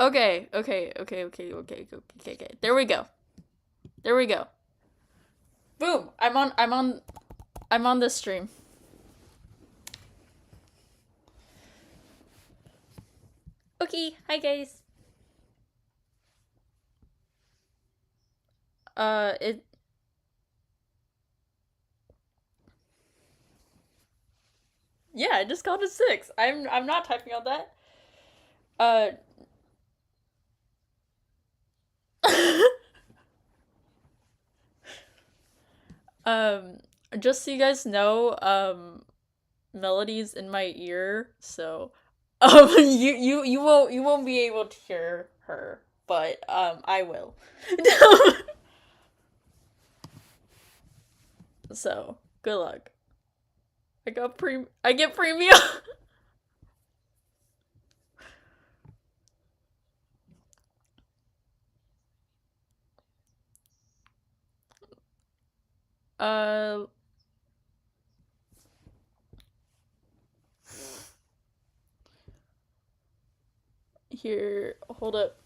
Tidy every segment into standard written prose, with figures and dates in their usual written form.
Okay. There we go. There we go. Boom. I'm on this stream. Okay, hi guys. It Yeah, I just called it 6. I'm not typing on that. Uh um just so you guys know, Melody's in my ear, so you won't be able to hear her, but I will. So, good luck. I get premium. uh Here, hold up.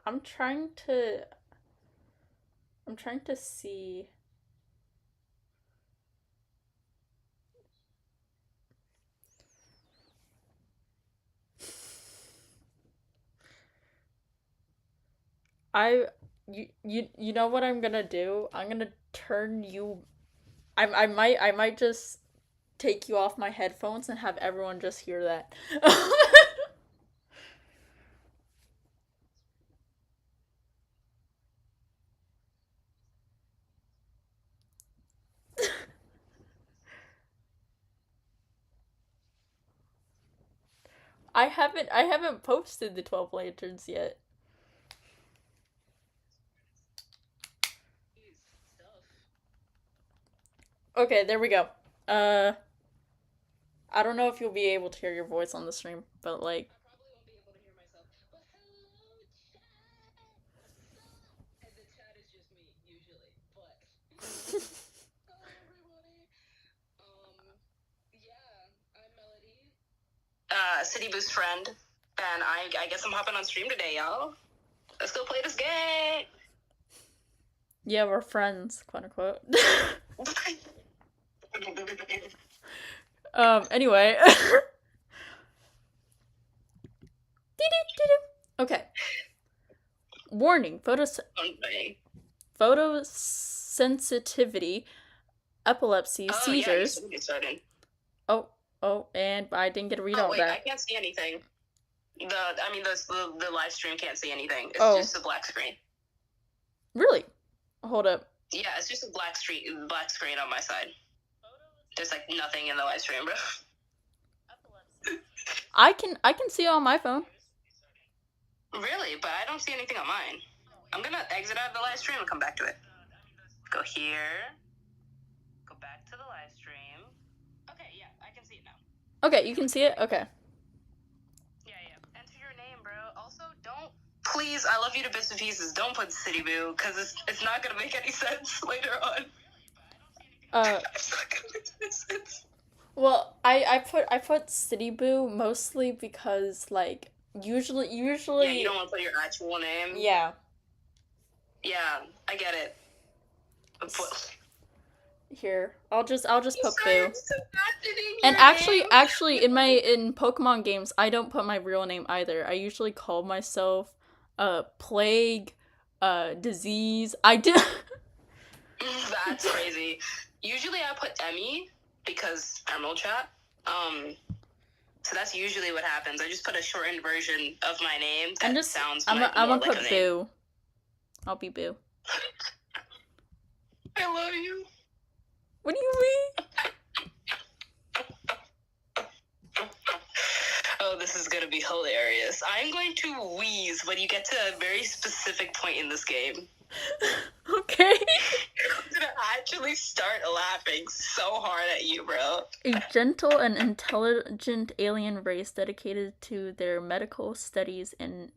I'm trying to I'm trying to see. I you know what I'm gonna do? I'm gonna turn you. I might just take you off my headphones and have everyone just hear that. I haven't posted the 12 lanterns yet. Okay, there we go. Uh I don't know if you'll be able to hear your voice on the stream, but like City Boost friend, and I guess I'm hopping on stream today, y'all. Let's go play this game. yeah, we're friends, quote unquote. Anyway. Okay. Warning, photosensitivity, epilepsy, seizures. Oh, and I didn't get to read all wait, that. I can't see anything. The live stream can't see anything. It's Oh. just a black screen. Really? Hold up. Yeah, it's just a black screen on my side. There's like nothing in the live stream, bro. I can see it on my phone. Really? But I don't see anything on mine. I'm gonna exit out of the live stream and come back to it. Go here. Go back to the live stream. Okay, yeah, I can see it now. Okay, you can see it? Okay. Yeah. Enter your name, bro. Also, don't... Please, I love you to bits and pieces. Don't put City Boo, because it's not gonna make any sense later on. It's not gonna make any sense. Well, I put City Boo mostly because like usually Yeah, you don't want to put your actual name. Yeah. Yeah, I get it. Here, I'll just put Boo. So and actually in Pokemon games, I don't put my real name either. I usually call myself Plague, Disease. I do. That's crazy. Usually I put Emmy because Emerald Chat. So that's usually what happens. I just put a shortened version of my name that sounds I'm like gonna like put a name. Boo. I'll be Boo. I love you. What do you mean? Oh, this is gonna be hilarious. I'm going to wheeze when you get to a very specific point in this game. Okay. I'm gonna actually start laughing so hard at you, bro. A gentle and intelligent alien race dedicated to their medical studies and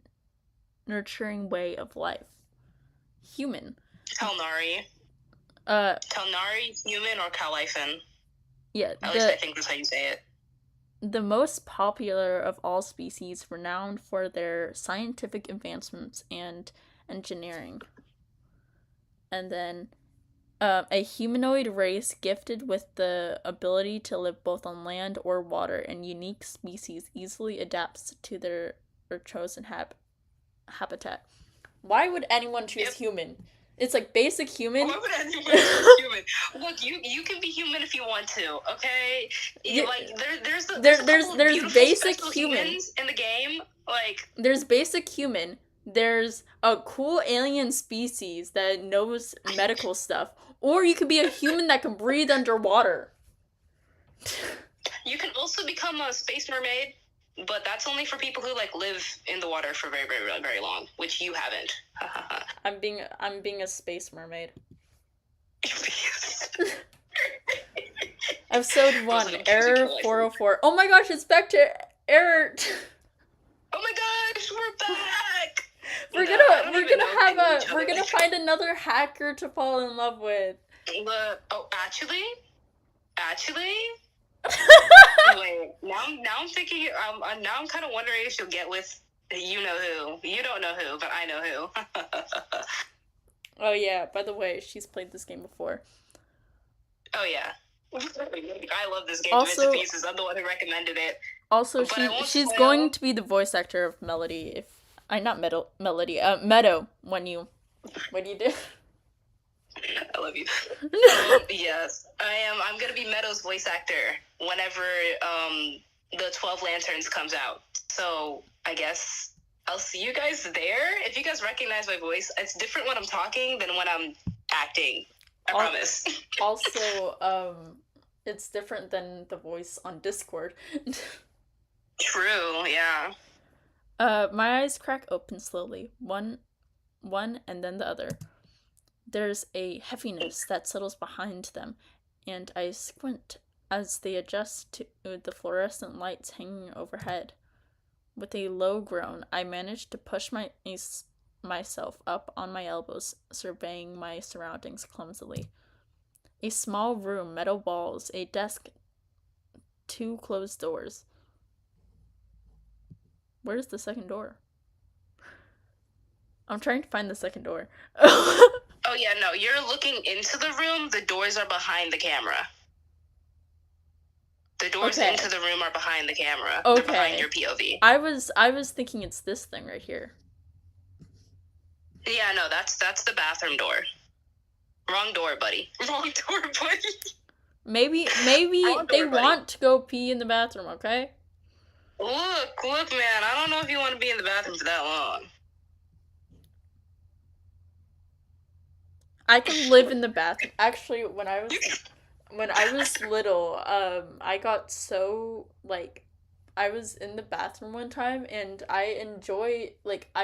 nurturing way of life. Human. Kalnari. Kalnari, human, or Califen? Yeah. At least I think that's how you say it. The most popular of all species, renowned for their scientific advancements and engineering. And then a humanoid race gifted with the ability to live both on land or water, and unique species easily adapts to their chosen habitat. Why would anyone choose human? It's like basic human. Why would anyone choose human? Look, you can be human if you want to, okay? Like there's basic humans in the game. Like there's basic human. There's a cool alien species that knows medical stuff, or you could be a human that can breathe underwater. You can also become a space mermaid, but that's only for people who like live in the water for very, very, very long, which you haven't. I'm being a space mermaid. Episode 1, Error 404. Oh my gosh, it's back to error. Oh my gosh, we're back. We're gonna find another hacker to fall in love with. Actually. Wait, now I'm thinking. Now I'm kind of wondering if you'll get with you know who. You don't know who, but I know who. Oh yeah. By the way, she's played this game before. Oh yeah. I love this game to bits and pieces. I'm the one who recommended it. Also, she's going to be the voice actor of Melody. Meadow. When you do. I love you. Yes, I am. I'm gonna be Meadow's voice actor whenever the 12 Lanterns comes out. So I guess I'll see you guys there. If you guys recognize my voice, it's different when I'm talking than when I'm acting. I promise. Also, it's different than the voice on Discord. True. Yeah. My eyes crack open slowly, one and then the other. There's a heaviness that settles behind them, and I squint as they adjust to the fluorescent lights hanging overhead. With a low groan, I manage to push myself up on my elbows, surveying my surroundings clumsily. A small room, metal walls, a desk, 2 closed doors. Where's the second door? I'm trying to find the second door. Oh yeah, no, you're looking into the room. The doors are behind the camera. The doors into the room are behind the camera. Okay. They're behind your POV. I was thinking it's this thing right here. Yeah, no, that's the bathroom door. Wrong door, buddy. Wrong door, buddy. Maybe they want to go pee in the bathroom, okay? Look, man, I don't know if you want to be in the bathroom for that long. I can live in the bathroom. Actually, when I was little, I got so, like, I was in the bathroom one time, and I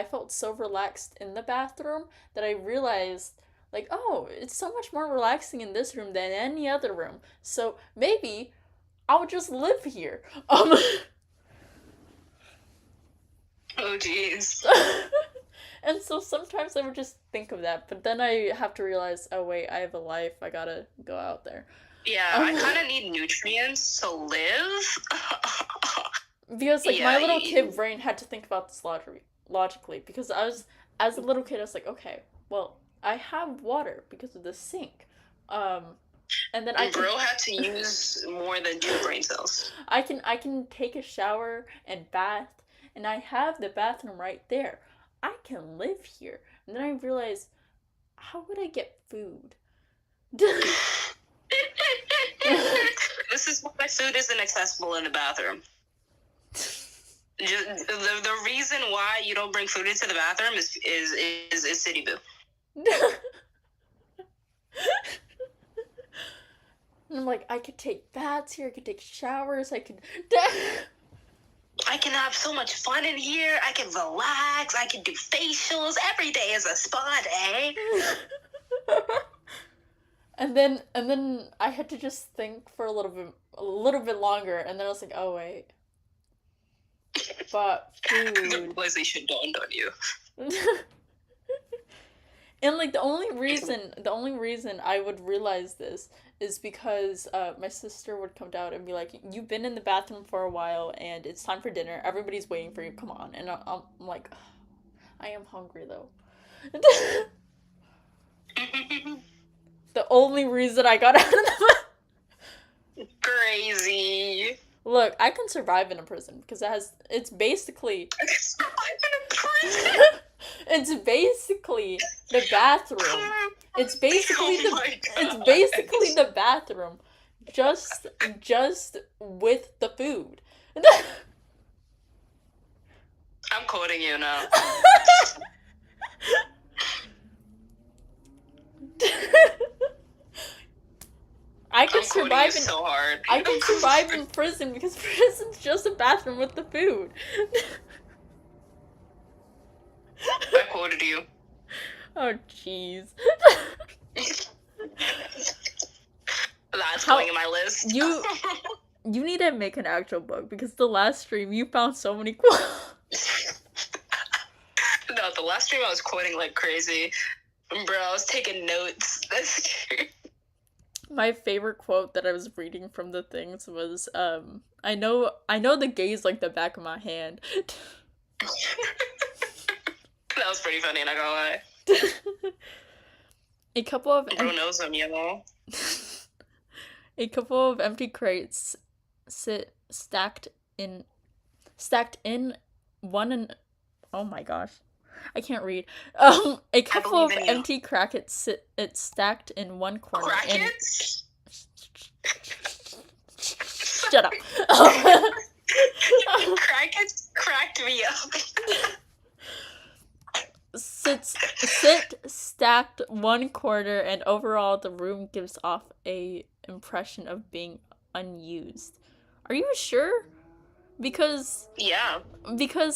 felt so relaxed in the bathroom that I realized, like, oh, it's so much more relaxing in this room than any other room. So maybe I'll just live here. Oh, jeez. And so sometimes I would just think of that, but then I have to realize, oh wait, I have a life, I gotta go out there. Yeah, I kind of need nutrients to live. Because, like, my little kid brain had to think about this logically, because as a little kid, I was like, okay, well, I have water because of the sink. And then Bro had to use more than 2 brain cells. I can take a shower and bath, and I have the bathroom right there. I can live here. And then I realized, how would I get food? This is why food isn't accessible in the bathroom. The reason why you don't bring food into the bathroom is City Boo. And I'm like, I could take baths here, I could take showers, I can have so much fun in here. I can relax. I can do facials. Every day is a spa day. And then I had to just think for a little bit longer, and then I was like, oh wait. But food. The realization dawned on you. And like the only reason I would realize this is because my sister would come down and be like, "You've been in the bathroom for a while, and it's time for dinner. Everybody's waiting for you. Come on." And I'm like, I am hungry though. The only reason I got out of the Crazy. look, I can survive in a prison because it's basically it's basically the bathroom. It's basically it's basically the bathroom, just with the food. I'm quoting you now. I can I'm survive quoting you so hard. I can survive in prison because prison's just a bathroom with the food. I quoted you. Oh jeez. That's going in my list. You need to make an actual book because the last stream you found so many quotes. No, the last stream I was quoting like crazy. Bro, I was taking notes. My favorite quote that I was reading from the things was, I know the gays like the back of my hand. That was pretty funny, not gonna lie. A couple of Bro knows them, you know? A couple of empty crates sit stacked in one and oh my gosh. I can't read. A couple of empty crackets it's stacked in one corner. Crackets? Shut up. Crackets cracked me up. Sit stacked one corner, and overall the room gives off a impression of being unused. Are you sure? Because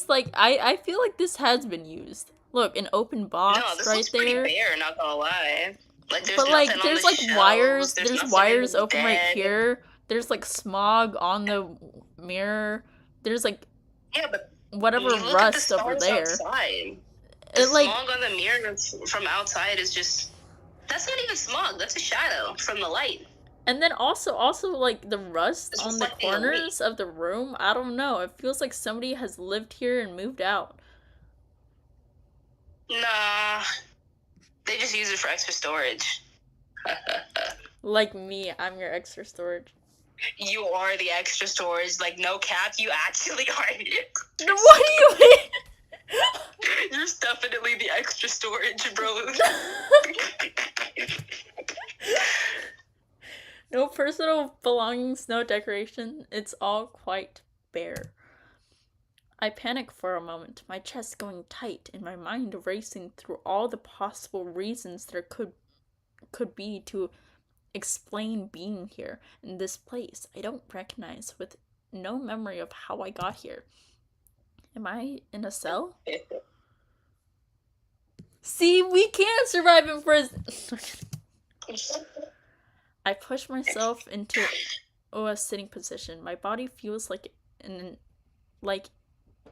like I feel like this has been used. Look, an open box no, this right looks there. Pretty bare, not gonna lie. Like there's but like nothing there's on like the shelves, wires. there's wires open bed. right here. There's like smog on the mirror. There's like but whatever rust over there. Outside. The smog on the mirror from outside is just that's not even smog. That's a shadow from the light. And then also like the rust on the corners of the room. I don't know. It feels like somebody has lived here and moved out. Nah, they just use it for extra storage. Like me, I'm your extra storage. You are the extra storage. Like, no cap, you actually are. What do you mean? You're definitely the extra storage, bro. No personal belongings, no decoration. It's all quite bare. I panic for a moment, my chest going tight and my mind racing through all the possible reasons there could be to explain being here in this place I don't recognize, with no memory of how I got here. Am I in a cell? See, we can't survive in prison. I push myself into a sitting position. My body feels like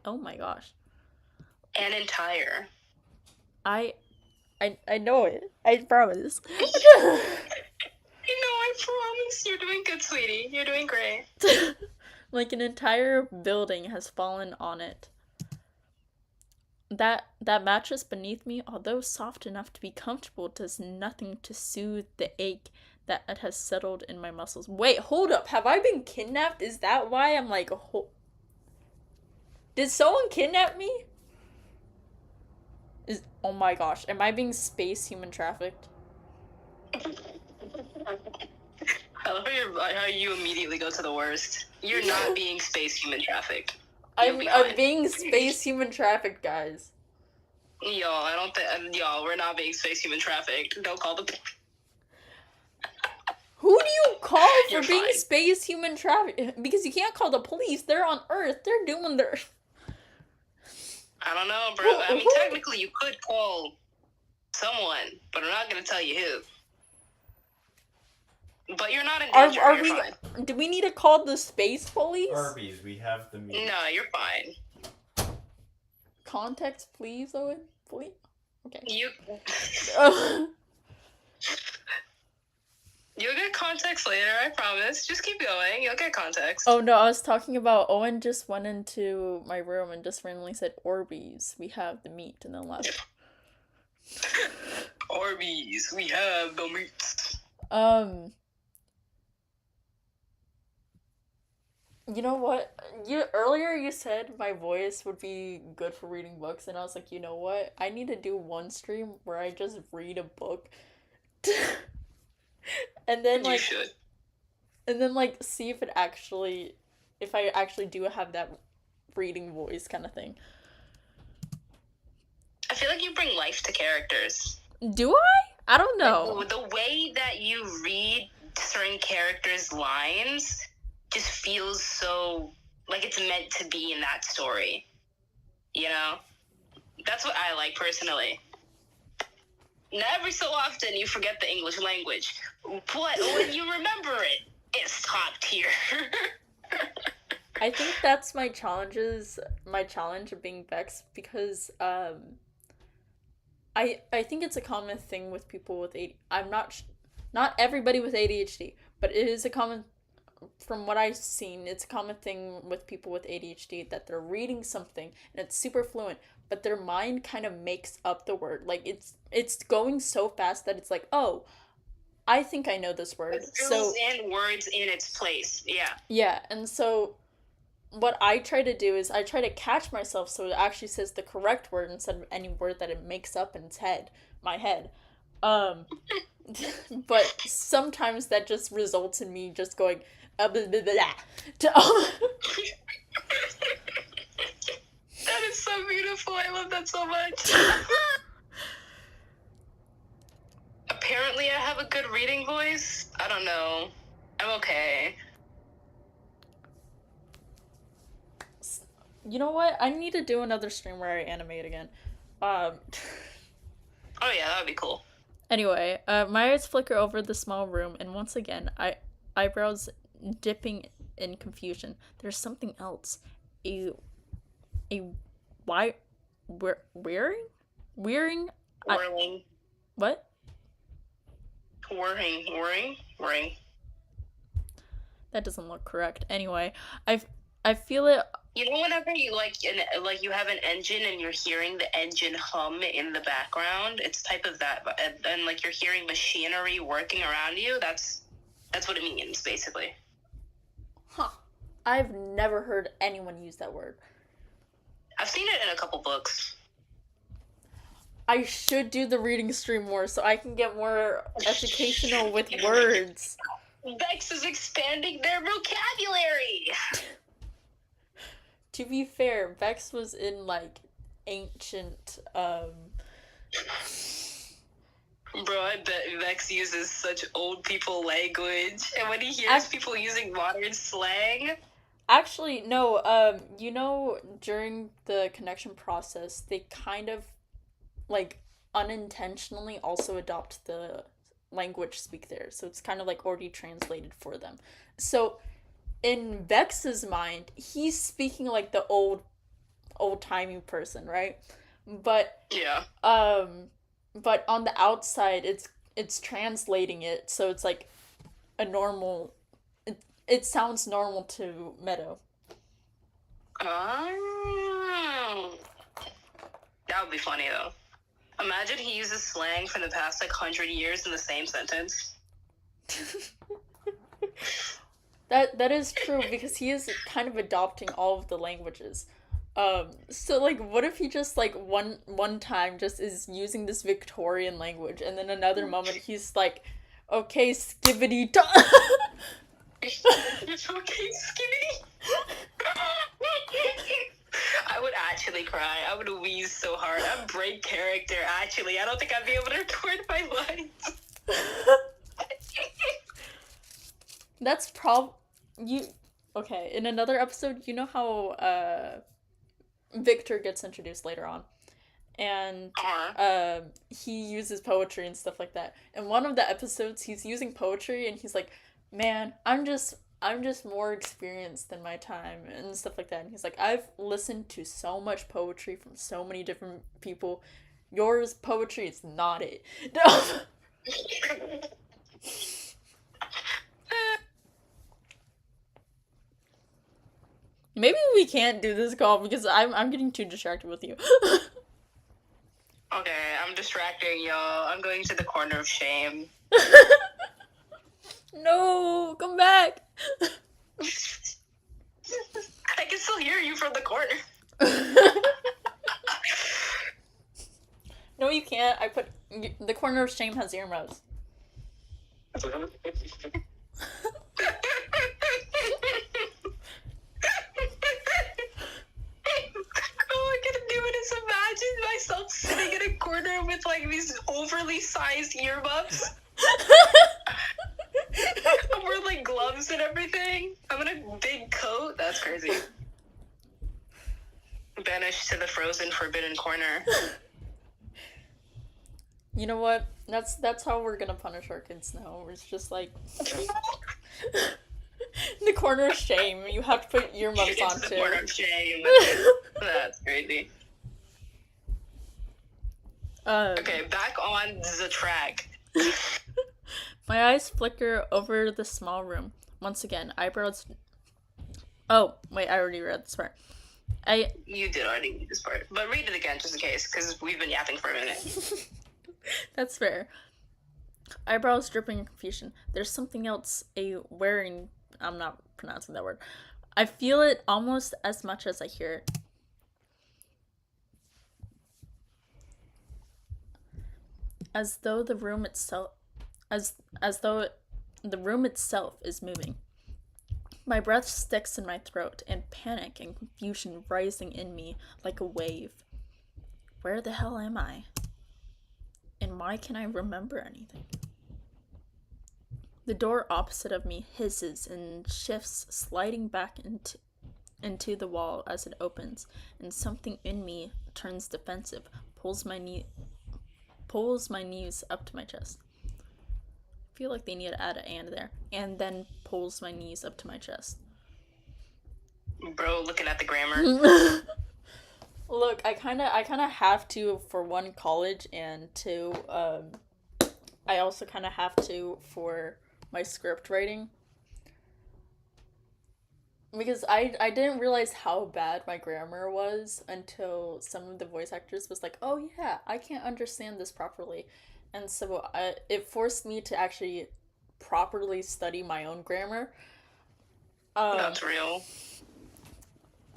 oh my gosh. An entire. I know it. I promise. I promise. You're doing good, sweetie. You're doing great. Like an entire building has fallen on it. That mattress beneath me, although soft enough to be comfortable, does nothing to soothe the ache that has settled in my muscles. Wait, hold up. Have I been kidnapped? Is that why I'm like... Did someone kidnap me? Oh my gosh. Am I being space human trafficked? I love how you immediately go to the worst. You're not being space human trafficked. I'm being space human trafficked, guys. I don't think... we're not being space human trafficked. Don't call the... Who do you call for being space human trafficked? Because you can't call the police. They're on Earth. They're doing their... I don't know, bro. I mean, technically you could call someone, but I'm not going to tell you who. But you're not in danger. You're fine. Do we need to call the space police? Arby's, we have the meat. No, you're fine. context, please, Owen? Please? Okay. You Oh, you'll get context later, I promise. Just keep going. You'll get context. oh no, I was talking about Owen just went into my room and just randomly said, Orbeez, we have the meat, and then left. Arby's, we have the meat. Um, you know what? Earlier you said my voice would be good for reading books, and I was like, you know what? I need to do one stream where I just read a book, and then You like, should. see if it actually, if I actually do have that reading voice kind of thing. I feel like you bring life to characters. Do I? I don't know. Like, the way that you read certain characters' lines just feels so like it's meant to be in that story. You know? That's what I like personally. Now, every so often you forget the English language, but when you remember it, it's top tier. I think that's my challenge of being Vex, because I think it's a common thing with people with I'm not everybody with ADHD, but it is a common, from what I've seen, it's a common thing with people with ADHD that they're reading something and it's super fluent, but their mind kind of makes up the word. Like it's going so fast that it's like, "Oh, I think I know this word." It fills in words in its place. Yeah. Yeah, and so what I try to do is I try to catch myself so it actually says the correct word instead of any word that it makes up in my head. Um, but sometimes that just results in me just going blah, blah, blah, blah, to, That is so beautiful. I love that so much. Apparently, I have a good reading voice. I don't know. I'm okay. You know what? I need to do another stream where I animate again. Um, Oh yeah, that would be cool. anyway, my eyes flicker over the small room, and once again, eyebrows dipping in confusion. There's something else. A a why wearing Whirling. what? Whirring. That doesn't look correct. Anyway, I feel it. You know, whenever you like you have an engine and you're hearing the engine hum in the background, it's type of that, and like you're hearing machinery working around you. That's what it means, basically. Huh. I've never heard anyone use that word. I've seen it in a couple books. I should do the reading stream more so I can get more educational with words. Vex is expanding their vocabulary. To be fair, Vex was in like ancient Bro, I bet Vex uses such old people language, and when he hears people using modern slang. Actually, no, you know, during the connection process, they kind of like unintentionally also adopt the language speak there. So it's kind of like already translated for them. So in Vex's mind, he's speaking like the old-timey person, right? But Yeah. but on the outside it's translating it, so it's like a normal it sounds normal to Meadow. Oh. That would be funny, though. Imagine he uses slang for the past, 100 years in the same sentence. That is true, because he is kind of adopting all of the languages. So like, what if he just like one time just is using this Victorian language, and then another moment he's like, okay, skibbity It's okay, skinny. I would actually cry. I would wheeze so hard. I'm break character, actually. I don't think I'd be able to record my lines. That's okay, in another episode, you know how Victor gets introduced later on, and he uses poetry and stuff like that. In one of the episodes, he's using poetry, and he's like, "Man, I'm just more experienced than my time and stuff like that. And he's like, I've listened to so much poetry from so many different people. Yours poetry is not it. Maybe we can't do this call because I'm getting too distracted with you. Okay, I'm distracting y'all. I'm going to the corner of shame. No, come back. I can still hear you from the corner. No, you can't. I put the corner of shame has earmuffs. All I can do is imagine myself sitting in a corner with like these overly sized earmuffs. I wear like gloves and everything. I'm in a big coat. That's crazy. Banished to the frozen forbidden corner. You know what? That's how we're gonna punish our kids now. It's just like the corner of shame. You have to put earmuffs on It's too. the corner of shame. That's crazy. Okay, back on the track. My eyes flicker over the small room. Once again, eyebrows. Oh, wait, I already read this part. You did already read this part, but read it again just in case, because we've been yapping for a minute. That's fair. Eyebrows dripping in confusion. There's something else wearing. I'm not pronouncing that word. I feel it almost as much as I hear it. As though the room itself is moving. My breath sticks in my throat, and panic and confusion rising in me like a wave. Where the hell am I? And why can I remember anything? The door opposite of me hisses and shifts, sliding back into the wall as it opens, and something in me turns defensive, pulls my knees up to my chest. I feel like they need to add an and there. And then pulls my knees up to my chest. Bro, looking at the grammar. Look, I kind of have to for one, college, and two, I also kind of have to for my script writing. Because I didn't realize how bad my grammar was until some of the voice actors was like, oh yeah, I can't understand this properly. And so it forced me to actually properly study my own grammar. That's real.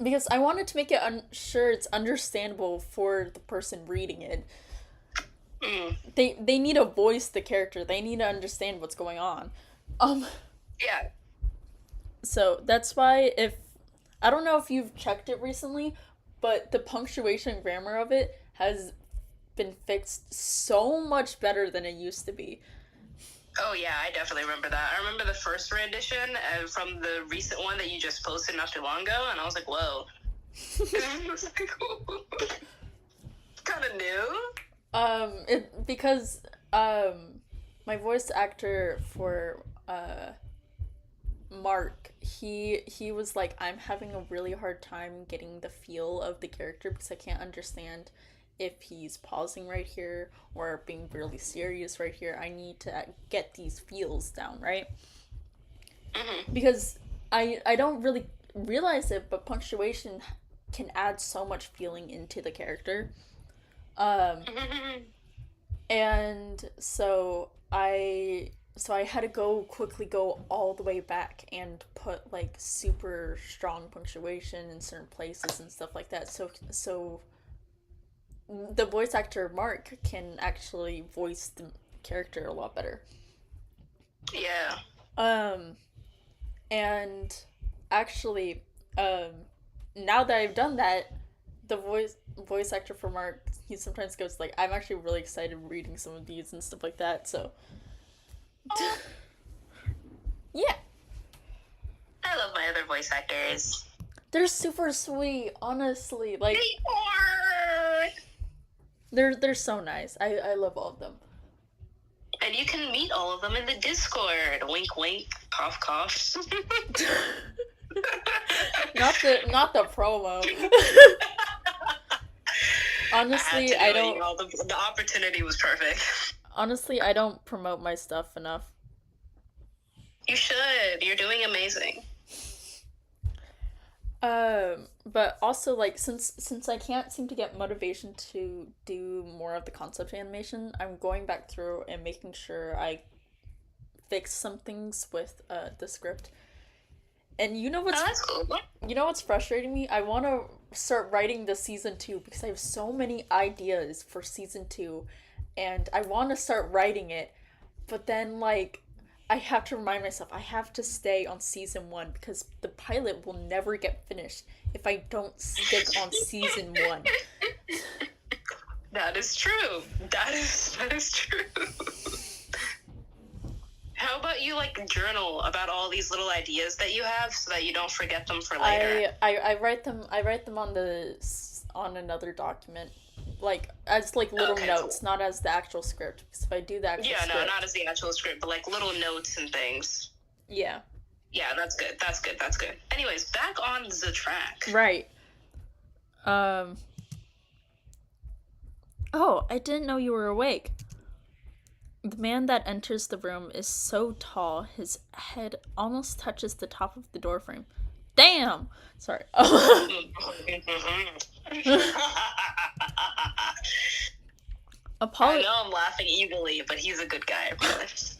Because I wanted to make it sure it's understandable for the person reading it. They need to voice the character. They need to understand what's going on. Yeah. So that's why I don't know if you've checked it recently, but the punctuation grammar of it has been fixed so much better than it used to be. Oh yeah, I definitely remember that. I remember the first rendition from the recent one that you just posted not too long ago, and I was like, whoa. Kind of new. Because my voice actor for Mark, he was like, I'm having a really hard time getting the feel of the character because I can't understand if he's pausing right here or being really serious right here. I need to get these feels down, right? Mm-hmm. Because I don't really realize it, but punctuation can add so much feeling into the character. And so I had to quickly go all the way back and put like super strong punctuation in certain places and stuff like that. So the voice actor Mark can actually voice the character a lot better. Yeah. And actually, now that I've done that, the voice actor for Mark, he sometimes goes like, I'm actually really excited reading some of these and stuff like that, so yeah. I love my other voice actors. They're super sweet, honestly. Like, They are. they're so nice. I love all of them. I And you can meet all of them in the Discord. Wink, wink, cough, cough. Not the promo. Honestly, I don't. The opportunity was perfect. Honestly, I don't promote my stuff enough. You should. You're doing amazing. But also, like, since I can't seem to get motivation to do more of the concept animation, I'm going back through and making sure I fix some things with the script. And you know that's cool. You know what's frustrating me? I want to start writing the season 2 because I have so many ideas for season 2, and I want to start writing it, but then like I have to remind myself I have to stay on season 1 because the pilot will never get finished if I don't stick on season 1. That is true. That is true. How about you, like, journal about all these little ideas that you have so that you don't forget them for later? I write them on another document, like as like little notes, cool. Not as the actual script. Because if I do the actual script, no, not as the actual script, but like little notes and things. Yeah. Yeah, that's good. That's good. That's good. Anyways, back on the track. Right. Oh, I didn't know you were awake. The man that enters the room is so tall, his head almost touches the top of the doorframe. Damn! Sorry. I know I'm laughing evilly, but he's a good guy, I promise.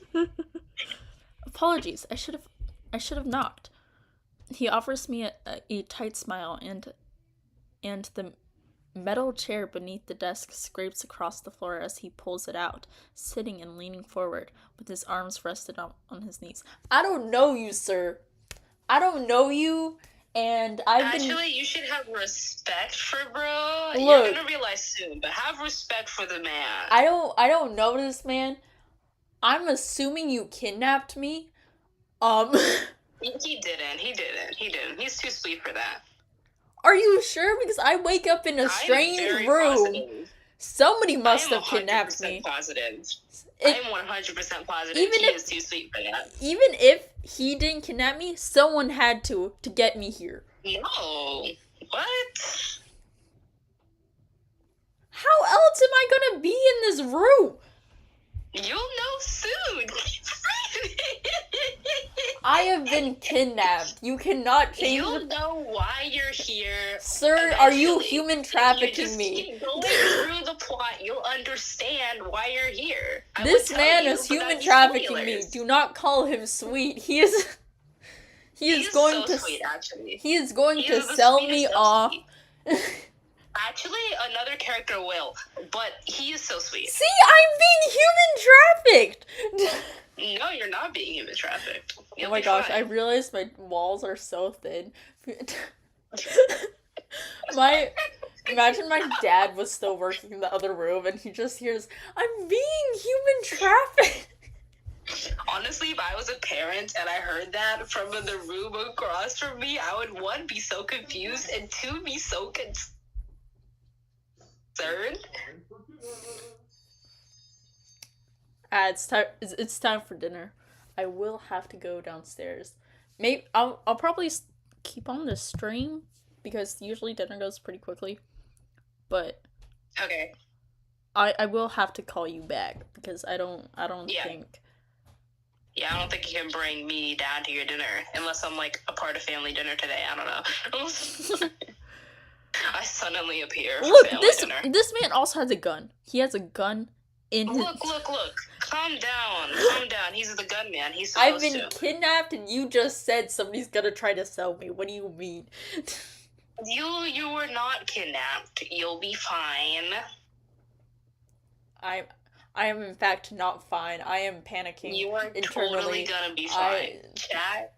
Apologies, I should have knocked. He offers me a tight smile, and the metal chair beneath the desk scrapes across the floor as he pulls it out, sitting and leaning forward, with his arms rested on his knees. I don't know you, sir. I don't know you, and Actually, you should have respect for bro. Look, you're gonna realize soon, but have respect for the man. I don't know this man. I'm assuming you kidnapped me. He didn't. He's too sweet for that. Are you sure? Because I wake up in a strange room. Positive. Somebody must have kidnapped me. Positive. I am 100% positive he is too sweet for that. Even if he didn't kidnap me, someone had to get me here. No. What? How else am I gonna be in this room? You'll know soon. I have been kidnapped. You cannot change. You'll know why you're here. Sir, eventually. Are you human trafficking me? Keep going through the plot, you'll understand why you're here. This man is human trafficking me. Do not call him sweet. He is going to sweet, actually. He is going to sell me off. Actually, another character will, but he is so sweet. See, I'm being human trafficked. No, you're not being human trafficked. Oh my gosh, fine. I realized my walls are so thin. Imagine my dad was still working in the other room and he just hears, I'm being human trafficked. Honestly, if I was a parent and I heard that from the room across from me, I would, 1, be so confused, and 2, be so concerned. It's time for dinner. I will have to go downstairs. Maybe I'll probably keep on the stream because usually dinner goes pretty quickly. But okay. I will have to call you back because I don't think. Yeah, I don't think you can bring me down to your dinner unless I'm like a part of family dinner today. I don't know. I suddenly appear for Look, family dinner. This man also has a gun. He has a gun in his... Look. Calm down. He's the gunman. He's supposed to. I've been kidnapped and you just said somebody's gonna try to sell me. What do you mean? You were not kidnapped. You'll be fine. I am in fact not fine. I am panicking. You are internally. Totally gonna be fine. Chat.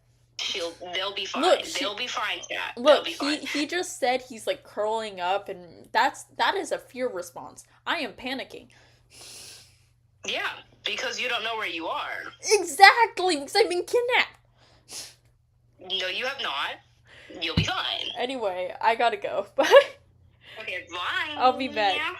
They'll be fine. Look, they'll be fine, chat. Look, he just said he's like curling up, and that is a fear response. I am panicking. Yeah, because you don't know where you are. Exactly, because I've been kidnapped. No, you have not. You'll be fine. Anyway, I gotta go. Bye. Okay, bye. I'll be back. Yeah.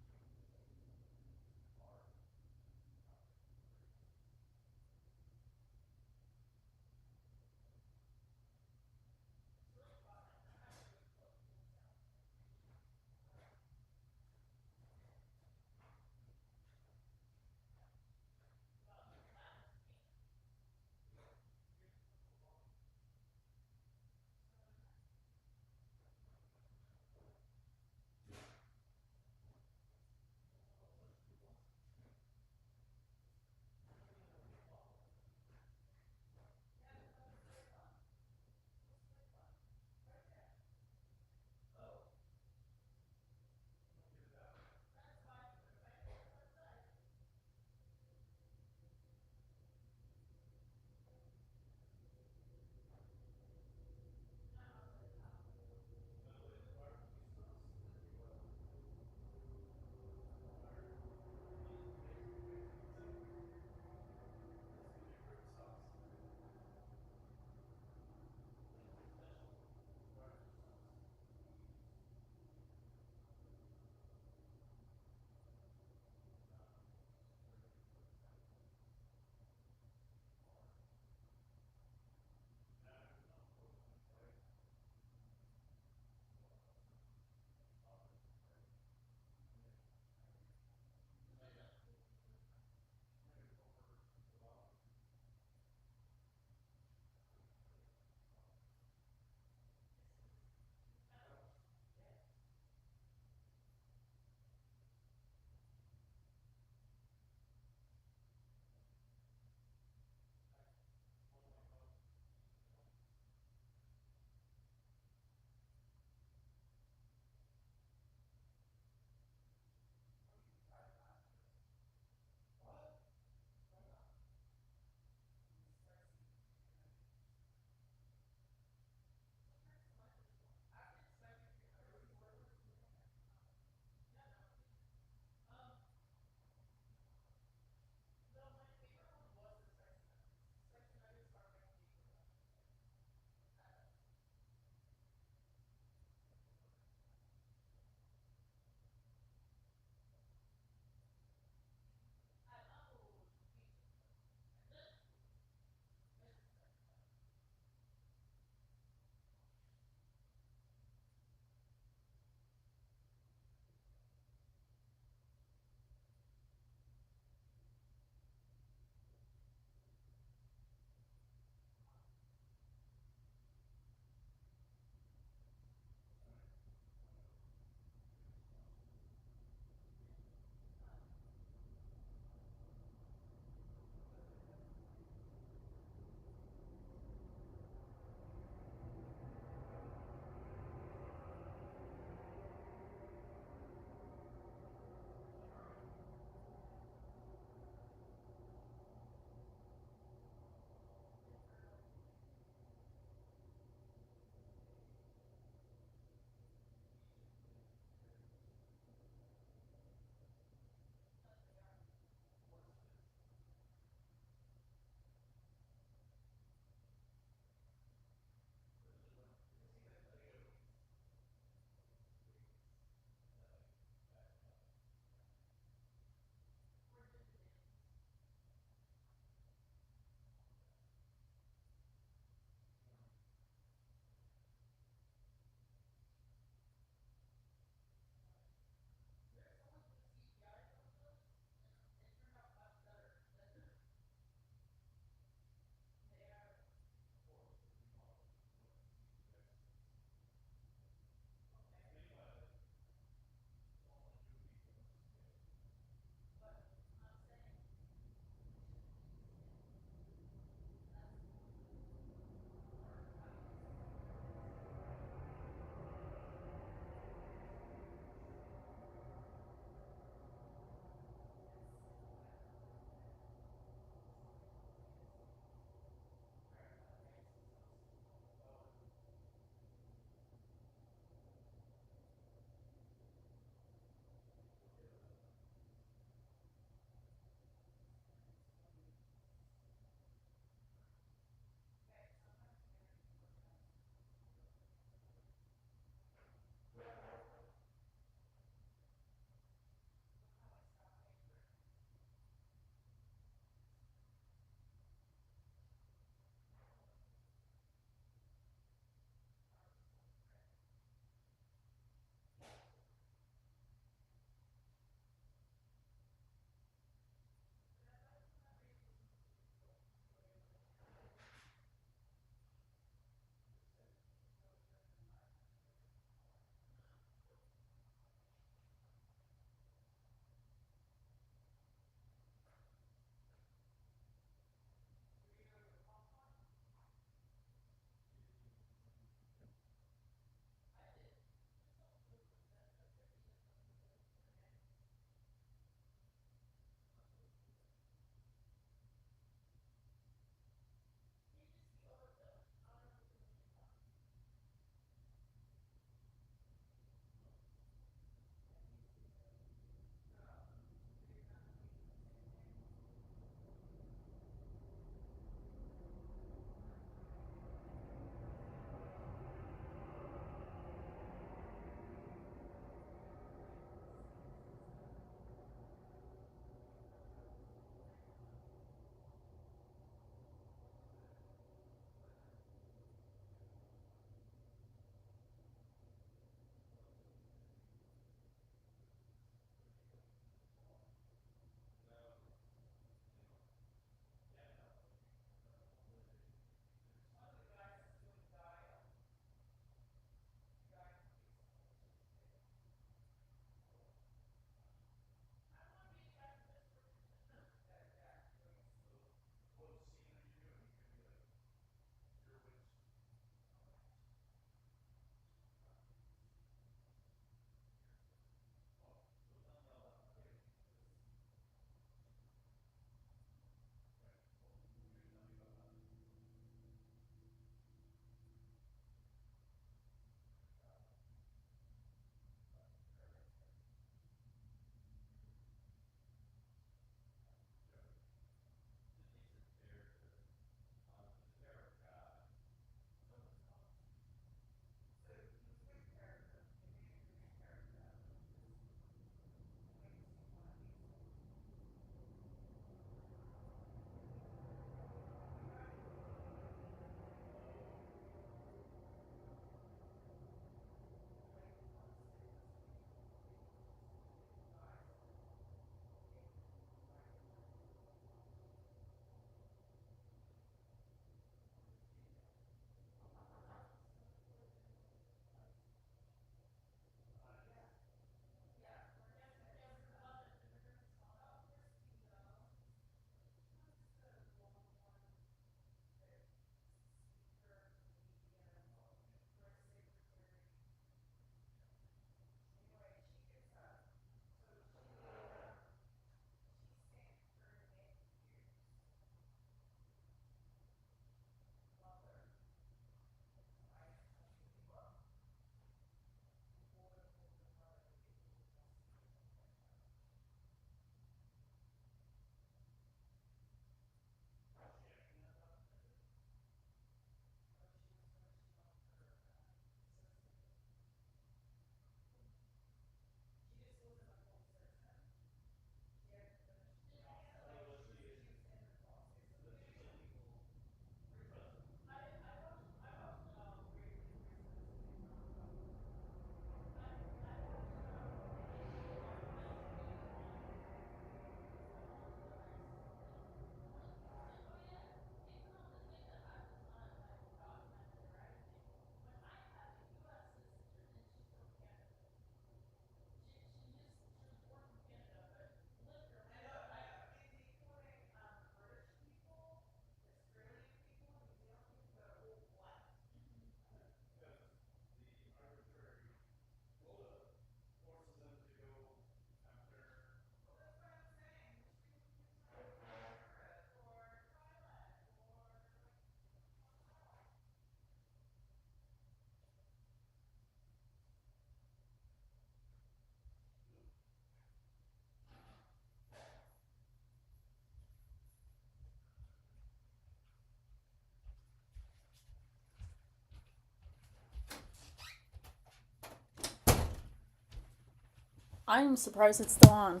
I'm surprised it's still on.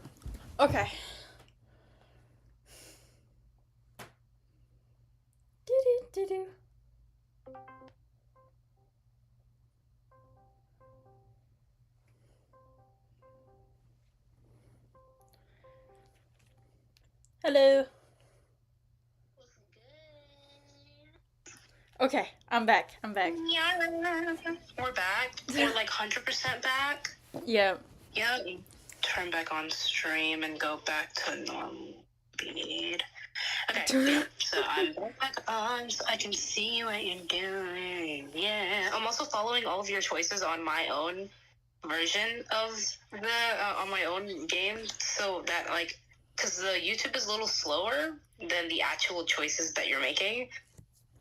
Okay. Do-do-do-do. Hello. Okay, I'm back. Yeah, we're back. We're like 100% back. Yeah. Yeah. Turn back on stream and go back to normal speed. Okay, so I'm back on so I can see what you're doing. Yeah. I'm also following all of your choices on my own version of on my own game, so that, like, because the YouTube is a little slower than the actual choices that you're making.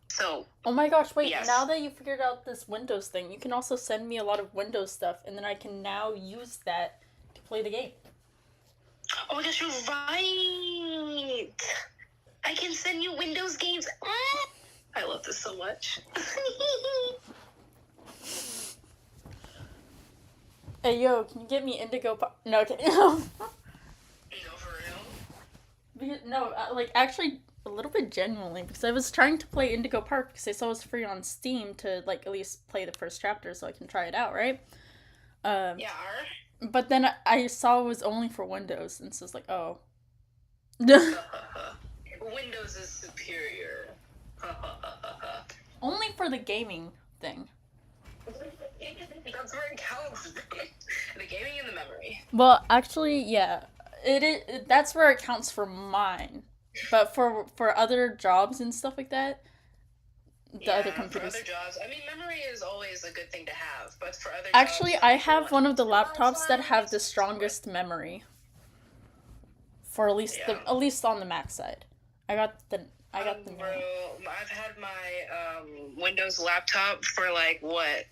So, oh my gosh, wait, yes. Now that you figured out this Windows thing, you can also send me a lot of Windows stuff, and then I can now use that to play the game. Oh my gosh, you're right! I can send you Windows games. I love this so much. Hey, yo, can you get me Indigo No, okay. No, for real? No, like, actually, a little bit genuinely, because I was trying to play Indigo Park because I saw it was free on Steam to, like, at least play the first chapter so I can try it out, right? Yeah. But then I saw it was only for Windows, and so it's like, oh. Windows is superior. Only for the gaming thing. That's where it counts. The gaming and the memory. Well, actually, yeah. That's where it counts for mine. But for other jobs and stuff like that, other computers. For other jobs, I mean, memory is always a good thing to have, but for other actually, jobs, I have one of the laptops that have the strongest memory. For at least on the Mac side, I got the. Bro, I've had my Windows laptop for like what,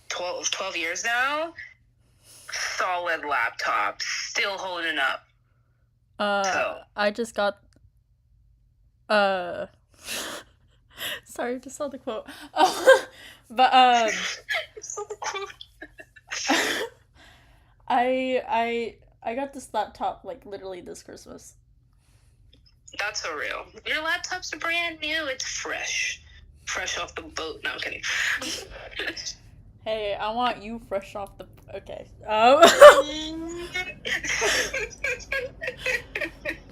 12 years now. Solid laptop, still holding up. I just got. Sorry, I just saw the quote. But I got this laptop like literally this Christmas. That's so real. Your laptops are brand new. It's fresh off the boat. No, I'm kidding. Hey, I want you fresh off the. Okay.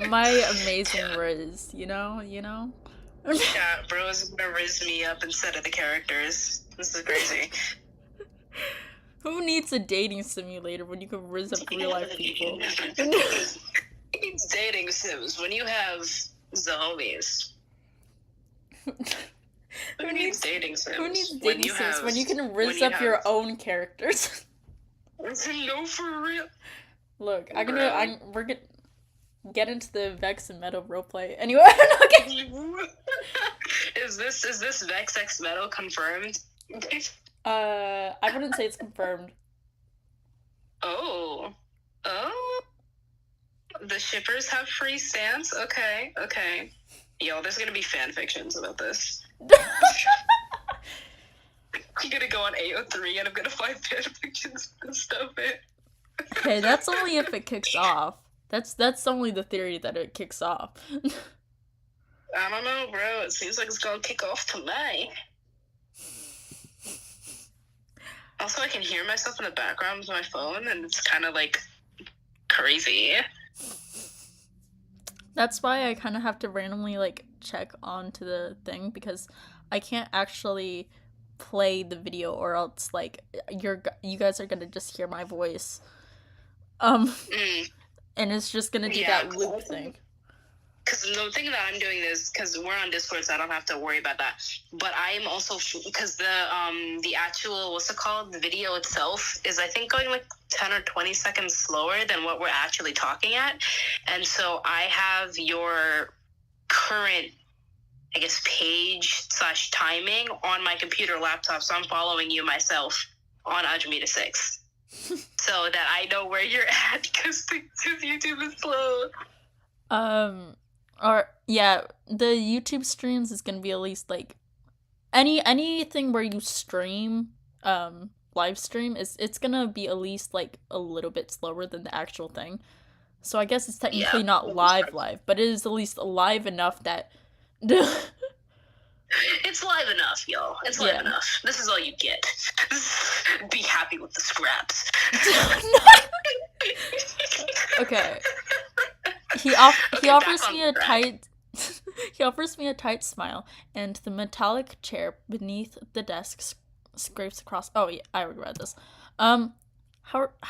My amazing Riz, you know. Yeah, bro is gonna riz me up instead of the characters. This is crazy. Who needs a dating simulator when you can riz up real life people? Who needs dating sims when you have zombies? Who needs dating sims? Who needs dating sims when you can riz up your own characters? No, for real. Look, we're gonna get into the Vex and Meadow roleplay. Anyway, okay. Is this Vex X Meadow confirmed? I wouldn't say it's confirmed. Oh. The shippers have free stance? Okay. Yo, there's gonna be fan fictions about this. I'm gonna go on AO3 and I'm gonna find fan fictions and stuff. Hey, that's only if it kicks off. That's only the theory that it kicks off. I don't know, bro. It seems like it's gonna kick off tonight. Also, I can hear myself in the background with my phone, and it's kind of like crazy. That's why I kind of have to randomly like check onto the thing because I can't actually play the video or else like you guys are gonna just hear my voice. And it's just gonna do that loop thing. Because the thing that I'm doing is because we're on Discord, so I don't have to worry about that. But I'm also because the actual the video itself is I think going like 10 or 20 seconds slower than what we're actually talking at, and so I have your current, I guess, page / timing on my computer laptop, so I'm following you myself on Adroma 6. So that I know where you're at because YouTube is slow. Or yeah, the YouTube streams is gonna be at least like anything where you stream live stream, it's gonna be at least like a little bit slower than the actual thing. So I guess it's Yeah. technically not live, but it is at least live enough that It's live enough, y'all. It's live Yeah. enough. This is all you get. Be happy with the scraps. Okay. He Okay, back offers on me a track. tight he offers me a tight smile, and the metallic chair beneath the desk scrapes across. Oh yeah, I already read this. How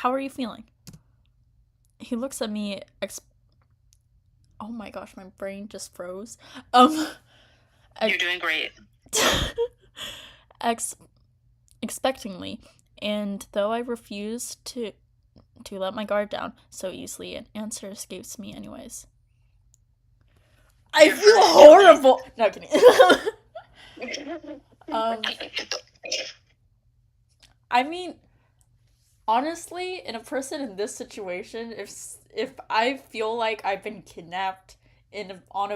are you feeling? He looks at me. Oh my gosh, my brain just froze. You're doing great. Expectingly, and though I refuse to let my guard down so easily, an answer escapes me anyways. I feel horrible. No, kidding. I mean, honestly, in a person in this situation, if I feel like I've been kidnapped on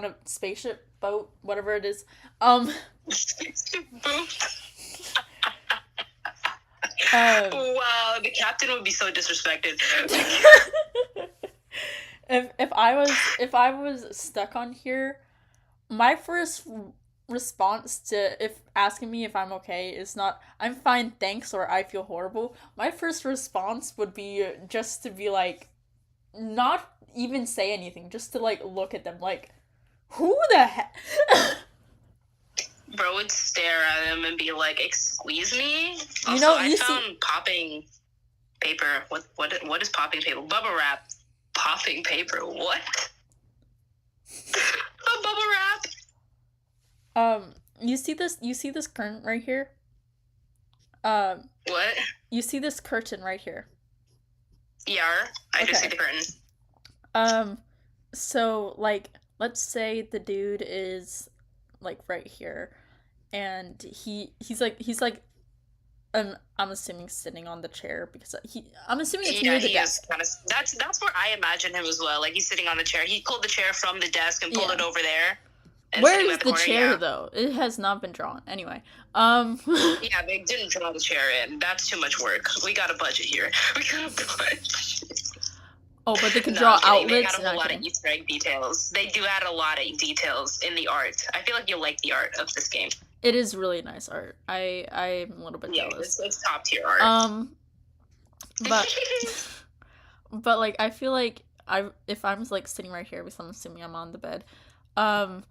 a spaceship boat, whatever it is, wow, the captain would be so disrespected. if I was stuck on here, my first response to if asking me if I'm okay is not "I'm fine, thanks" or "I feel horrible." My first response would be just to be like, not even say anything, just to like look at them like, who the heck? Bro would stare at him and be like, "Excuse me." Also, You know, I found popping paper. What is popping paper? Bubble wrap. Popping paper. What? A bubble wrap. You see this curtain right here? What? You see this curtain right here? Yeah, I just see the curtain. So like, let's say the dude is like right here, and he's like I'm assuming sitting on the chair because I'm assuming it's near the desk. That's where I imagine him as well. Like he's sitting on the chair. He pulled the chair from the desk and pulled it over there. Where is the chair though? It has not been drawn. Anyway, yeah, they didn't draw the chair in. That's too much work. We got a budget here. We got a budget. Oh, but they could draw outlets. They add a whole lot of Easter egg details. They do add a lot of details in the art. I feel like you'll like the art of this game. It is really nice art. I'm a little bit jealous. It's top tier art. But like I feel like if I'm like sitting right here because I'm assuming I'm on the bed, I'm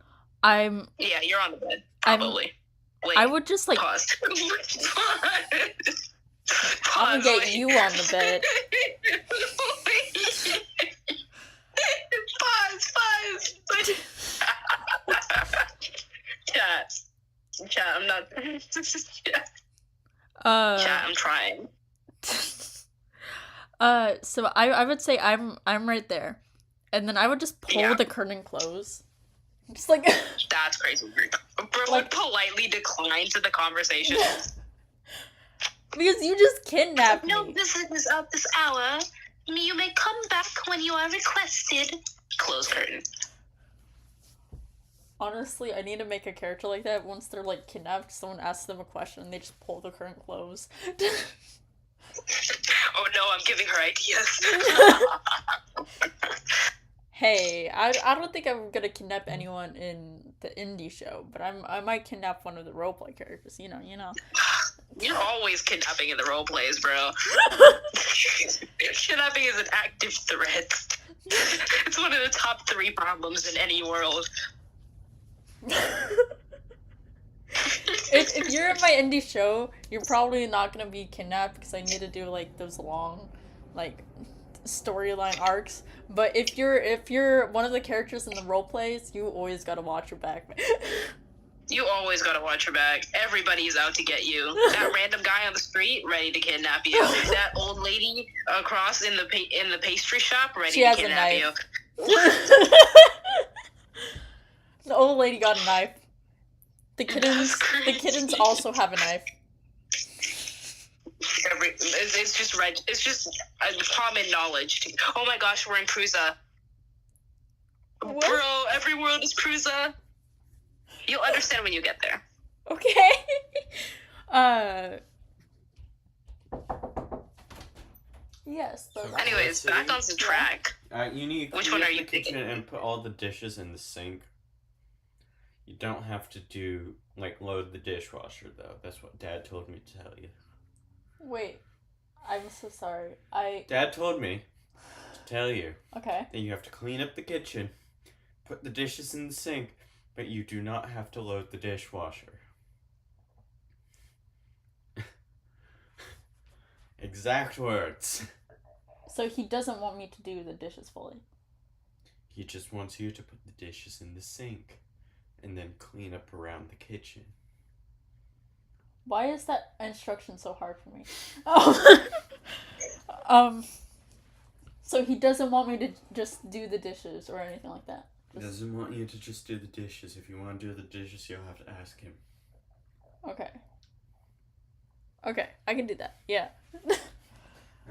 you're on the bed probably. Wait, I would just like pause. I'm gonna get you on the bed. Pause. Chat, I'm not. Chat, I'm trying. So I would say I'm right there, and then I would just pull the curtain close. Just like that's crazy. Bro would politely decline to the conversation. Because you just kidnapped me. No business of this hour. You may come back when you are requested. Close curtain. Honestly, I need to make a character like that. Once they're like kidnapped, someone asks them a question and they just pull the curtain close. Oh no, I'm giving her ideas. Hey, I don't think I'm gonna kidnap anyone in the indie show, but I might kidnap one of the roleplay characters. You know. You're always kidnapping in the roleplays, bro. Kidnapping is an active threat. It's one of the top 3 problems in any world. If you're in my indie show, you're probably not gonna be kidnapped because I need to do like those long, like, storyline arcs. But if you're one of the characters in the role plays, you always gotta watch your back. You always gotta watch your back. Everybody's out to get you. That random guy on the street, ready to kidnap you. That old lady across in the pastry shop, ready to kidnap you. The old lady got a knife. The kittens also have a knife. It's just common knowledge. Oh my gosh, we're in Cruza. What? Bro, every world is Cruza. You'll understand when you get there. Okay. Yes. Anyways, back on the track. You need to Which clean one up are the you kitchen thinking? and put all the dishes in the sink. You don't have to do, like, load the dishwasher, though. That's what Dad told me to tell you. Wait. I'm so sorry. Dad told me to tell you Okay. that you have to clean up the kitchen, put the dishes in the sink, but you do not have to load the dishwasher. Exact words. So he doesn't want me to do the dishes fully. He just wants you to put the dishes in the sink and then clean up around the kitchen. Why is that instruction so hard for me? So he doesn't want me to just do the dishes or anything like that. He doesn't want you to just do the dishes. If you want to do the dishes, you'll have to ask him. Okay. Okay, I can do that. Yeah.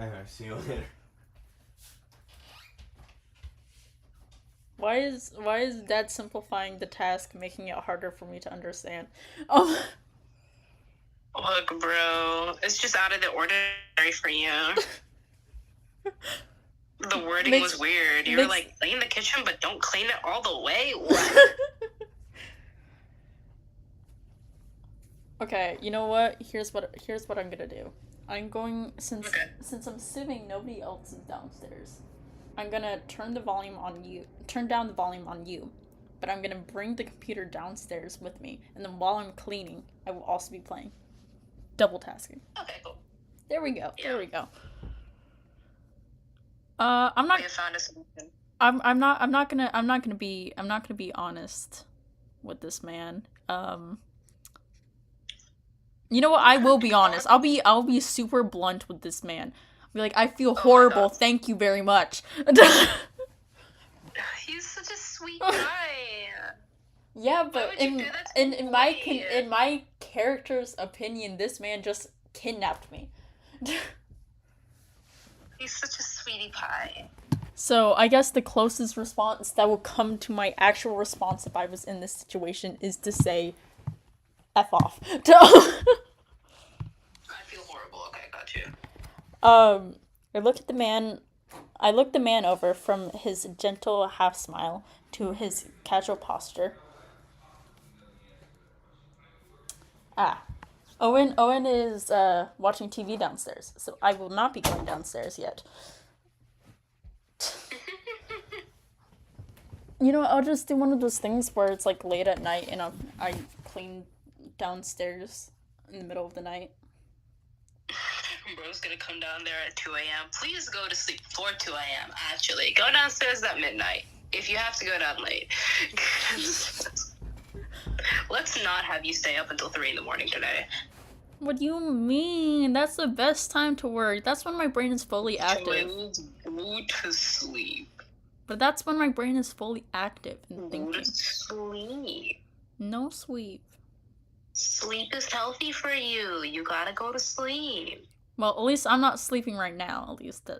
Alright, see you later. Why is Dad simplifying the task, making it harder for me to understand? Look, bro, it's just out of the ordinary for you. The wording was weird. You were like, clean the kitchen, but don't clean it all the way? What? Okay, you know what? Here's what I'm gonna do. I'm going, since I'm sitting, nobody else is downstairs. I'm gonna turn down the volume on you, but I'm gonna bring the computer downstairs with me, and then while I'm cleaning, I will also be playing. Double tasking. Okay, cool. There we go. Yeah. There we go. I'm not. We have found a solution. I'm not gonna be honest with this man. You know what? I will be honest. I'll be super blunt with this man. I'll be like, I feel horrible. Thank you very much. He's such a sweet guy. Yeah, but in my character's opinion, this man just kidnapped me. He's such a sweetie pie. So I guess the closest response that will come to my actual response if I was in this situation is to say, F off. I feel horrible. Okay, got you. I look the man over from his gentle half smile to his casual posture. Owen is watching TV downstairs, so I will not be going downstairs yet. You know, I'll just do one of those things where it's like late at night and I clean downstairs in the middle of the night. Bro's gonna come down there at 2 a.m. Please go to sleep before 2 a.m. Actually, go downstairs at midnight if you have to go down late. Let's not have you stay up until 3 in the morning today. What do you mean? That's the best time to work. That's when my brain is fully active. Go to sleep. But that's when my brain is fully active and thinking. Go to sleep. No sleep. Sleep is healthy for you. You gotta go to sleep. Well, at least I'm not sleeping right now, at least.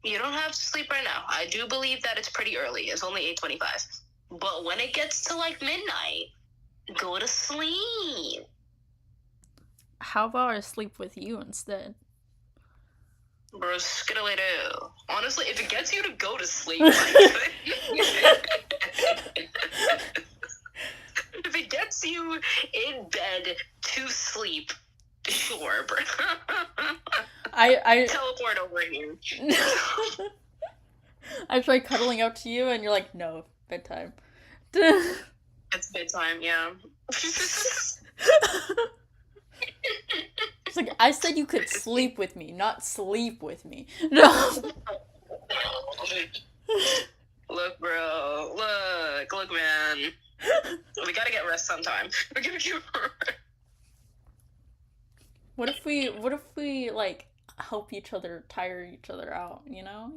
You don't have to sleep right now. I do believe that it's pretty early. It's only 8:25. But when it gets to, like, midnight, go to sleep. How about I sleep with you instead? Bro, skidalato. Honestly, if it gets you to go to sleep, if it gets you in bed to sleep, sure, bro. I teleport over here. I try cuddling up to you and you're like, no, bedtime. It's bedtime, yeah. It's like, I said you could sleep with me, not sleep with me. No. Look, bro. Look, man. We gotta get rest sometime. We're gonna get rest. What if we like help each other tire each other out, you know?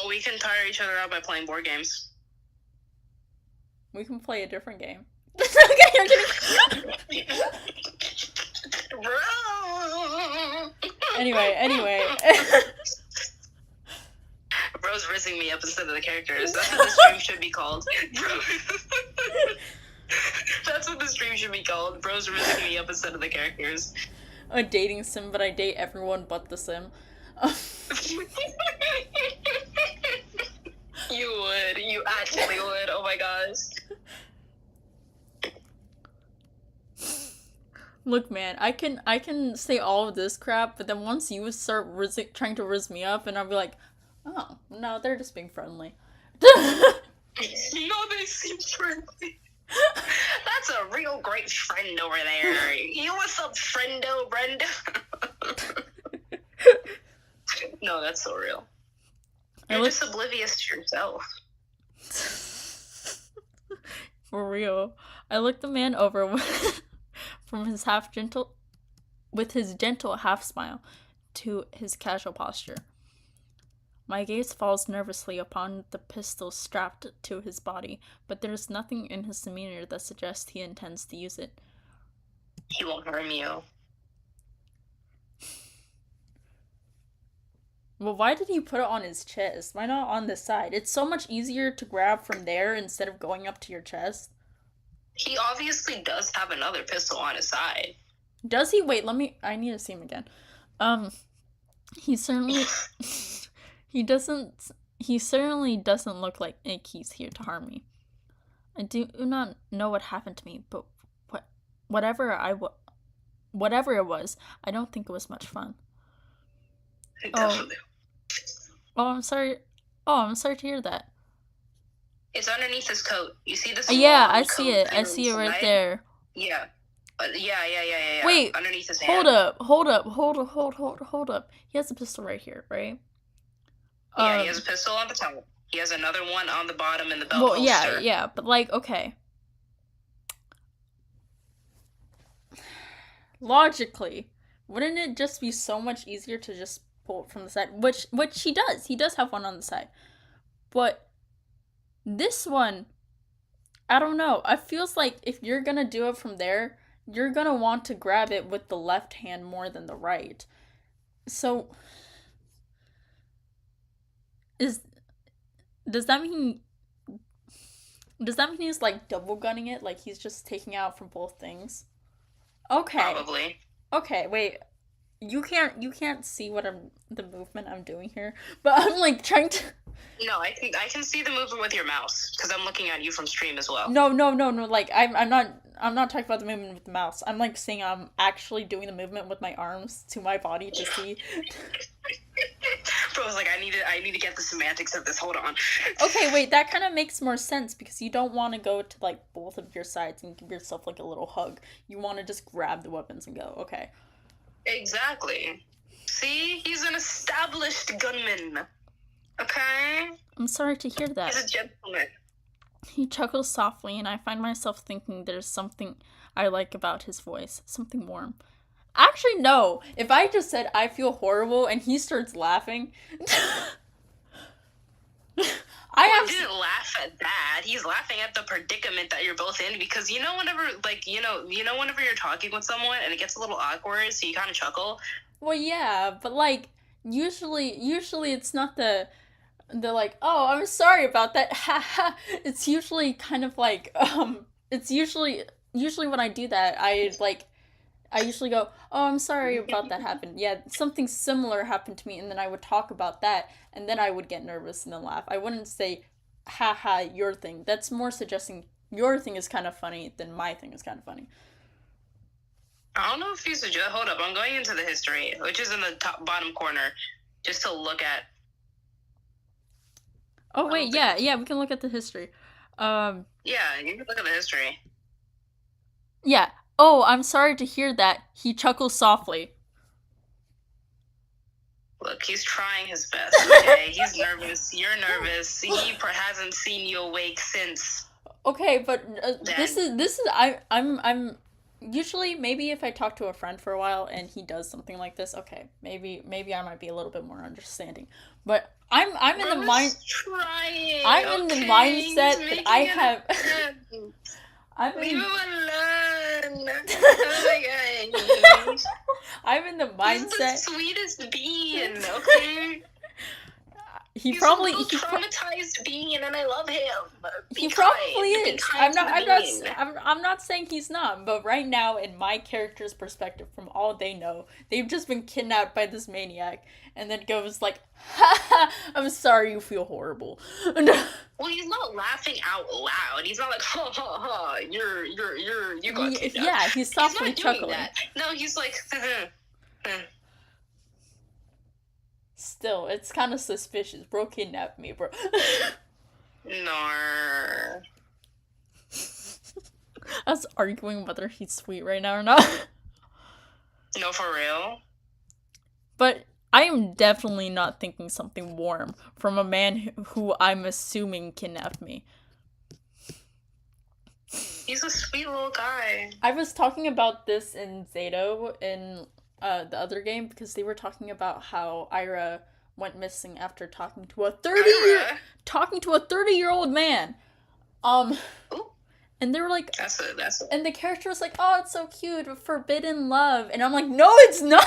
We can tire each other out by playing board games. We can play a different game. Bro. Anyway. Bro's rizzing me up instead of the characters. That's what the stream should be called. That's what the stream should be called. Bro's rizzing me up instead of the characters. a dating sim, but I date everyone but the sim. You would. You actually would. Oh my gosh. Look, man, I can say all of this crap, but then once you start trying to riz me up, and I'll be like, oh no, they're just being friendly. No, they seem friendly. That's a real great friend over there. You what's up, friendo, Brenda? No, that's so real. You're just oblivious to yourself. For real. I looked the man over from his with his gentle half smile to his casual posture. My gaze falls nervously upon the pistol strapped to his body, but there is nothing in his demeanor that suggests he intends to use it. He won't harm you. Well, why did he put it on his chest? Why not on the side? It's so much easier to grab from there instead of going up to your chest. He obviously does have another pistol on his side. Does he? Wait, I need to see him again. He certainly... He certainly doesn't look like he's here to harm me. I do not know what happened to me, but whatever it was, I don't think it was much fun. Definitely. I'm sorry. Oh, I'm sorry to hear that. It's underneath his coat. You see this? Yeah, I see it. I see it right there. Yeah. Yeah. Wait. Underneath his hand. Hold up. He has a pistol right here, right? Yeah, he has a pistol on the top. He has another one on the bottom in the belt holster. Yeah, but like, okay. Logically, wouldn't it just be so much easier to just pull it from the side? Which he does. He does have one on the side. But this one, I don't know. It feels like if you're gonna do it from there, you're gonna want to grab it with the left hand more than the right. So... Does that mean he's like double gunning it, like he's just taking out from both things? Okay. Probably. Okay, wait. You can't see the movement I'm doing here, but I'm like trying to. No, I can see the movement with your mouse because I'm looking at you from stream as well. No. Like I'm not talking about the movement with the mouse. I'm like saying I'm actually doing the movement with my arms to my body to see. Bro, I was like, I need to get the semantics of this. Hold on. Okay, wait, that kind of makes more sense because you don't want to go to like both of your sides and give yourself like a little hug. You want to just grab the weapons and go. Okay. Exactly. See, he's an established gunman. Okay. I'm sorry to hear that. He's a gentleman. He chuckles softly, and I find myself thinking there's something I like about his voice, something warm. Actually, no. If I just said I feel horrible and he starts laughing, I didn't laugh at that. He's laughing at the predicament that you're both in because whenever whenever you're talking with someone and it gets a little awkward, so you kind of chuckle. Well, yeah, but like usually it's not the like, oh, I'm sorry about that. Ha. It's usually kind of like it's usually when I do that, I usually go, oh, I'm sorry about that happened. Yeah, something similar happened to me, and then I would talk about that, and then I would get nervous and then laugh. I wouldn't say, haha, your thing. That's more suggesting your thing is kind of funny than my thing is kind of funny. I don't know if you suggest. Hold up, I'm going into the history, which is in the bottom corner, just to look at. Oh wait, yeah, we can look at the history. Yeah, you can look at the history. Yeah. Oh, I'm sorry to hear that. He chuckles softly. Look, he's trying his best, okay? He's nervous. You're nervous. He hasn't seen you awake since. Okay, but this is I'm usually, maybe if I talk to a friend for a while and he does something like this, okay, maybe I might be a little bit more understanding. But I'm in the mindset that I have. Leave him alone. Oh my god. I'm in the mindset. He's the sweetest being, okay? He He's probably a little traumatized being, and I love him. he Be probably kind. Be is. kind to the being. I'm not saying he's not, but right now, in my character's perspective, from all they know, they've just been kidnapped by this maniac, and then goes like, "Ha ha! I'm sorry, you feel horrible." Well, he's not laughing out loud. He's not like, ha ha ha, you got kidnapped. Yeah, he's softly He's not doing chuckling. that. No, he's like, Still, it's kind of suspicious. Bro kidnapped me, bro. no. I was arguing whether he's sweet right now or not. No, for real? But I am definitely not thinking something warm from a man who I'm assuming kidnapped me. He's a sweet little guy. I was talking about this in Zato in the other game because they were talking about how Ira went missing after talking to a 30-year-old man. Ooh. And they were like, that's a. And the character was like, "Oh, it's so cute, forbidden love," and I'm like, "No, it's not."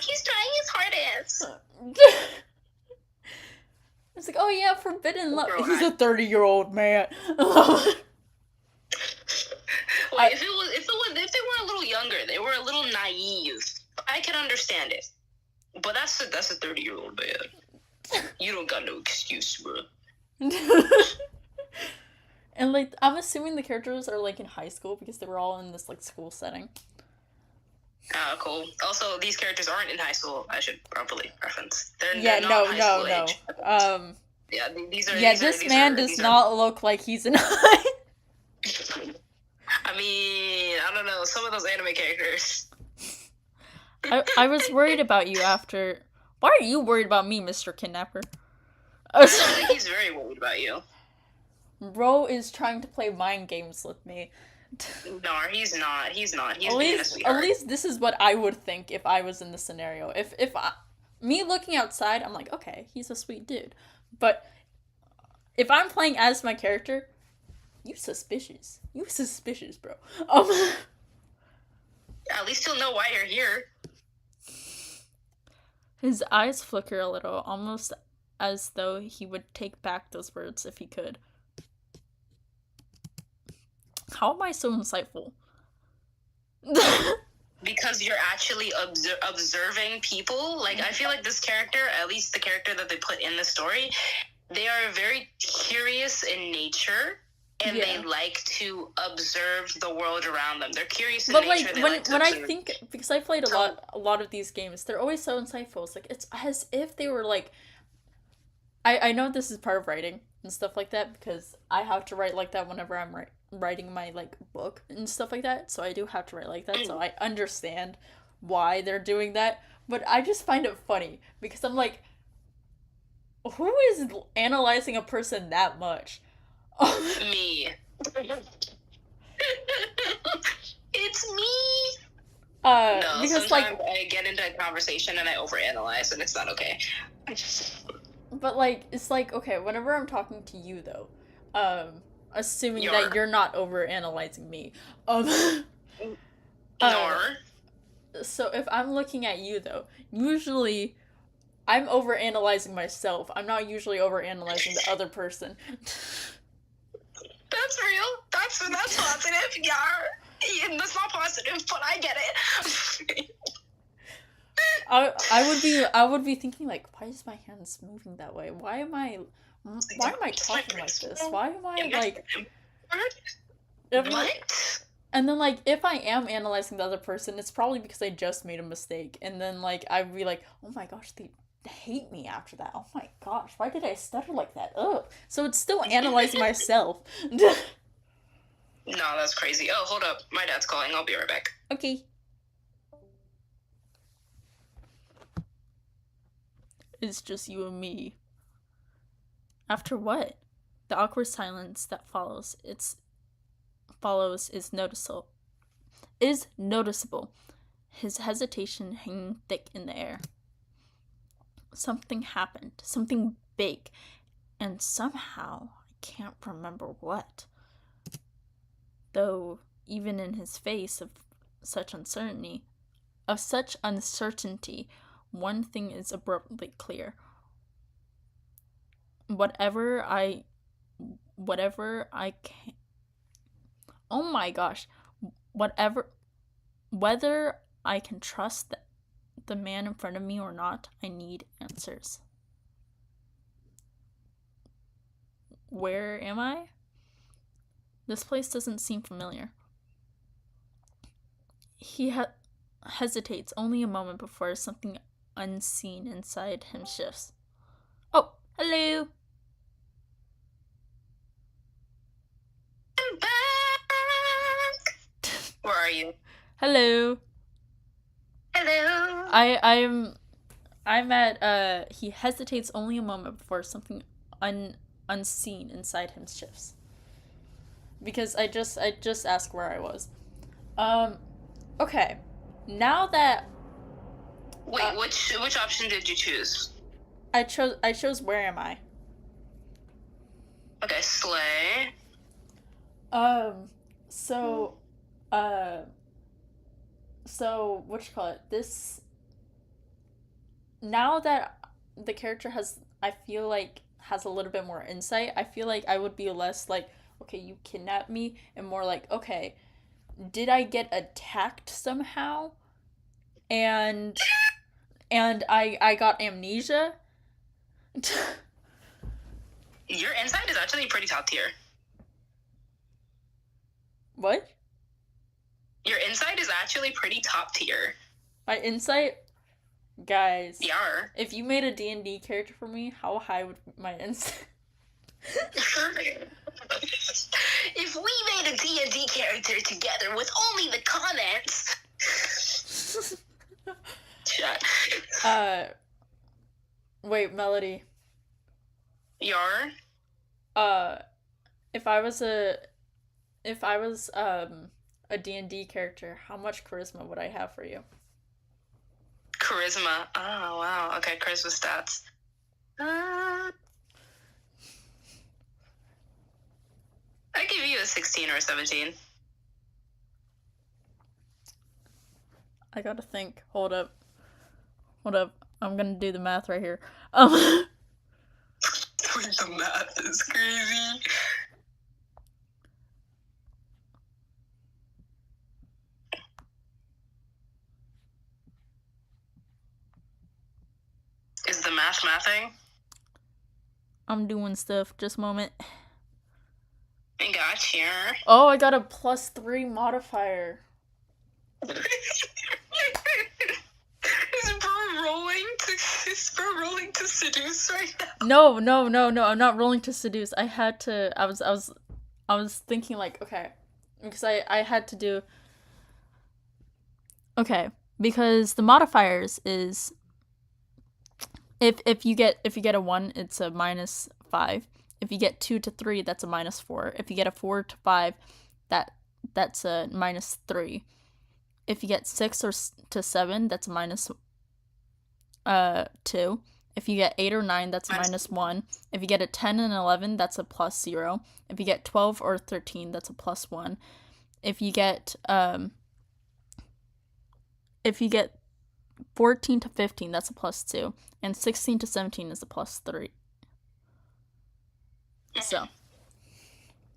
He's trying his hardest. It's like, "Oh yeah, forbidden love." Girl, He's a 30-year-old man. Wait, if they were a little younger, they were a little naive, I could understand it. But that's a 30-year-old man. You don't got no excuse, bro. And like, I'm assuming the characters are like in high school because they were all in this like school setting. Cool. Also, these characters aren't in high school. I should properly reference. They're No. age. Yeah, these are. Yeah, this man does not look like he's in high. I mean, I don't know. Some of those anime characters. I was worried about you after. Why are you worried about me, Mr. Kidnapper? I think he's very worried about you. Ro is trying to play mind games with me. No, he's not. He's being a sweetheart. At least this is what I would think if I was in the scenario. Me looking outside, I'm like, okay, he's a sweet dude. But if I'm playing as my character, you suspicious. You suspicious, bro. At least he'll know why you're here. His eyes flicker a little, almost as though he would take back those words if he could. How am I so insightful? Because you're actually observing people. Like, I feel like this character, at least the character that they put in the story, they are very curious in nature, and they like to observe the world around them. They're curious in nature. But when I think, because I played a lot of these games, they're always so insightful. It's like, it's as if they were like, I know this is part of writing and stuff like that, because I have to write like that whenever I'm writing my like book and stuff like that, so I do have to write like that, so I understand why they're doing that, but I just find it funny because I'm like, who is analyzing a person that much? Me. It's me. No, because sometimes I get into a conversation and I overanalyze, and it's not okay. But like, it's like, okay, whenever I'm talking to you though, assuming that you're not overanalyzing me, so if I'm looking at you though, usually I'm overanalyzing myself. I'm not usually overanalyzing the other person. That's real. That's positive. Yeah, that's not positive, but I get it. I would be thinking like, why is my hands moving that way? Why am I talking like this? Why am I like? What? And then like, if I am analyzing the other person, it's probably because I just made a mistake, and then like I'd be like, oh my gosh, they hate me after that. Oh my gosh, why did I stutter like that? Ugh. So it's still analyzing myself. No, that's crazy. Oh, hold up, my dad's calling. I'll be right back. Okay. It's just you and me. After what? The awkward silence that follows is noticeable. His hesitation hanging thick in the air. Something happened. Something big. And somehow I can't remember what. Though even in his face of such uncertainty, one thing is abruptly clear. Whatever I can. Oh my gosh. Whether I can trust the man in front of me or not, I need answers. Where am I? This place doesn't seem familiar. He hesitates only a moment before something unseen inside him shifts. Oh, hello. I'm back. Where are you? Hello. Hello. I'm at he hesitates only a moment before something unseen inside him shifts. Because I just asked where I was. Okay. Now that Wait, which option did you choose? I chose where am I? Okay, slay. So what you call it? This now that the character has I feel like has a little bit more insight, I feel like I would be less like, okay, you kidnapped me, and more like, okay, did I get attacked somehow? And I got amnesia? Your insight is actually pretty top tier. What? Your insight is actually pretty top tier. My insight? Guys. Yeah. If you made a D&D character for me, how high would my insight... If we made a D&D character together with only the comments... Shut. Wait, Melody. Yar? If I was a D&D character, how much charisma would I have for you? Charisma. Oh, wow. Okay, charisma stats. I give you a 16 or a 17. I gotta think. Hold up. I'm gonna do the math right here. The math is crazy. Is the math mathing? I'm doing stuff. Just a moment. I got you. Oh, I got a +3 modifier. Is bro rolling to seduce right now? No. I'm not rolling to seduce. I was thinking like, okay, because I had to do. Okay, because the modifiers is if you get a 1, it's a -5. If you get 2 to 3, that's a -4. If you get a 4 to 5, that's a -3. If you get 6 to 7, that's a -2. If you get 8 or 9, that's a -1. If you get a 10 and 11, that's a +0. If you get 12 or 13, that's a +1. If you get 14 to 15, that's a +2. And 16 to 17 is a +3.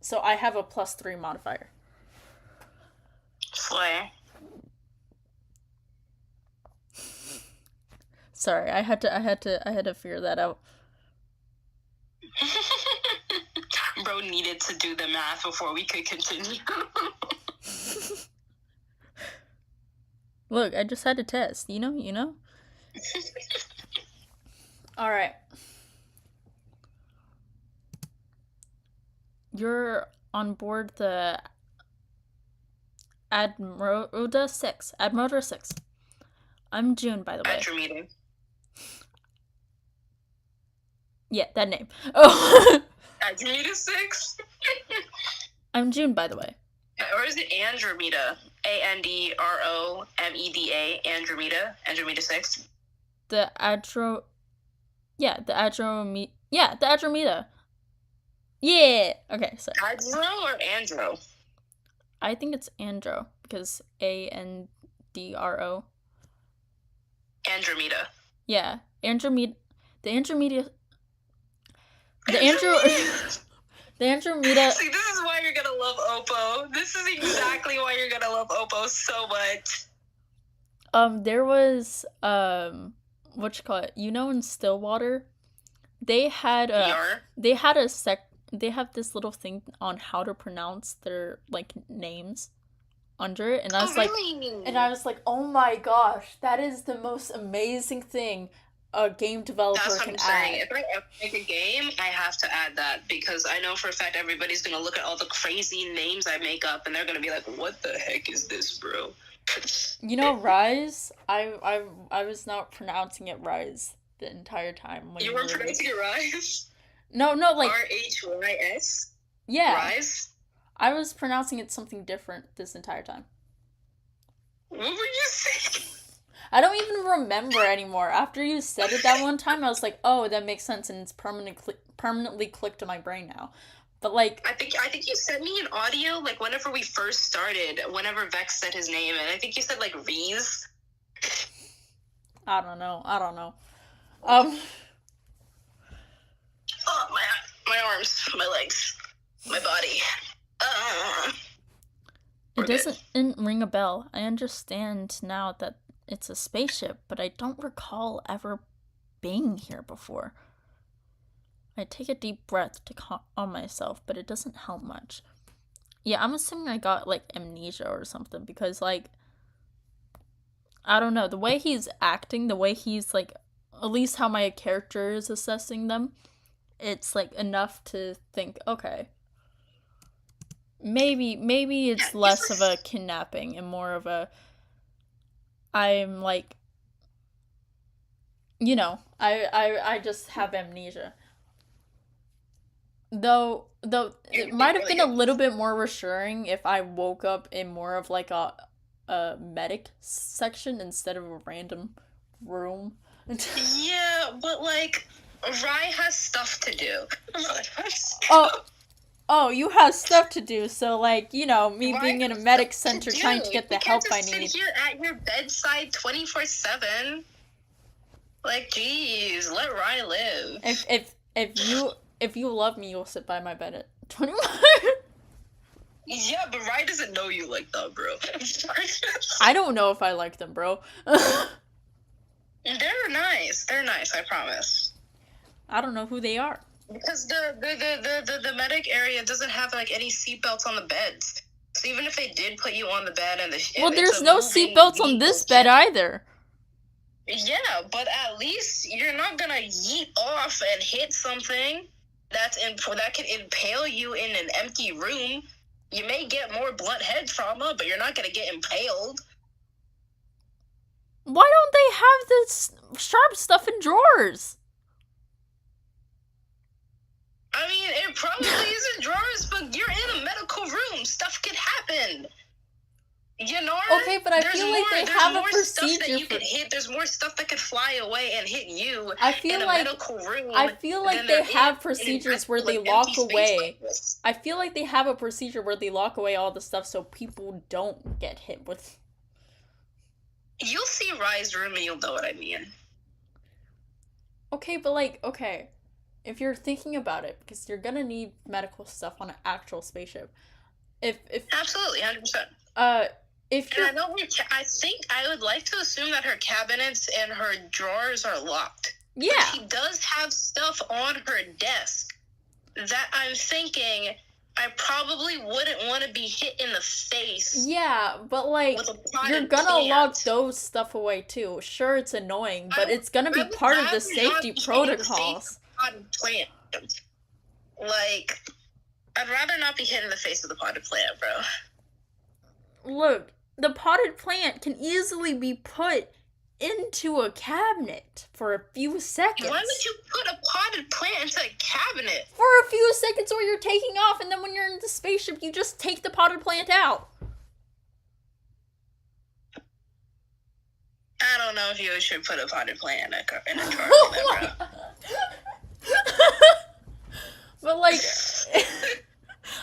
So I have a +3 modifier. Slay. Sorry, I had to figure that out. Bro needed to do the math before we could continue. Look, I just had to test, you know? Alright. You're on board the Adroma 6. Adroma 6. I'm June, by the way. Adroma. Yeah, that name. Oh. Andromeda 6? I'm June, by the way. Or is it Andromeda? Andromeda. Andromeda? Andromeda 6? The Adromeda. Yeah, the Adromeda. Yeah! Okay, sorry. Adro or Andro? I think it's Andro, because Andro. Andromeda. Yeah, Andromeda. The Andromeda. The Andro. The Andromeda. See, this is why you're gonna love Oppo. This is exactly why you're gonna love Oppo so much. There was what you call it? You know, in Stillwater, they had they have this little thing on how to pronounce their like names under it, and I was like, oh my gosh, that is the most amazing thing a game developer That's what can I'm saying. add. If I ever make a game, I have to add that because I know for a fact everybody's gonna look at all the crazy names I make up and they're gonna be like, "What the heck is this, bro?" You know, Rise. I was not pronouncing it Rise the entire time. When You weren't pronouncing it Rise? No, like RHYS? yeah. Rise? I was pronouncing it something different this entire time. What were you saying? I don't even remember anymore. After you said it that one time, I was like, "Oh, that makes sense," and it's permanently clicked in my brain now. But like, I think you sent me an audio like whenever we first started. Whenever Vex said his name, and I think you said like Reese. I don't know. Oh my arms, my legs, my body. It doesn't ring a bell. I understand now that it's a spaceship, but I don't recall ever being here before. I take a deep breath to calm myself, but it doesn't help much. Yeah, I'm assuming I got, like, amnesia or something, because, like, I don't know, the way he's acting, the way he's, like, at least how my character is assessing them, it's, like, enough to think, okay, maybe it's less of a kidnapping and more of a, I'm, like, you know, I just have amnesia. Though it might have been a little bit more reassuring if I woke up in more of like a medic section instead of a random room. Yeah, but like Rai has stuff to do. Oh, you have stuff to do. So like, you know, me being in a medic center trying to get the help I need. You can't just sit here at your bedside 24/7. Like, geez, let Rai live. If you love me, you'll sit by my bed at 21. Yeah, but Rai doesn't know you like that, bro. I don't know if I like them, bro. They're nice. They're nice, I promise. I don't know who they are. Because the medic area doesn't have like any seatbelts on the beds. So even if they did put you on the bed and well, there's no seatbelts on this bed either. Yeah, but at least you're not gonna yeet off and hit something that can impale you in an empty room. You may get more blunt head trauma, but you're not gonna get impaled. Why don't they have this sharp stuff in drawers? I mean, it probably isn't drawers, but you're in a medical room. Stuff could happen. You know? Okay, but I feel like they have a procedure for hit. There's more stuff that could fly away and hit you in a medical room. I feel like they have procedures where they lock away. I feel like they have a procedure where they lock away all the stuff so people don't get hit with. You'll see Rai's room and you'll know what I mean. Okay, but like, okay, if you're thinking about it, because you're gonna need medical stuff on an actual spaceship. If absolutely, 100%. I think I would like to assume that her cabinets and her drawers are locked. Yeah. But she does have stuff on her desk that I'm thinking I probably wouldn't want to be hit in the face. Yeah, but like, you're gonna lock those stuff away too. Sure, it's annoying, but it's gonna be part of the safety protocols. Plant. Like, I'd rather not be hit in the face with a potted plant, bro. Look, the potted plant can easily be put into a cabinet for a few seconds. Why would you put a potted plant into a cabinet? For a few seconds while you're taking off, and then when you're in the spaceship, you just take the potted plant out. I don't know if you should put a potted plant in a car. But like,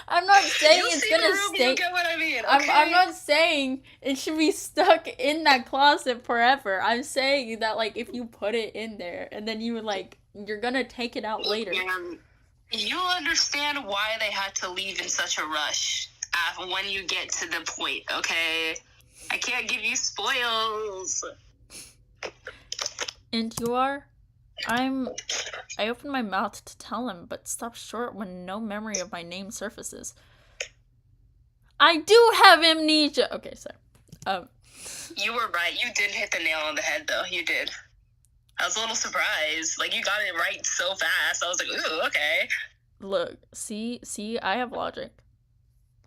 I'm not saying it's gonna saying. You get what I mean? Okay? I'm not saying it should be stuck in that closet forever. I'm saying that like if you put it in there and then you like you're gonna take it out later. You understand why they had to leave in such a rush when you get to the point, okay? I can't give you spoils. And you are? I opened my mouth to tell him, but stopped short when no memory of my name surfaces. I do have amnesia! Okay, sorry. You were right. You did hit the nail on the head, though. You did. I was a little surprised. Like, you got it right so fast. I was like, ooh, okay. Look, see, I have logic.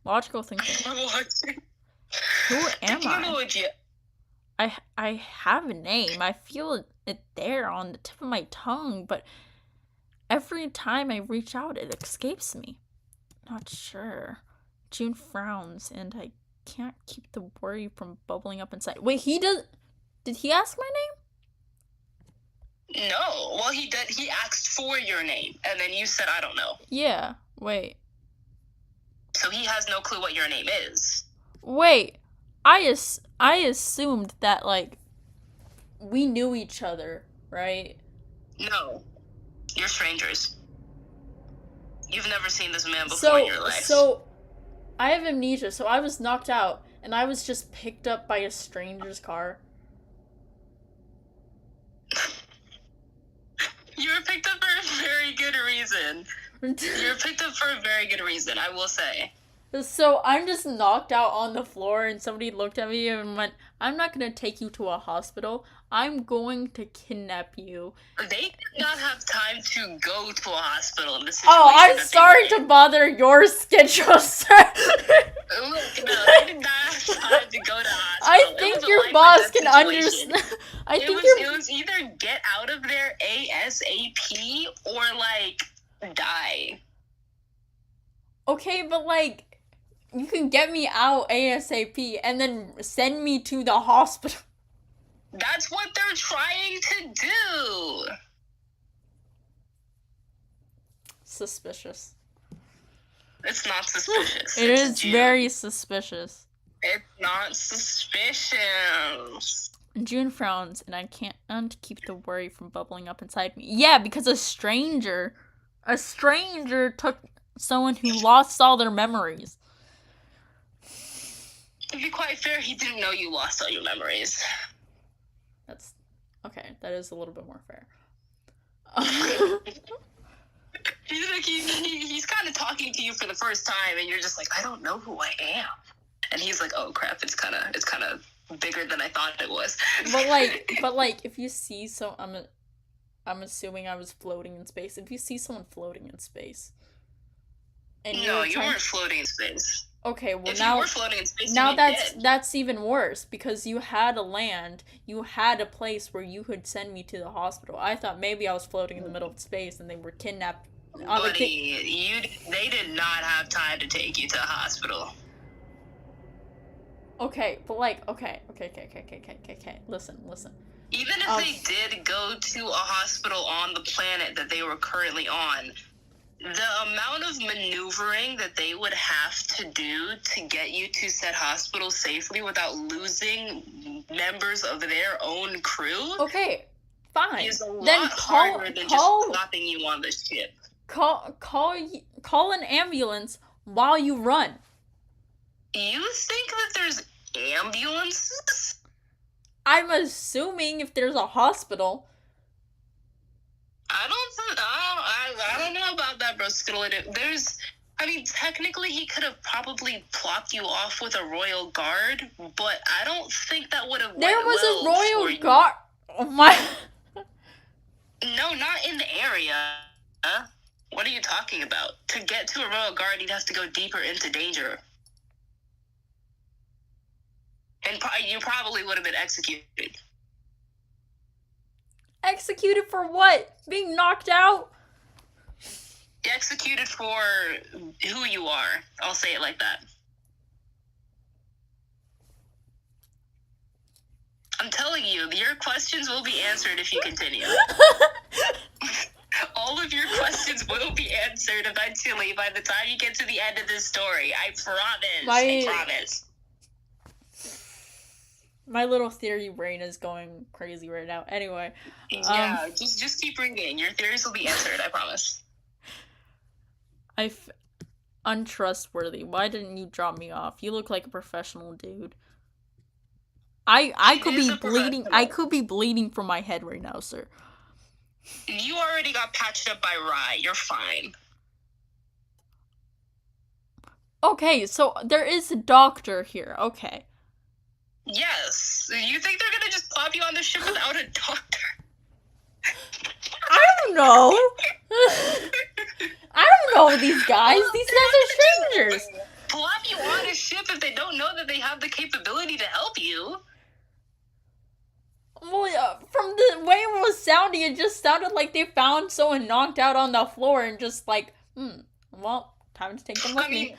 Logical thinking. Who am I? I have a name. I feel it there on the tip of my tongue, but every time I reach out, it escapes me. Not sure. June frowns, and I can't keep the worry from bubbling up inside. Wait, did he ask my name? No. Well, he did. He asked for your name, and then you said, I don't know. Yeah. Wait. So he has no clue what your name is. Wait. I assumed that, like, we knew each other, right? No. You're strangers. You've never seen this man before in your life. So, I have amnesia, so I was knocked out, and I was just picked up by a stranger's car. You were picked up for a very good reason. You were picked up for a very good reason, I will say. So I'm just knocked out on the floor and somebody looked at me and went, I'm not going to take you to a hospital. I'm going to kidnap you. They did not have time to go to a hospital in this situation. Oh, I'm sorry to bother your schedule, sir. Look, no, they did not have time to go to a hospital. I think your boss can understand. It was either get out of there ASAP or, like, die. Okay, but, like, you can get me out ASAP and then send me to the hospital. That's what they're trying to do. Suspicious. It's not suspicious. It is very suspicious. It's not suspicious. June frowns, and I can't keep the worry from bubbling up inside me. Yeah, because a stranger took someone who lost all their memories. To be quite fair, he didn't know you lost all your memories. That's okay. That is a little bit more fair. He's kind of talking to you for the first time, and you're just like, I don't know who I am. And he's like, oh crap, it's kind of bigger than I thought it was. but like, if you see I'm assuming I was floating in space. If you see someone floating in space, and you weren't floating in space. Okay, well, if now you were floating in space, now that's even worse because you had a land, you had a place where you could send me to the hospital. I thought maybe I was floating in the middle of space and they were kidnapped. Buddy, they did not have time to take you to a hospital. Okay, but like, okay. Listen. Even if they did go to a hospital on the planet that they were currently on, the amount of maneuvering that they would have to do to get you to said hospital safely without losing members of their own crew. Okay, fine. Is a lot harder than just stopping you on the ship. Call an ambulance while you run. You think that there's ambulances? I'm assuming if there's a hospital. I don't know about that, bro. Technically he could have probably plopped you off with a royal guard, but I don't think that would have There was a royal guard. Oh my. No, not in the area. What are you talking about? To get to a royal guard, you'd have to go deeper into danger. And you probably would have been executed. Executed for what? Being knocked out? Executed for who you are. I'll say it like that. I'm telling you, your questions will be answered if you continue. All of your questions will be answered eventually by the time you get to the end of this story. I promise. I promise. My little theory brain is going crazy right now. Anyway. Yeah, just keep reading. Your theories will be answered, I promise. Untrustworthy. Why didn't you drop me off? You look like a professional dude. I could be bleeding. I could be bleeding from my head right now, sir. You already got patched up by Rye. You're fine. Okay, so there is a doctor here. Okay. Yes. You think they're gonna just plop you on the ship without a doctor? I don't know. I don't know these guys. These guys are strangers. Plop you on a ship if they don't know that they have the capability to help you. Well, from the way it was sounding, it just sounded like they found someone knocked out on the floor and just like, well, time to take them with me.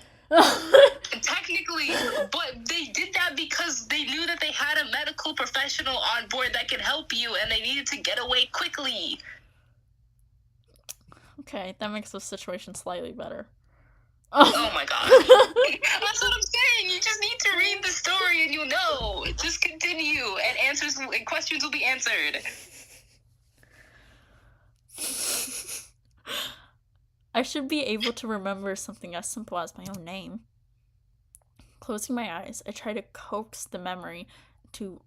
Technically, but they did that because they knew that they had a medical professional on board that could help you, and they needed to get away quickly. Okay, that makes the situation slightly better. Oh my god. That's what I'm saying. You just need to read the story and you'll know. Just continue, and questions will be answered. I should be able to remember something as simple as my own name. Closing my eyes, I try to coax the memory to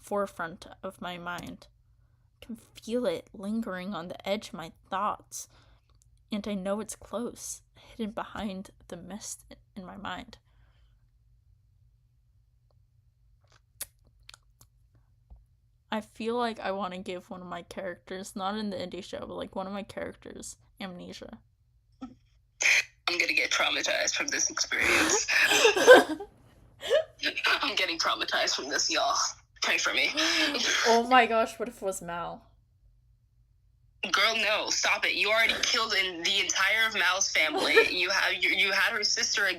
forefront of my mind. I can feel it lingering on the edge of my thoughts, and I know it's close, hidden behind the mist in my mind. I feel like I want to give one of my characters, not in the indie show, but like one of my characters, amnesia. I'm gonna get traumatized from this experience. I'm getting traumatized from this, y'all. Pray for me. Oh my gosh, what if it was Mal? Girl, no, stop it. You already killed the entire of Mal's family. You had her sister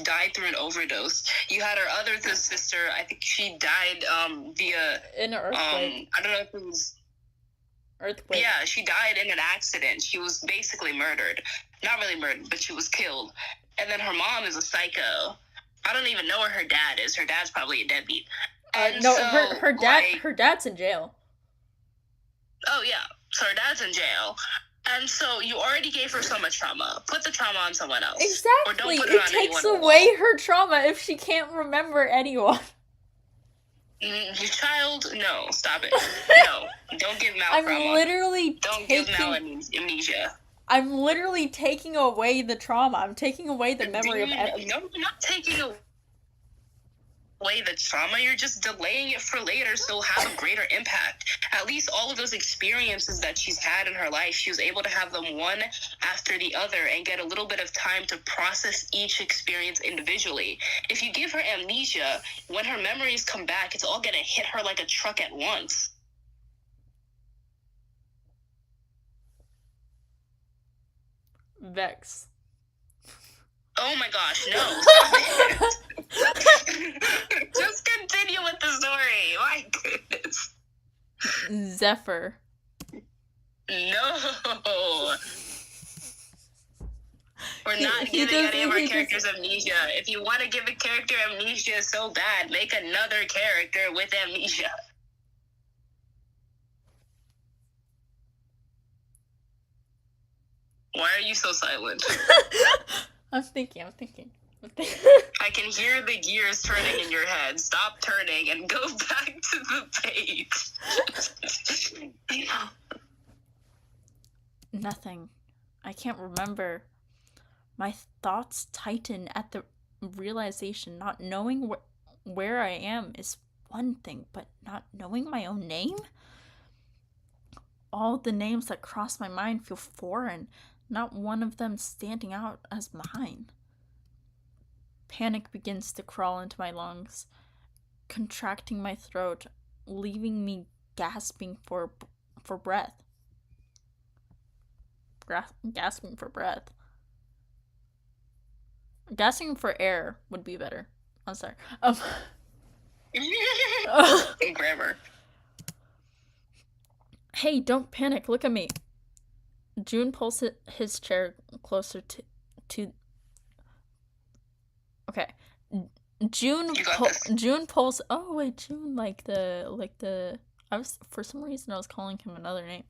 died through an overdose. You had her other sister, I think she died via in an earthquake. I don't know if it was earthquake. Yeah, she died in an accident. She was basically murdered. Not really murdered, but she was killed. And then her mom is a psycho. I don't even know where her dad is. Her dad's probably a deadbeat. No, so, her dad's in jail. Oh yeah. So her dad's in jail. And so you already gave her so much trauma. Put the trauma on someone else. Exactly. Or don't put it on takes away her trauma if she can't remember anyone. Your child, no, stop it. No, don't give Mal trauma. Don't give Mal amnesia. I'm literally taking away the trauma. I'm taking away the memory of everything. No, you're not taking away the trauma. You're just delaying it for later so it'll have a greater impact. At least all of those experiences that she's had in her life, she was able to have them one after the other and get a little bit of time to process each experience individually. If you give her amnesia, when her memories come back, it's all going to hit her like a truck at once. Vex. Oh my gosh, no. Just continue with the story. My goodness. Zephyr. No. We're not giving any of our characters amnesia. If you want to give a character amnesia so bad, make another character with amnesia. Why are you so silent? I'm thinking. I can hear the gears turning in your head. Stop turning and go back to the page. Nothing. I can't remember. My thoughts tighten at the realization not knowing where I am is one thing, but not knowing my own name? All the names that cross my mind feel foreign, not one of them standing out as mine. Panic begins to crawl into my lungs, contracting my throat, leaving me gasping for breath. Gasping for breath. Gasping for air would be better. I'm sorry. Grammar. Hey, don't panic. Look at me. June pulls his chair closer to. Okay. June pulls. Oh wait, June like the. I was for some reason I was calling him another name.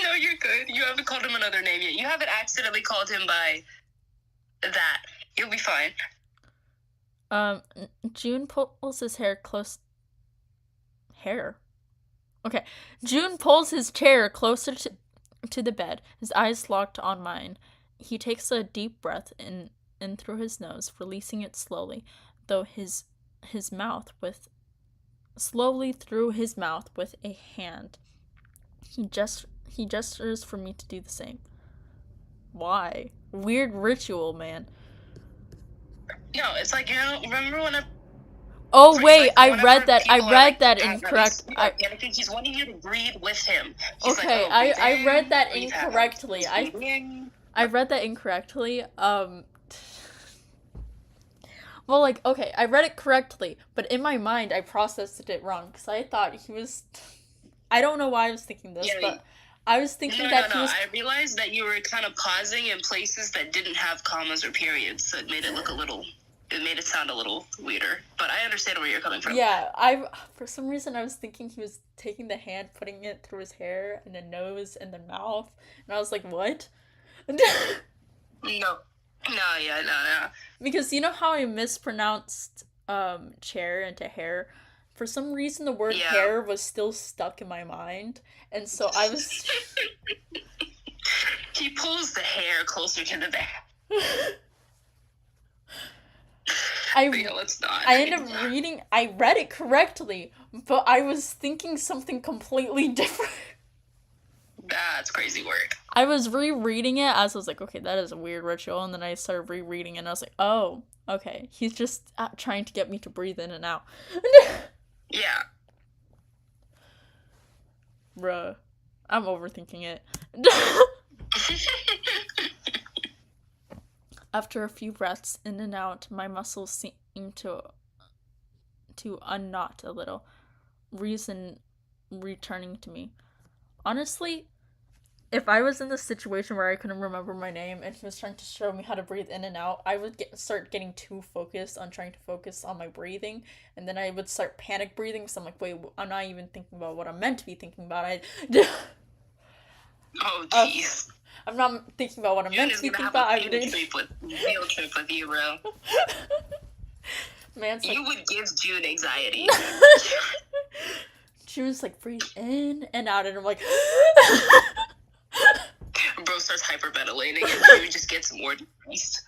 No, you're good. You haven't called him another name yet. You haven't accidentally called him by that. You'll be fine. June pulls his hair close. Hair. Okay. June pulls his chair closer to the bed. His eyes locked on mine. He takes a deep breath in through his nose, releasing it slowly, though his mouth with slowly through his mouth with a hand. He gestures for me to do the same. Why? Weird ritual, man. No, it's like, you know, remember when Oh wait, I read that incorrect. I think he's wanting you to breathe with him. He's okay, like, oh, I read that incorrectly. I read that incorrectly. Well, like, okay, I read it correctly, but in my mind, I processed it wrong because I thought he was. I don't know why I was thinking this, but I was thinking that he was. I realized that you were kind of pausing in places that didn't have commas or periods, so it made it look a little. It made it sound a little weirder, but I understand where you're coming from. Yeah, for some reason I was thinking he was taking the hand, putting it through his hair and the nose and the mouth, and I was like, what? No. Because you know how I mispronounced chair into hair? For some reason the word hair was still stuck in my mind, and so I was. He pulls the hair closer to the back. Let's not. I ended up reading. I read it correctly, but I was thinking something completely different. That's crazy work. I was rereading it as I was like, okay, that is a weird ritual, and then I started rereading it, and I was like, oh, okay, he's just trying to get me to breathe in and out. Yeah. Bruh, I'm overthinking it. After a few breaths in and out, my muscles seem to unknot a little, reason returning to me. Honestly, if I was in this situation where I couldn't remember my name and he was trying to show me how to breathe in and out, I would start getting too focused on trying to focus on my breathing, and then I would start panic breathing because I'm like, wait, I'm not even thinking about what I'm meant to be thinking about. Oh, jeez. I'm not thinking about what I'm meant to be thinking about. Field trip with you, bro. Man, you would give June anxiety. June's like, breathe in and out, and I'm like. Bro starts hyperventilating, and June just gets more depressed.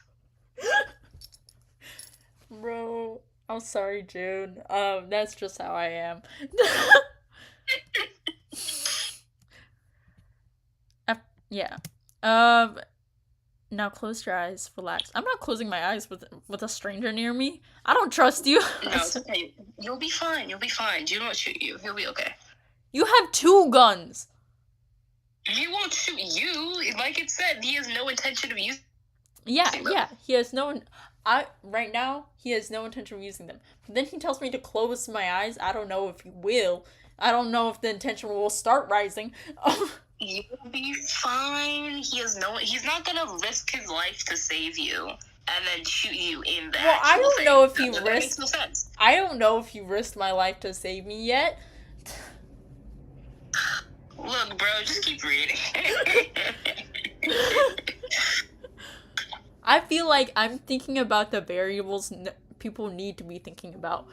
Bro, I'm sorry, June. That's just how I am. Yeah. Now close your eyes, relax. I'm not closing my eyes with a stranger near me. I don't trust you. No, it's okay. You'll be fine. June won't shoot you. He'll be okay. You have 2 guns. He won't shoot you. Like it said, he has no intention of using them. Yeah. He has no. Right now he has no intention of using them. But then he tells me to close my eyes. I don't know if he will. I don't know if the intention will start rising. You'll be fine. He's not gonna risk his life to save you and then shoot you in the Well, I don't know if he risked. risked. No sense. I don't know if he risked my life to save me yet. Look, bro, just keep reading. I feel like I'm thinking about the variables people need to be thinking about.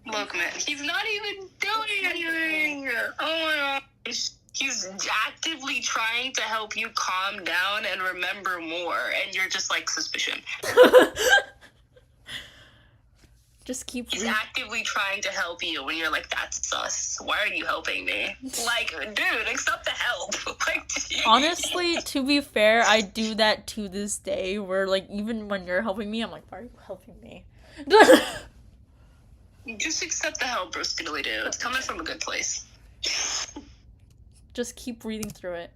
Look, man, he's not even doing anything. Oh my gosh. He's actively trying to help you calm down and remember more, and you're just like, suspicion. Just keep He's actively trying to help you when you're like, that's sus. Why are you helping me? Like, dude, accept the help. Like, honestly, to be fair, I do that to this day where, like, even when you're helping me, I'm like, why are you helping me? Just accept the help, bro. Still do. It's coming from a good place. Just keep reading through it.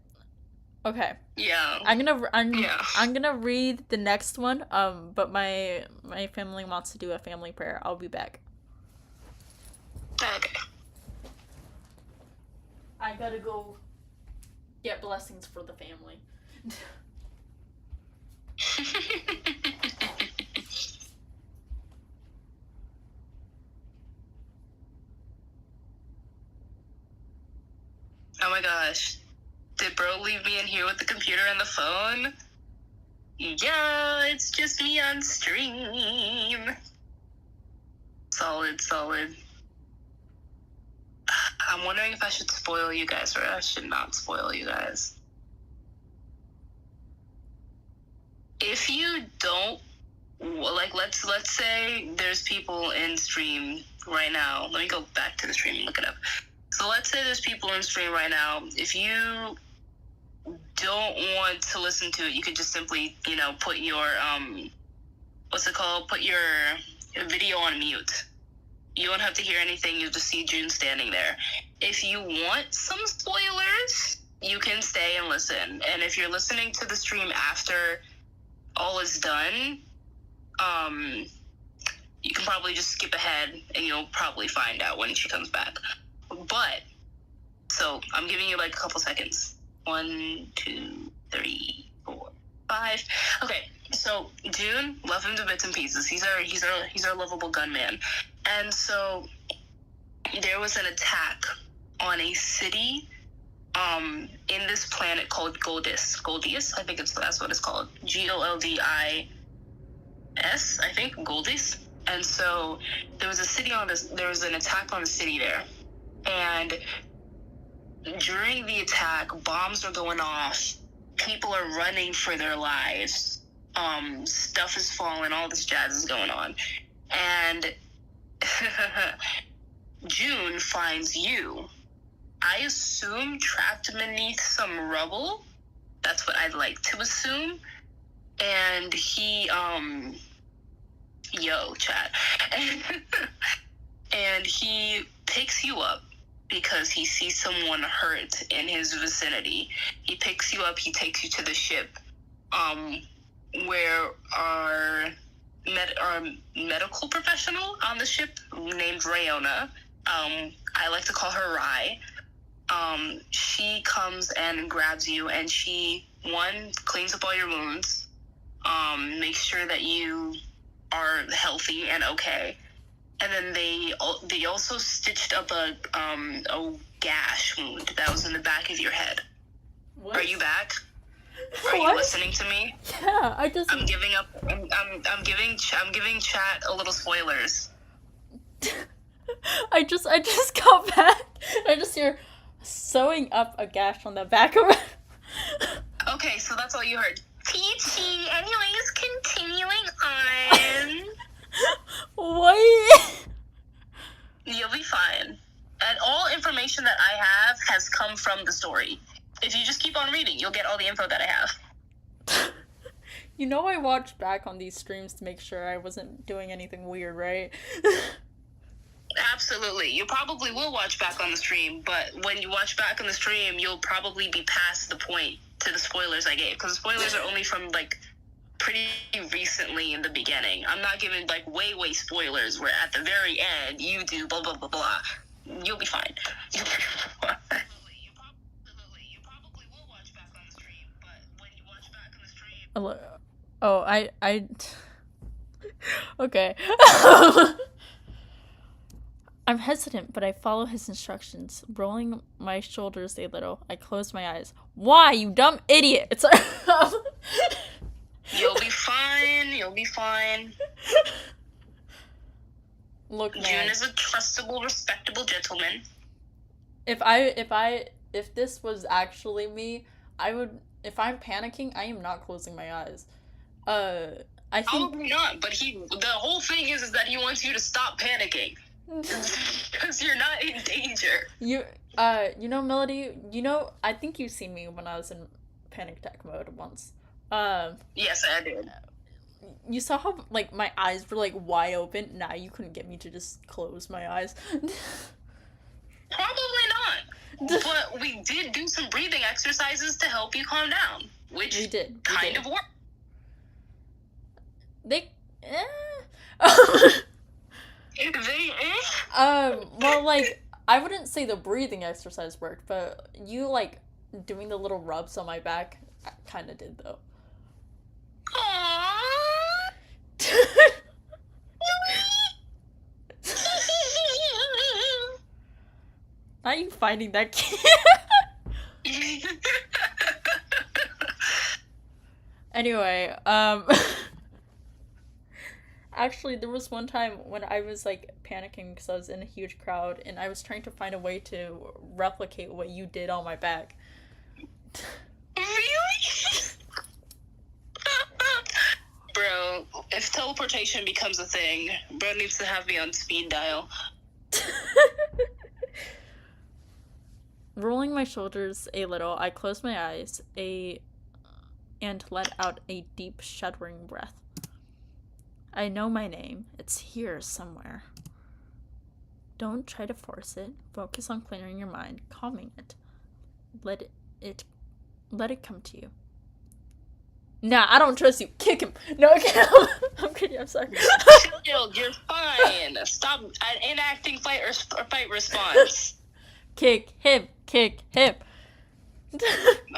Okay. Yeah. I'm gonna read the next one. But my family wants to do a family prayer. I'll be back. Okay. I gotta go get blessings for the family. Oh my gosh. Did bro leave me in here with the computer and the phone? Yeah, it's just me on stream. Solid, solid. I'm wondering if I should spoil you guys or I should not spoil you guys. If you don't, like, let's say there's people in stream right now. Let me go back to the stream and look it up. So let's say there's people in stream right now. If you don't want to listen to it, you could just simply, put your, what's it called? Put your video on mute. You won't have to hear anything. You'll just see June standing there. If you want some spoilers, you can stay and listen. And if you're listening to the stream after all is done, you can probably just skip ahead and you'll probably find out when she comes back. But, so I'm giving you like a couple seconds. 1, 2, 3, 4, 5. Okay, so June, love him to bits and pieces. He's our lovable gunman. And so there was an attack on a city in this planet called Goldis. Goldius, I think that's what it's called. Goldis, I think, Goldis. And so there was an attack on the city there. And during the attack, bombs are going off. People are running for their lives. Stuff is falling. All this jazz is going on. And June finds you. I assume trapped beneath some rubble. That's what I'd like to assume. And he, chat. And he picks you up because he sees someone hurt in his vicinity. He picks you up, he takes you to the ship, where our medical professional on the ship named Rayona, I like to call her Rai, she comes and grabs you, and she, one, cleans up all your wounds, makes sure that you are healthy and okay. And then they also stitched up a gash wound that was in the back of your head. What? Are you back? Are you listening to me? Yeah, I'm giving up. I'm giving chat a little spoilers. I just got back. I just hear sewing up a gash on the back of it. Okay, so that's all you heard. Peachy. Anyways, continuing on. What? You'll be fine. And all information that I have has come from the story. If you just keep on reading, you'll get all the info that I have. I watched back on these streams to make sure I wasn't doing anything weird, right? Absolutely. You probably will watch back on the stream, but when you watch back on the stream, you'll probably be past the point to the spoilers I gave, because the spoilers are only from, pretty recently in the beginning. I'm not giving, way spoilers, where at the very end, you do blah, blah, blah, blah. You'll be fine. You probably will watch back on the stream, but when you watch back on the stream... Oh, I... Okay. I'm hesitant, but I follow his instructions. Rolling my shoulders a little, I close my eyes. Why, you dumb idiot? It's... You'll be fine. You'll be fine. Look, man. June is a trustable, respectable gentleman. If this was actually me, I would... If I'm panicking, I am not closing my eyes. I think... Probably not, but the whole thing is that he wants you to stop panicking. Because you're not in danger. Melody, I think you've seen me when I was in panic attack mode once. Yes, I did. You saw how, my eyes were, wide open? Nah, you couldn't get me to just close my eyes. Probably not. But we did do some breathing exercises to help you calm down. Which we did. Kind of worked. I wouldn't say the breathing exercise worked, but you, like, doing the little rubs on my back kind of did, though. Not you finding that kid. Anyway, actually, there was one time when I was, like, panicking because I was in a huge crowd, and I was trying to find a way to replicate what you did on my back. Really? Bro, if teleportation becomes a thing, bro needs to have me on speed dial. Rolling my shoulders a little, I closed my eyes and let out a deep, shuddering breath. I know my name. It's here somewhere. Don't try to force it. Focus on clearing your mind, calming it. Let it come to you. Nah, I don't trust you. Kick him. No, I'm kidding. I'm sorry. Chill, you're fine. Stop enacting fight response. Kick him. Kick him.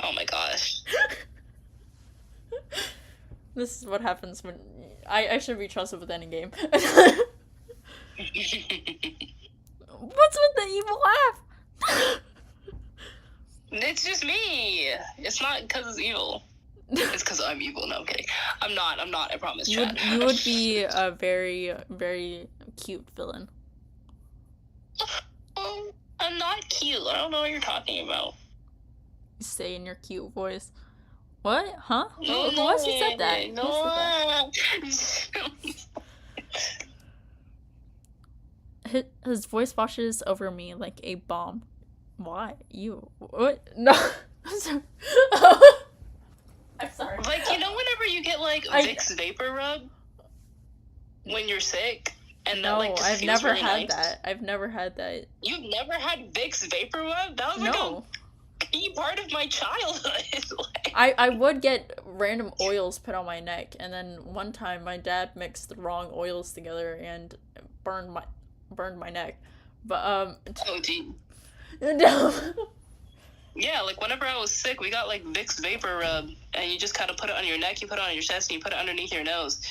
Oh my gosh. This is what happens when I should be trusted with any game. What's with the evil laugh? It's just me. It's not because it's evil. It's because I'm evil. No, I'm kidding. I'm not, I promise, Chad. You would be a very, very cute villain. I'm not cute. I don't know what you're talking about. Say in your cute voice. What? Huh? No, Who else said that? No. His voice washes over me like a bomb. Why? You? What? No. I'm sorry. I'm sorry. Like, you know whenever you get, like, Vicks Vapor Rub? When you're sick? And no, that, like, I've never really had nice? that. I've never had that. You've never had Vicks Vapor Rub? That was, like, a key part of my childhood. Like... I would get random oils put on my neck, and then one time my dad mixed the wrong oils together and burned my neck. But Oh, gee. No. Yeah, like whenever I was sick, we got like Vicks Vapor Rub, and you just kind of put it on your neck, you put it on your chest, and you put it underneath your nose,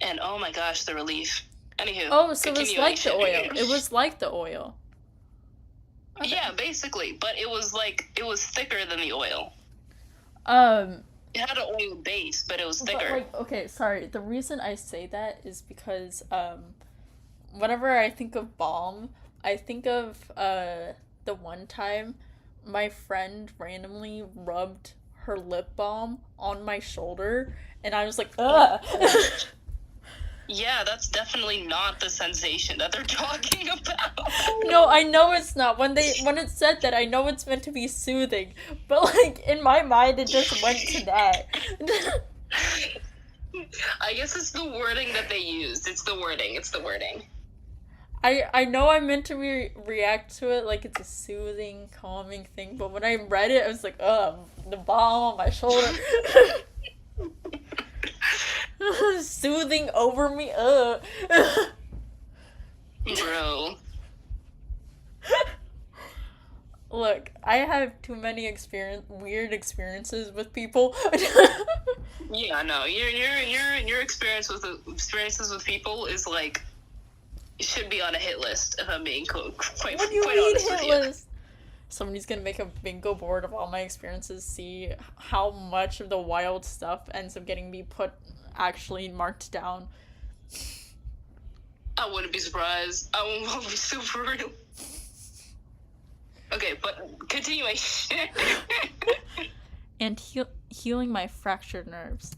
and oh my gosh, the relief. Anywho. Oh, so it was like the oil. It was like the oil. Okay. Yeah, basically, but it was thicker than the oil. It had an oil base, but it was thicker. But, like, okay, sorry. The reason I say that is because whenever I think of balm, I think of the one time my friend randomly rubbed her lip balm on my shoulder, and I was like, ugh. Yeah, that's definitely not the sensation that they're talking about. No, I know it's not. When it said that, I know it's meant to be soothing, but like in my mind, it just went to that. I guess it's the wording that they used. It's the wording. I know I'm meant to react to it like it's a soothing, calming thing, but when I read it, I was like, ugh, the balm on my shoulder. Soothing over me, ugh. Bro. Look, I have too many weird experiences with people. Yeah, no, your experiences with people is like, it should be on a hit list if I'm being quite What do you mean honest hit with you. list? Somebody's gonna make a bingo board of all my experiences, see how much of the wild stuff ends up getting me actually marked down. I wouldn't be surprised. I won't be super real. Okay, but continuation. And healing my fractured nerves.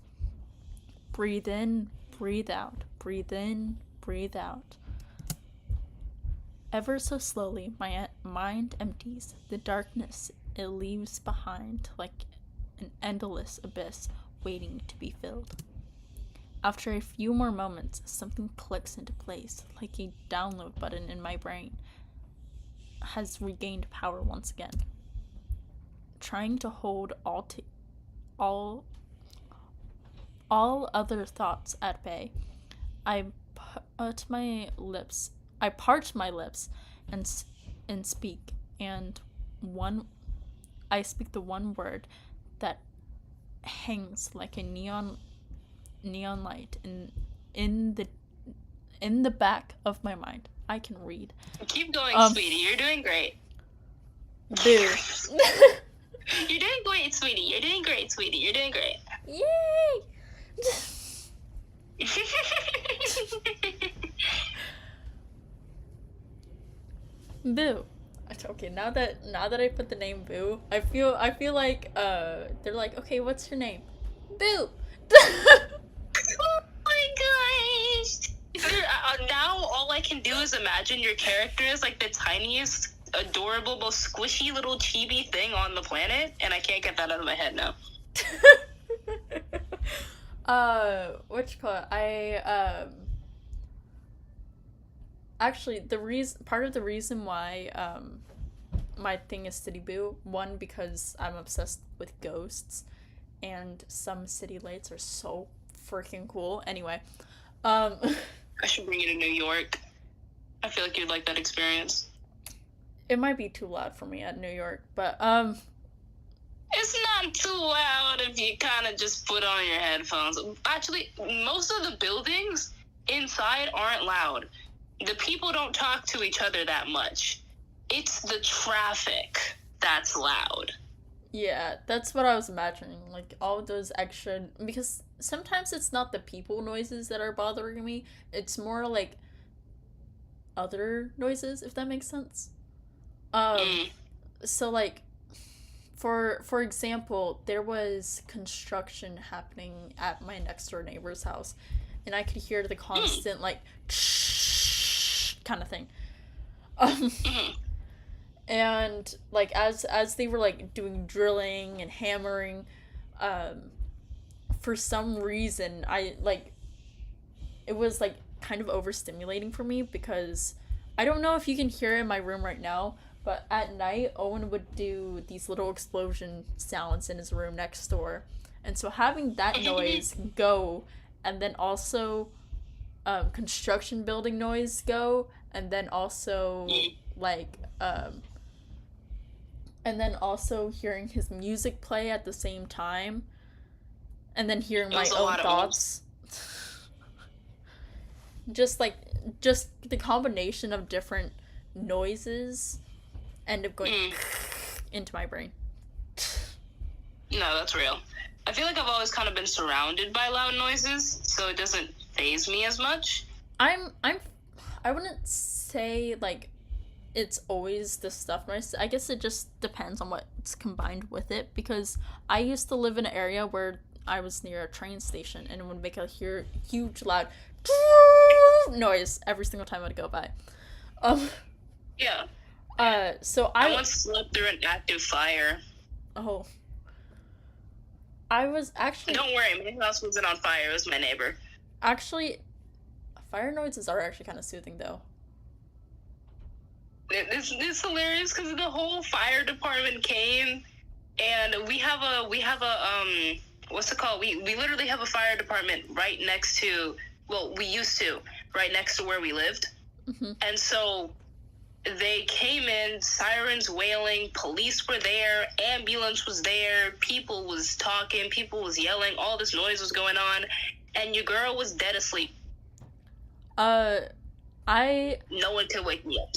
Breathe in, breathe out. Breathe in, breathe out. Ever so slowly, my mind empties. The darkness it leaves behind like an endless abyss waiting to be filled. After a few more moments, something clicks into place, like a download button in my brain has regained power once again. Trying to hold all other thoughts at bay, I parched my lips and speak, and one I speak the one word that hangs like a neon light in the in the back of my mind. I can read. Keep going, sweetie. You're doing great. Boo. You're doing great, sweetie. You're doing great, sweetie. You're doing great. Yay! Boo. Okay, now that I put the name Boo, I feel like they're like, okay, what's your name? Boo. Oh my gosh! Now all I can do is imagine your character is like the tiniest, adorable, most squishy little chibi thing on the planet, and I can't get that out of my head now. What you call it? Actually, part of the reason why my thing is City Boo, one, because I'm obsessed with ghosts, and some city lights are so freaking cool. Anyway, I should bring you to New York. I feel like you'd like that experience. It might be too loud for me at New York, but it's not too loud if you kind of just put on your headphones. Actually, most of the buildings inside aren't loud. The people don't talk to each other that much. It's the traffic that's loud. Yeah, that's what I was imagining. Like, all those extra... Because sometimes it's not the people noises that are bothering me. It's more, like, other noises, if that makes sense. So, like, for example, there was construction happening at my next-door neighbor's house. And I could hear the constant, like, kind of thing. And like as they were like doing drilling and hammering, for some reason I like it was like kind of overstimulating for me, because I don't know if you can hear it in my room right now, but at night Owen would do these little explosion sounds in his room next door, and so having that noise go, and then also construction building noise go, and then also like and then also hearing his music play at the same time, and then hearing my own thoughts. just the combination of different noises end up going into my brain. No, that's real. I feel like I've always kind of been surrounded by loud noises, so it doesn't faze me as much. I wouldn't say like it's always the stuff noise. I guess it just depends on what's combined with it, because I used to live in an area where I was near a train station, and it would make a huge loud noise every single time I'd go by. Yeah. So I once slept through an active fire. Oh. I was actually... Don't worry, my house wasn't on fire. It was my neighbor. Actually, fire noises are actually kind of soothing, though. It's hilarious because the whole fire department came, and we have a what's it called? We literally have a fire department right next to, well, we used to, right next to where we lived. Mm-hmm. And so they came in, sirens wailing, police were there, ambulance was there, people was talking, people was yelling, all this noise was going on, and your girl was dead asleep. No one could wake me up.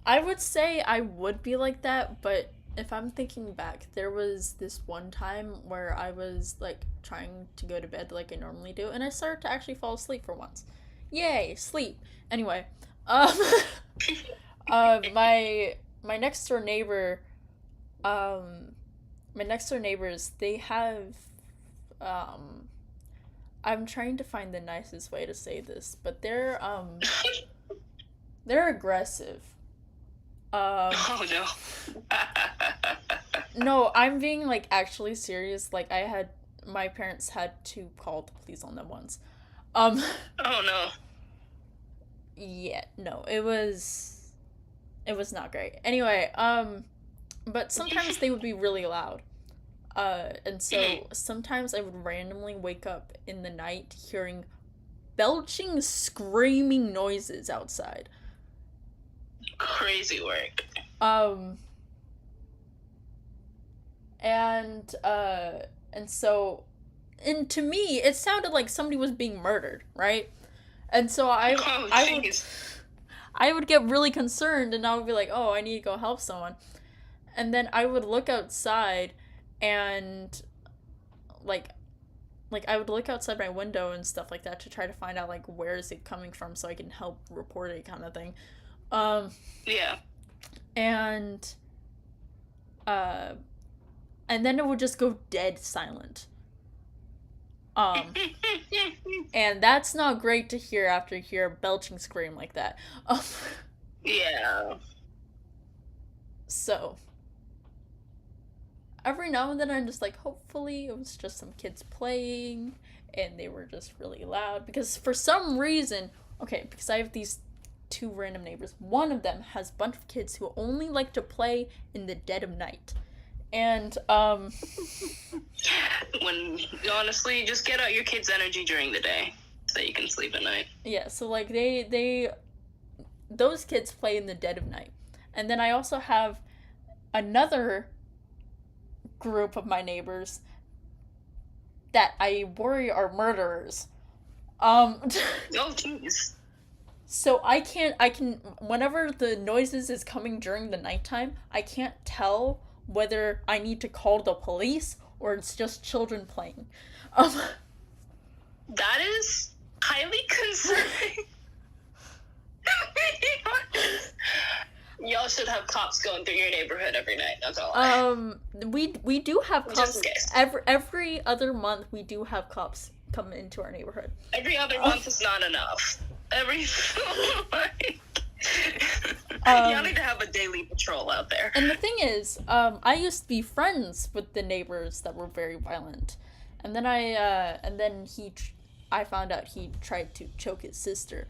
I would say I would be like that, but if I'm thinking back, there was this one time where I was like trying to go to bed like I normally do, and I started to actually fall asleep for once. Yay, sleep. Anyway, my next door neighbor, my next door neighbors, they have, I'm trying to find the nicest way to say this, but they're aggressive. Oh no. No, I'm being like actually serious. Like my parents had to call the police on them once. Oh no. Yeah, no, it was not great. Anyway, but sometimes they would be really loud. And so sometimes I would randomly wake up in the night hearing belching, screaming noises outside. Crazy work. Um, and so, and to me, it sounded like somebody was being murdered, right? And so Oh, jeez. I would get really concerned, and I would be like, oh, I need to go help someone. And then I would look outside, and like I would look outside my window and stuff like that to try to find out like where is it coming from so I can help report it, kind of thing. Um, Yeah. and uh, and then it would just go dead silent. And that's not great to hear after you hear a belching scream like that. Yeah. So every now and then I'm just like, hopefully it was just some kids playing and they were just really loud. Because for some reason, okay, because I have these two random neighbors. One of them has a bunch of kids who only like to play in the dead of night. And, when, honestly, just get out your kids' energy during the day so you can sleep at night. yeah, so like those kids play in the dead of night. And then I also have another group of my neighbors that I worry are murderers. Oh, jeez. So I can whenever the noises is coming during the nighttime, I can't tell whether I need to call the police or it's just children playing. That is highly concerning. Y'all should have cops going through your neighborhood every night. That's all. We do have cops Just in case. every other month. We do have cops come into our neighborhood. Every other month is not enough. Y'all need to have a daily patrol out there. And the thing is, I used to be friends with the neighbors that were very violent, and then I found out he tried to choke his sister.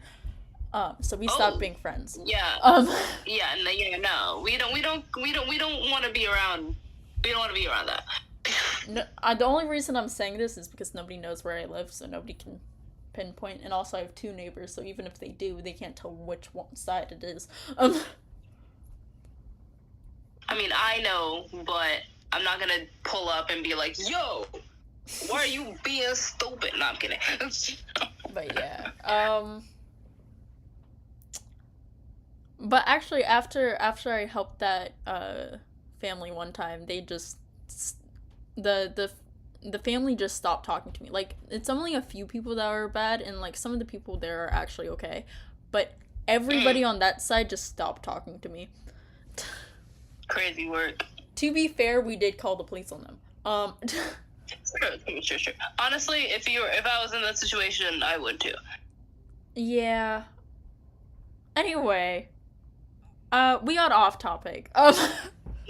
So we stopped being friends. Yeah. Yeah. No. We don't want to be around. We don't want to be around that. No, the only reason I'm saying this is because nobody knows where I live, so nobody can pinpoint. And also, I have two neighbors, so even if they do, they can't tell which one side it is. I mean, I know, but I'm not gonna pull up and be like, "Yo, why are you being stupid?" No, I'm kidding. But yeah. But actually, after I helped that family one time, they just the family just stopped talking to me. Like, it's only a few people that are bad, and like some of the people there are actually okay, but everybody on that side just stopped talking to me. Crazy work. To be fair, we did call the police on them. Sure. Honestly, if I was in that situation, I would too. Yeah. Anyway, we got off topic.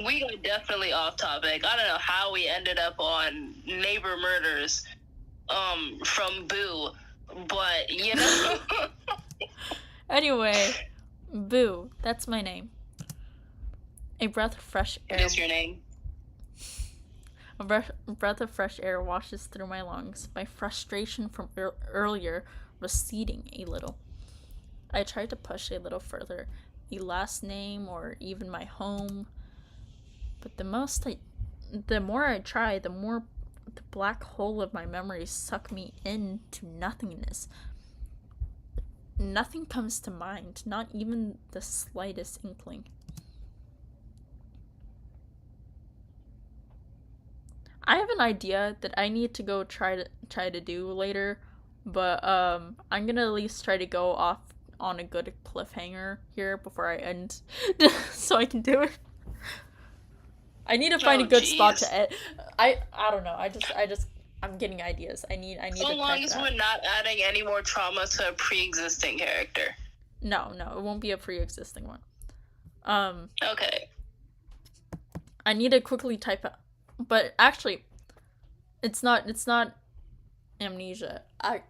We got definitely off topic. I don't know how we ended up on neighbor murders, from Boo, but you know. Anyway, Boo, that's my name. A breath of fresh air. It is your name. A breath of fresh air washes through my lungs. My frustration from earlier receding a little. I tried to push a little further, a last name or even my home. But the more I try, the more the black hole of my memories suck me into nothingness. Nothing comes to mind, not even the slightest inkling. I have an idea that I need to go try to do later, but I'm gonna at least try to go off on a good cliffhanger here before I end, so I can do it. I need to find a good spot to end. I don't know. I'm getting ideas. I need. So long as we're not adding any more trauma to a pre-existing character. No, it won't be a pre-existing one. Okay. I need to quickly type out. But actually, it's not amnesia. I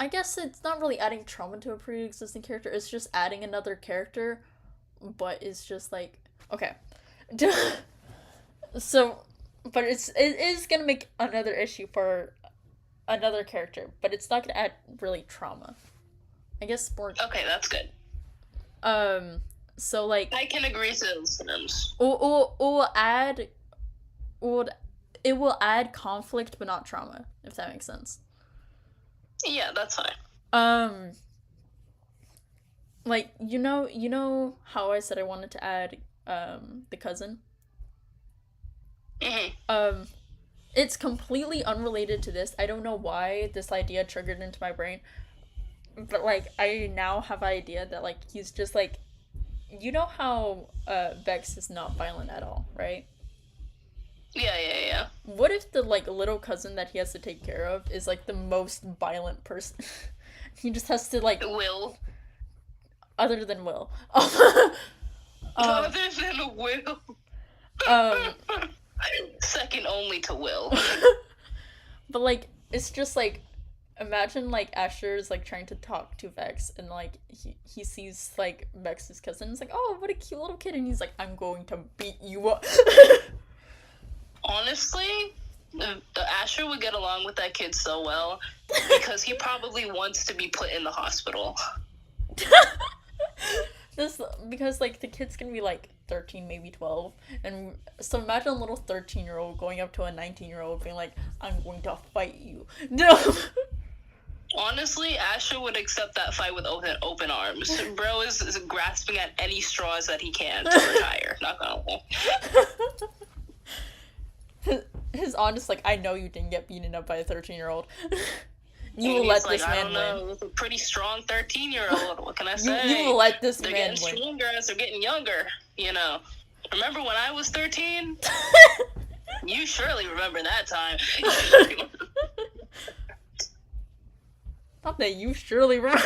guess it's not really adding trauma to a pre-existing character. It's just adding another character, but it's just like, okay. So, but it is gonna make another issue for another character, but it's not gonna add really trauma. I guess more. Okay, that's good. So like I can agree to those terms. would it will add conflict but not trauma, if that makes sense. Yeah, that's fine. Like you know how I said I wanted to add the cousin? Mm-hmm. It's completely unrelated to this. I don't know why this idea triggered into my brain, but like I now have an idea that like he's just like, you know how Vex is not violent at all, right? Yeah. What if the like little cousin that he has to take care of is like the most violent person? He just has to like, Will. other than Will. Other than Will. um Second only to Will. but like it's just like, imagine like Asher is like trying to talk to Vex and like he sees like Vex's cousin and it's like, oh, what a cute little kid, and he's like, I'm going to beat you up. Honestly, the Asher would get along with that kid so well because he probably wants to be put in the hospital. This because like the kid's gonna be like 13, maybe 12, and so imagine a little 13-year-old going up to a 19-year-old being like, I'm going to fight you. No. Honestly, Asher would accept that fight with open arms. Bro is grasping at any straws that he can to retire. Not gonna lie. His honest like, I know you didn't get beaten up by a 13-year-old. You And will let like, this man win. It's a pretty strong 13-year-old. What can I say? You will let this They're man getting win. stronger as they're getting younger. You know. Remember when I was 13? You surely remember that time. Not that you surely remember.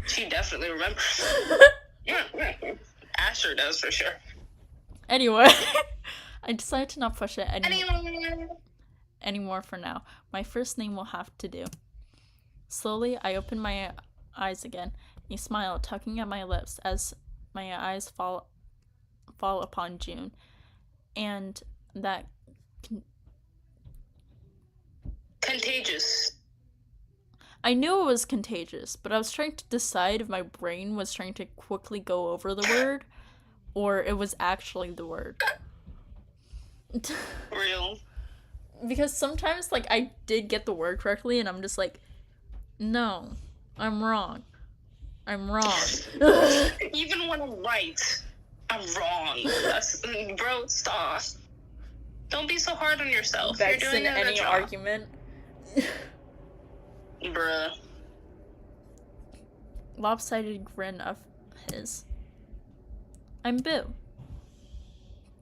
She definitely remembers. Asher does for sure. Anyway, I decided to not push it anymore for now. My first name will have to do. Slowly, I open my eyes again, a smile tugging at my lips as my eyes fall upon June, and that contagious. I knew it was contagious, but I was trying to decide if my brain was trying to quickly go over the word, or it was actually the word. Real. Because sometimes, like, I did get the word correctly, and I'm just like, no, I'm wrong. Even when I'm right, I'm wrong. Bro, stop. Don't be so hard on yourself. Vex You're doing in any job. argument. Bruh. Lopsided grin of his. I'm Boo.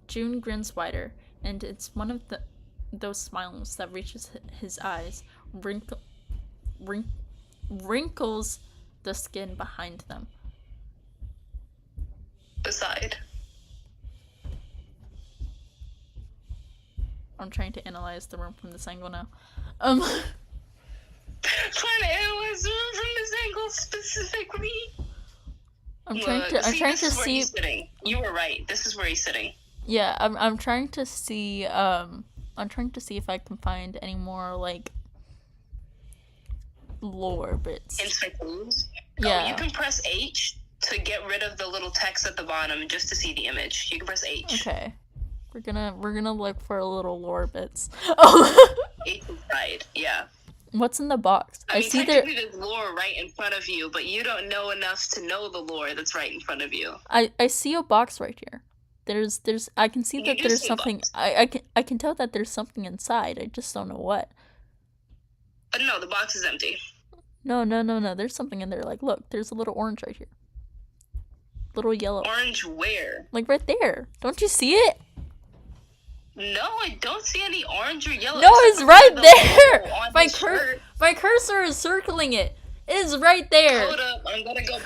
June grins wider, and it's one of those smiles that reaches his eyes, wrinkles the skin behind them. Beside. I'm trying to analyze the room from this angle now. Trying to analyze the room from this angle specifically. I'm trying to see. You were right. This is where he's sitting. Yeah, I'm trying to see. I'm trying to see if I can find any more like lore bits. Insert clues. Yeah. Oh, you can press H to get rid of the little text at the bottom just to see the image. You can press H. Okay. We're gonna look for a little lore bits. H inside. Yeah. What's in the box? I mean, see there's lore right in front of you, but you don't know enough to know the lore that's right in front of you. I see a box right here. There's I can see that there's something. I can tell that there's something inside. I just don't know what. But no, the box is empty. No. There's something in there. Like, look, there's a little orange right here. Little yellow. Orange where? Like right there. Don't you see it? No, I don't see any orange or yellow. No, it's right there. My cursor is circling it. It is right there. Hold up, I gotta go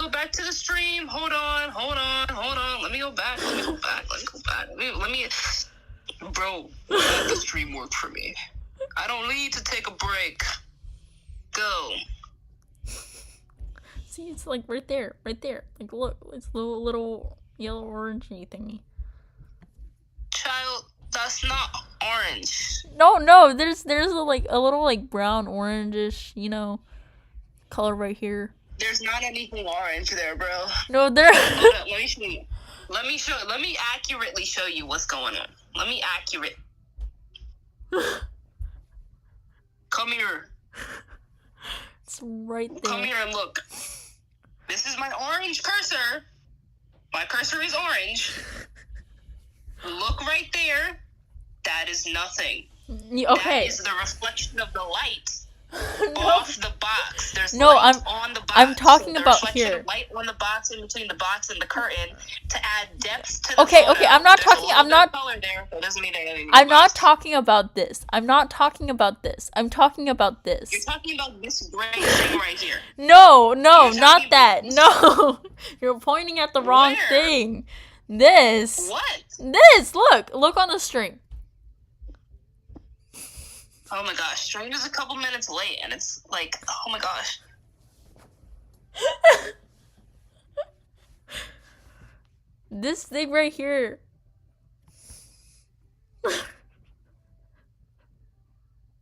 back to the stream. Hold on. Let me go back. Let me. Bro, let the stream work for me. I don't need to take a break. Go. See, it's like right there. Like, look, it's a little yellow orangey thingy. Child, that's not orange. No, there's a little like brown orangish, color right here. There's not anything orange there, bro. No, there. Hold up, let me show you. Let me accurately show you what's going on. Let me accurate. Come here. It's right there. Come here and look. This is my orange cursor. My cursor is orange. Look right there. That is nothing. Okay. That is the reflection of the light off the box. There's No, light on the box. I'm talking the about reflection here. of light on the box, in between the box and the curtain, to add depth to the Okay, photo. okay, I'm not There's talking. a little I'm bit not. of color there, but it doesn't mean anything. I'm not talking about this. I'm not talking about this. I'm talking about You're this. talking about this gray thing right here. No, You're not talking that. about this. No, you're pointing at the wrong Where? thing. This. What? This. Look on the string. Oh my gosh, Stranger is a couple minutes late, and it's like, oh my gosh. This thing right here.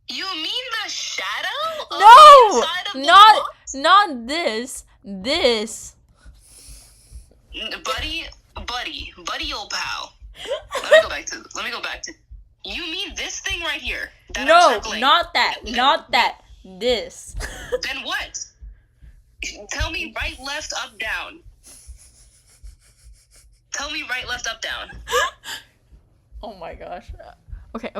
You mean the shadow? On the No, inside of the box? not this. This. Buddy, old pal. Let me go back to. You mean this thing right here? That I'm No, circling? not that. Not that. This. Then what? Tell me right, left, up, down. Tell me right, left, up, down. Oh my gosh. Okay.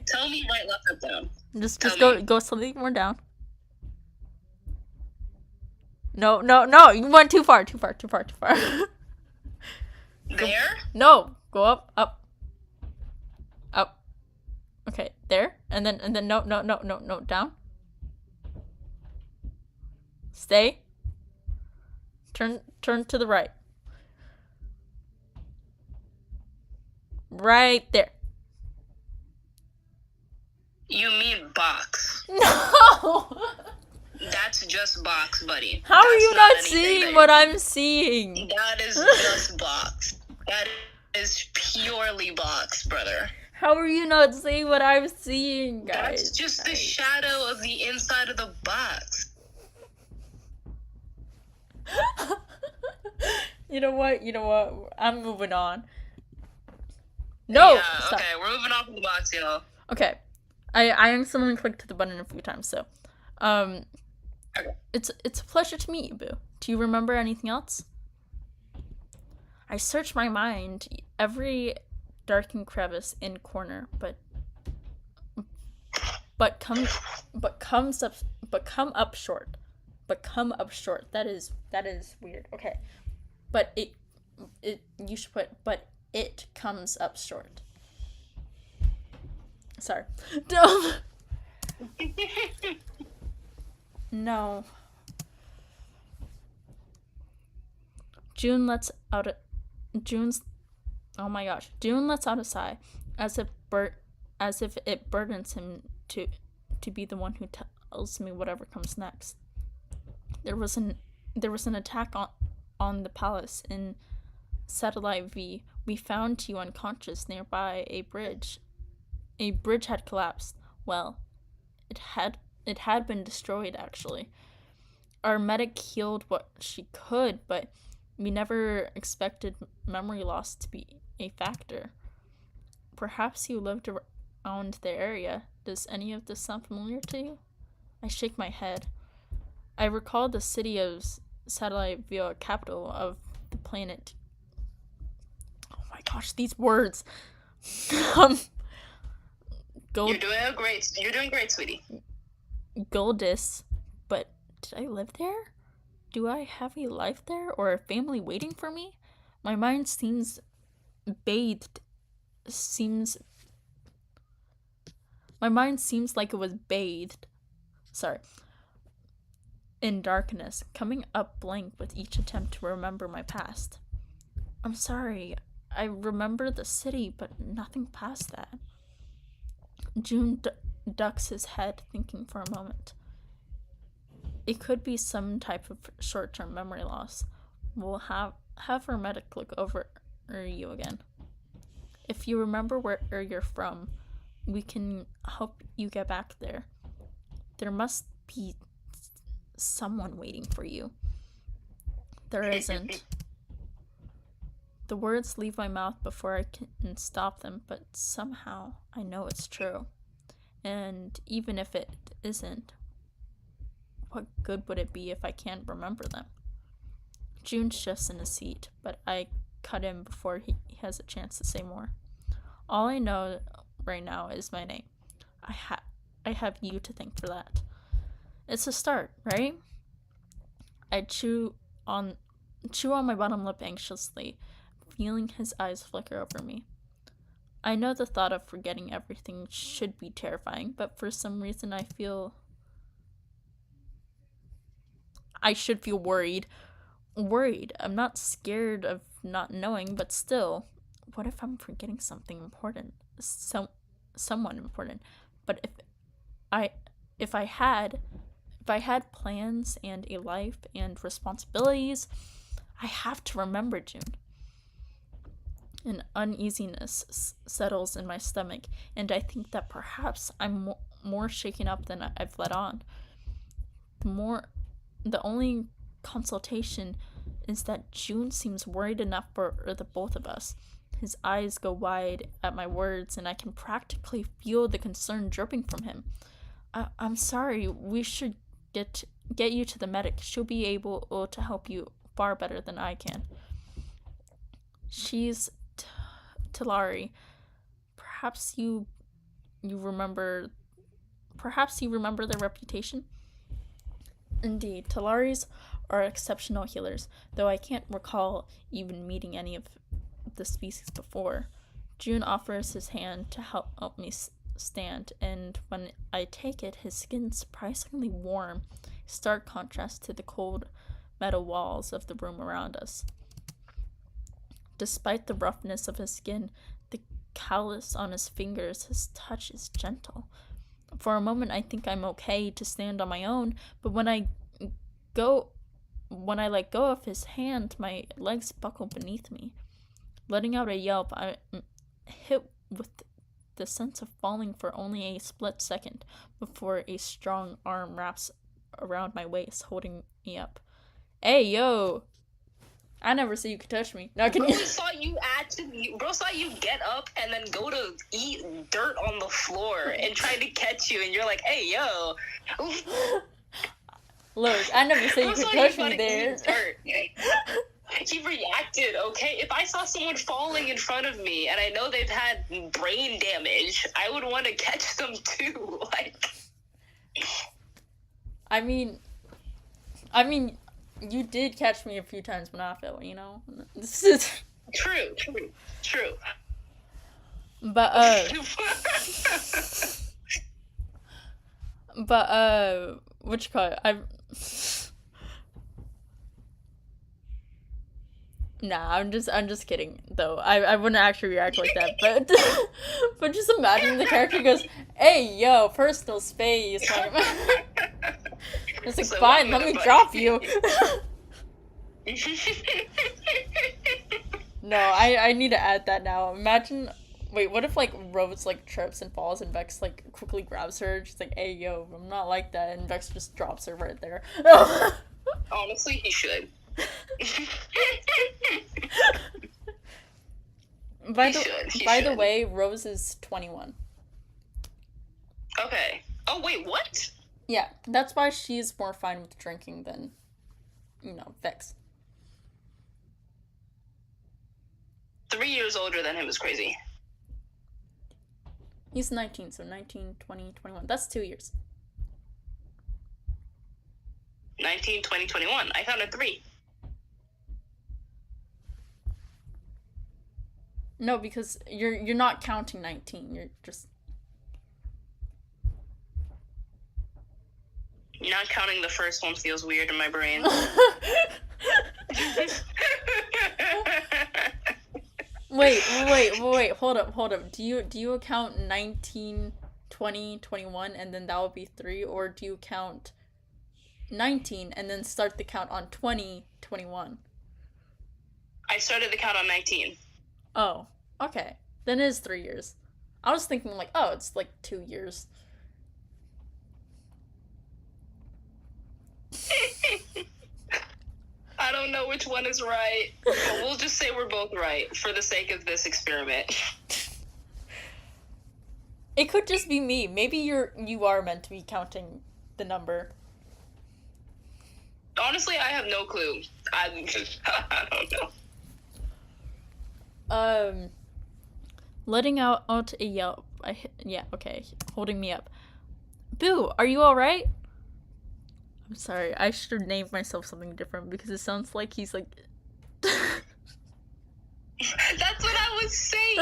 Tell me right, left, up, down. Just Tell me. go something more down. No. You went too far. There? No. Go up. Okay, there. And then no, down. Stay. Turn to the right. Right there. You mean box. No. That's just box, buddy. How are That's you not anything seeing what I'm seeing? That is just box. That is purely box, brother. How are you not seeing what I'm seeing, guys? That's just the shadow of the inside of the box. You know what? I'm moving on. No! Yeah, Stop. okay, we're moving on from the box, y'all. Okay. I accidentally clicked the button a few times, so Okay. It's a pleasure to meet you, Boo. Do you remember anything else? I searched my mind, every darkened crevice in corner, but come up short. That is weird. Okay. But you should put, but it comes up short. Sorry. No. June lets out a sigh, as if it burdens him to be the one who tells me whatever comes next. There was an attack on the palace in Satellite V. We found you unconscious nearby a bridge. A bridge had collapsed. Well, it had been destroyed, actually. Our medic healed what she could, but we never expected memory loss to be a factor. Perhaps you lived around the area. Does any of this sound familiar to you? I shake my head. I recall the city of Satellite via capital of the planet. Oh my gosh, these words. You're doing great, sweetie. Goldis, but did I live there? Do I have a life there or a family waiting for me? My mind seems like it was bathed. In darkness, coming up blank with each attempt to remember my past. I'm sorry, I remember the city, but nothing past that. June ducks his head, thinking for a moment. It could be some type of short-term memory loss. We'll have our medic look over you again. If you remember where you're from, we can help you get back there. There must be someone waiting for you. There isn't. The words leave my mouth before I can stop them, but somehow I know it's true. And even if it isn't, what good would it be if I can't remember them? June shifts in his seat, but I cut him before he has a chance to say more. All I know right now is my name. I have you to thank for that. It's a start, right? I chew on my bottom lip anxiously, feeling his eyes flicker over me. I know the thought of forgetting everything should be terrifying, but for some reason I should feel worried. I'm not scared of not knowing, but still, what if I'm forgetting something important? Someone important. But if I had plans and a life and responsibilities, I have to remember June. An uneasiness settles in my stomach, and I think that perhaps I'm more shaken up than I've let on. The only consultation is that June seems worried enough for the both of us. His eyes go wide at my words, and I can practically feel the concern dripping from him. I'm sorry. We should get you to the medic. She'll be able to help you far better than I can. She's Talari. Perhaps you remember their reputation? Indeed, Talaris are exceptional healers, though I can't recall even meeting any of the species before. June offers his hand to help me stand, and when I take it, his skin's surprisingly warm, stark contrast to the cold metal walls of the room around us. Despite the roughness of his skin, the callus on his fingers, his touch is gentle. For a moment, I think I'm okay to stand on my own, but when I let go of his hand, my legs buckle beneath me. Letting out a yelp, I'm hit with the sense of falling for only a split second before a strong arm wraps around my waist, holding me up. Hey, yo! I never said you could touch me. Now, Bro saw you get up and then go to eat dirt on the floor and try to catch you, and you're like, hey, yo. Look, I never said you could touch me there. He reacted, okay? If I saw someone falling in front of me and I know they've had brain damage, I would want to catch them too. I mean, you did catch me a few times when I fell, you know? This is... True. But, what you call it? Nah, I'm just kidding, though. I wouldn't actually react like that, but but just imagine the character goes, hey, yo, personal space. It's like, so fine, let me drop you. No, I need to add that now. Imagine, wait, what if, Rose, trips and falls and Vex, quickly grabs her? She's like, hey, yo, I'm not like that, and Vex just drops her right there. Honestly, he should. By the way, Rose is 21. Okay. Oh, wait, what? Yeah, that's why she's more fine with drinking than, Vex. 3 years older than him is crazy. He's 19, so 19, 20, 21. That's 2 years. 19, 20, 21. I counted 3. No, because you're not counting 19. You're just... Not counting the first one feels weird in my brain. Wait, hold up. Do you count 19, 20, 21, and then that would be 3, or do you count 19 and then start the count on 20, 21? I started the count on 19. Oh, okay. Then it is 3 years. I was thinking it's 2 years. I don't don't know which one is right, but we'll just say we're both right for the sake of this experiment. It could just be me. Maybe you are meant to be counting the number. Honestly, I have no clue. I don't know. Letting out a yelp. Yeah, okay. Holding me up. Boo, are you alright? I'm sorry, I should have named myself something different because it sounds like he's like... That's what I was saying.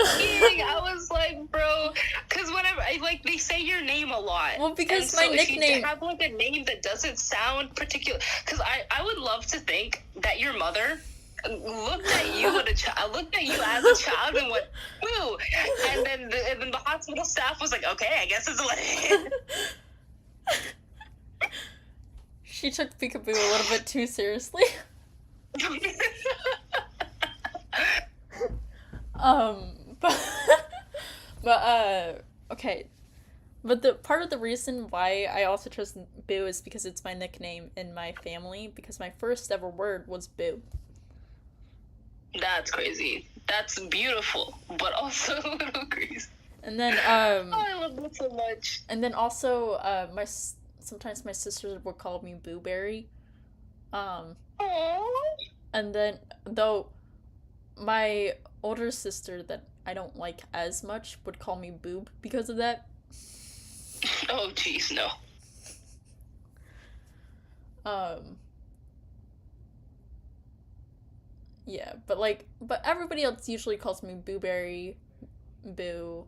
I was like, bro, because whenever they say your name a lot. Well, because my nickname. If you have like a name that doesn't sound particular, because I would love to think that your mother looked at you as a child and went, "Boo," and then the hospital staff was like, "Okay, I guess it's what it is." She took Peekaboo a little bit too seriously. Okay. But the part of the reason why I also chose Boo is because it's my nickname in my family, because my first ever word was Boo. That's crazy. That's beautiful, but also a little crazy. And then, I love that so much. And then also, sometimes my sisters would call me Booberry. Aww. And then, though, my older sister that I don't like as much would call me Boob because of that. Oh, jeez, no. Yeah, but everybody else usually calls me Booberry, Boo,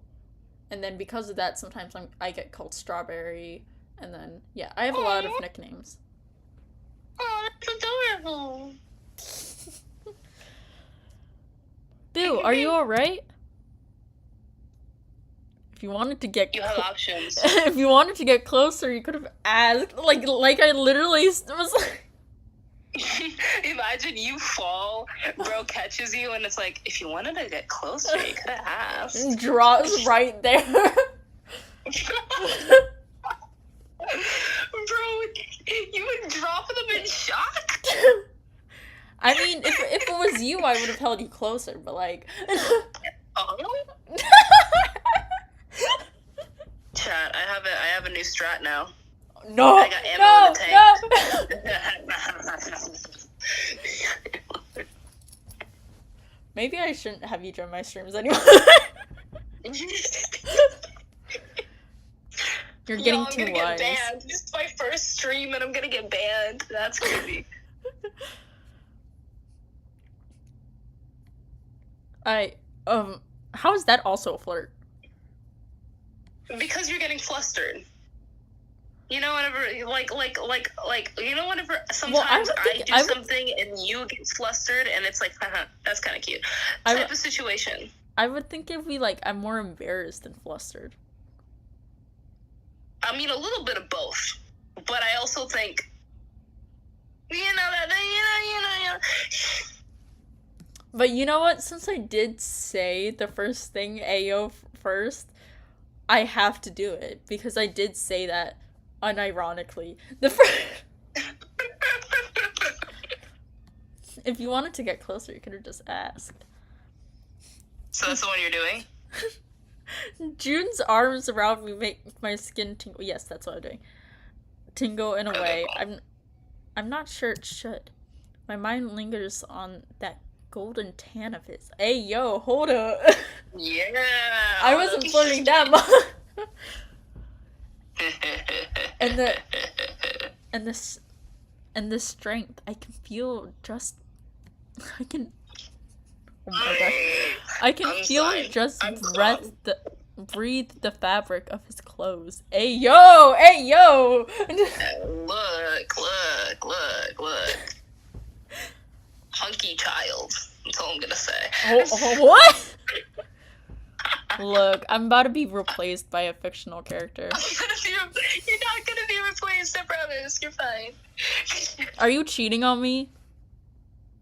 and then because of that, sometimes I get called Strawberry, and then, yeah, I have a lot of nicknames. Oh, that's adorable. Boo, are you alright? If you wanted to get... You have options. If you wanted to get closer, you could have asked. Like I literally was like... Imagine you fall, bro catches you, and it's like, if you wanted to get closer, you could have asked. Draws right there. Bro, you would drop them in shock? I mean, if it was you, I would have held you closer, but like... Chat, I have a new strat now. No! I got ammo in the tank. Maybe I shouldn't have you join my streams anymore. You're getting too wise. Get banned. This is my first stream and I'm gonna get banned. That's crazy. How is that also a flirt? Because you're getting flustered. You know, whenever, you know, whenever sometimes I do something and you get flustered and it's like, haha, that's kind of cute. Type of situation. I would think if I'm more embarrassed than flustered. I mean, a little bit of both. But I also think, But you know what? Since I did say the first thing, Ayo, first, I have to do it. Because I did say that unironically. If you wanted to get closer, you could have just asked. So that's the one you're doing? June's arms around me make my skin tingle. Yes, that's what I'm doing. Tingle in a way. I'm not sure it should. My mind lingers on that golden tan of his. Hey, yo, hold up. Yeah. I wasn't flirting that much. and the strength. I can feel just. Oh my gosh. I can breathe the fabric of his clothes. Hey yo! Look. Hunky child. That's all I'm gonna say. What? Look, I'm about to be replaced by a fictional character. You're not gonna be replaced, I promise. You're fine. Are you cheating on me?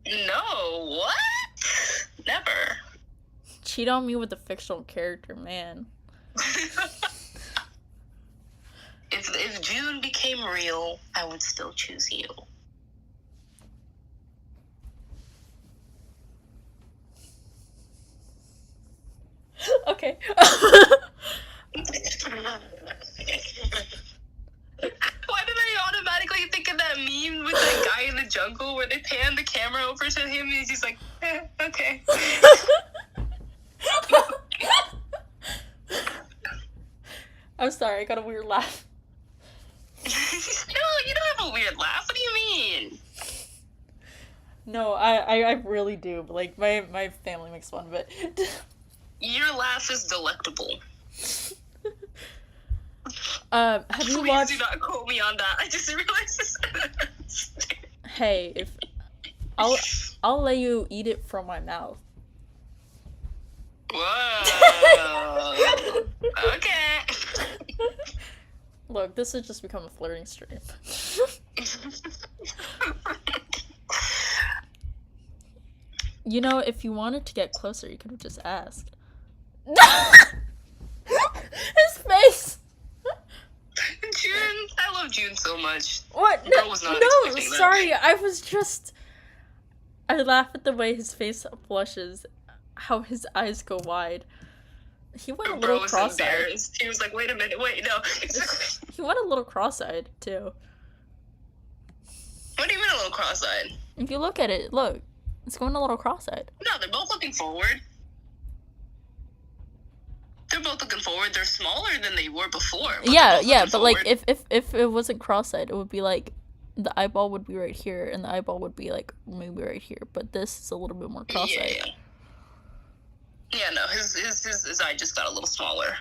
No, what? Never. Cheat on me with a fictional character, man. If June became real, I would still choose you. Okay. Why did I automatically think of that meme with that guy in the jungle where they pan the camera over to him and he's like, okay. I'm sorry, I got a weird laugh. No, you don't have a weird laugh. What do you mean? No, I really do. But, like, my family makes fun of it. Your laugh is delectable. Have you Please watched? do not quote me on that. I just realized this. Hey, if I'll let you eat it from my mouth. Whoa. Okay. Look, this has just become a flirting stream. You know, if you wanted to get closer, you could have just asked. His face. June, I love June so much. What? Girl was not No, expecting that. sorry. I laugh at the way his face flushes, how his eyes go wide. He went a little Bro was cross-eyed. embarrassed. He was like, wait a minute, wait, no. He went a little cross-eyed, too. What do you mean a little cross-eyed? If you look at it, look. It's going a little cross-eyed. No, they're both looking forward. They're both looking forward. They're smaller than they were before. Yeah, but forward. like if it wasn't cross-eyed, it would be like the eyeball would be right here and the eyeball would be like maybe right here, but this is a little bit more cross-eyed. Yeah, no, his eye just got a little smaller.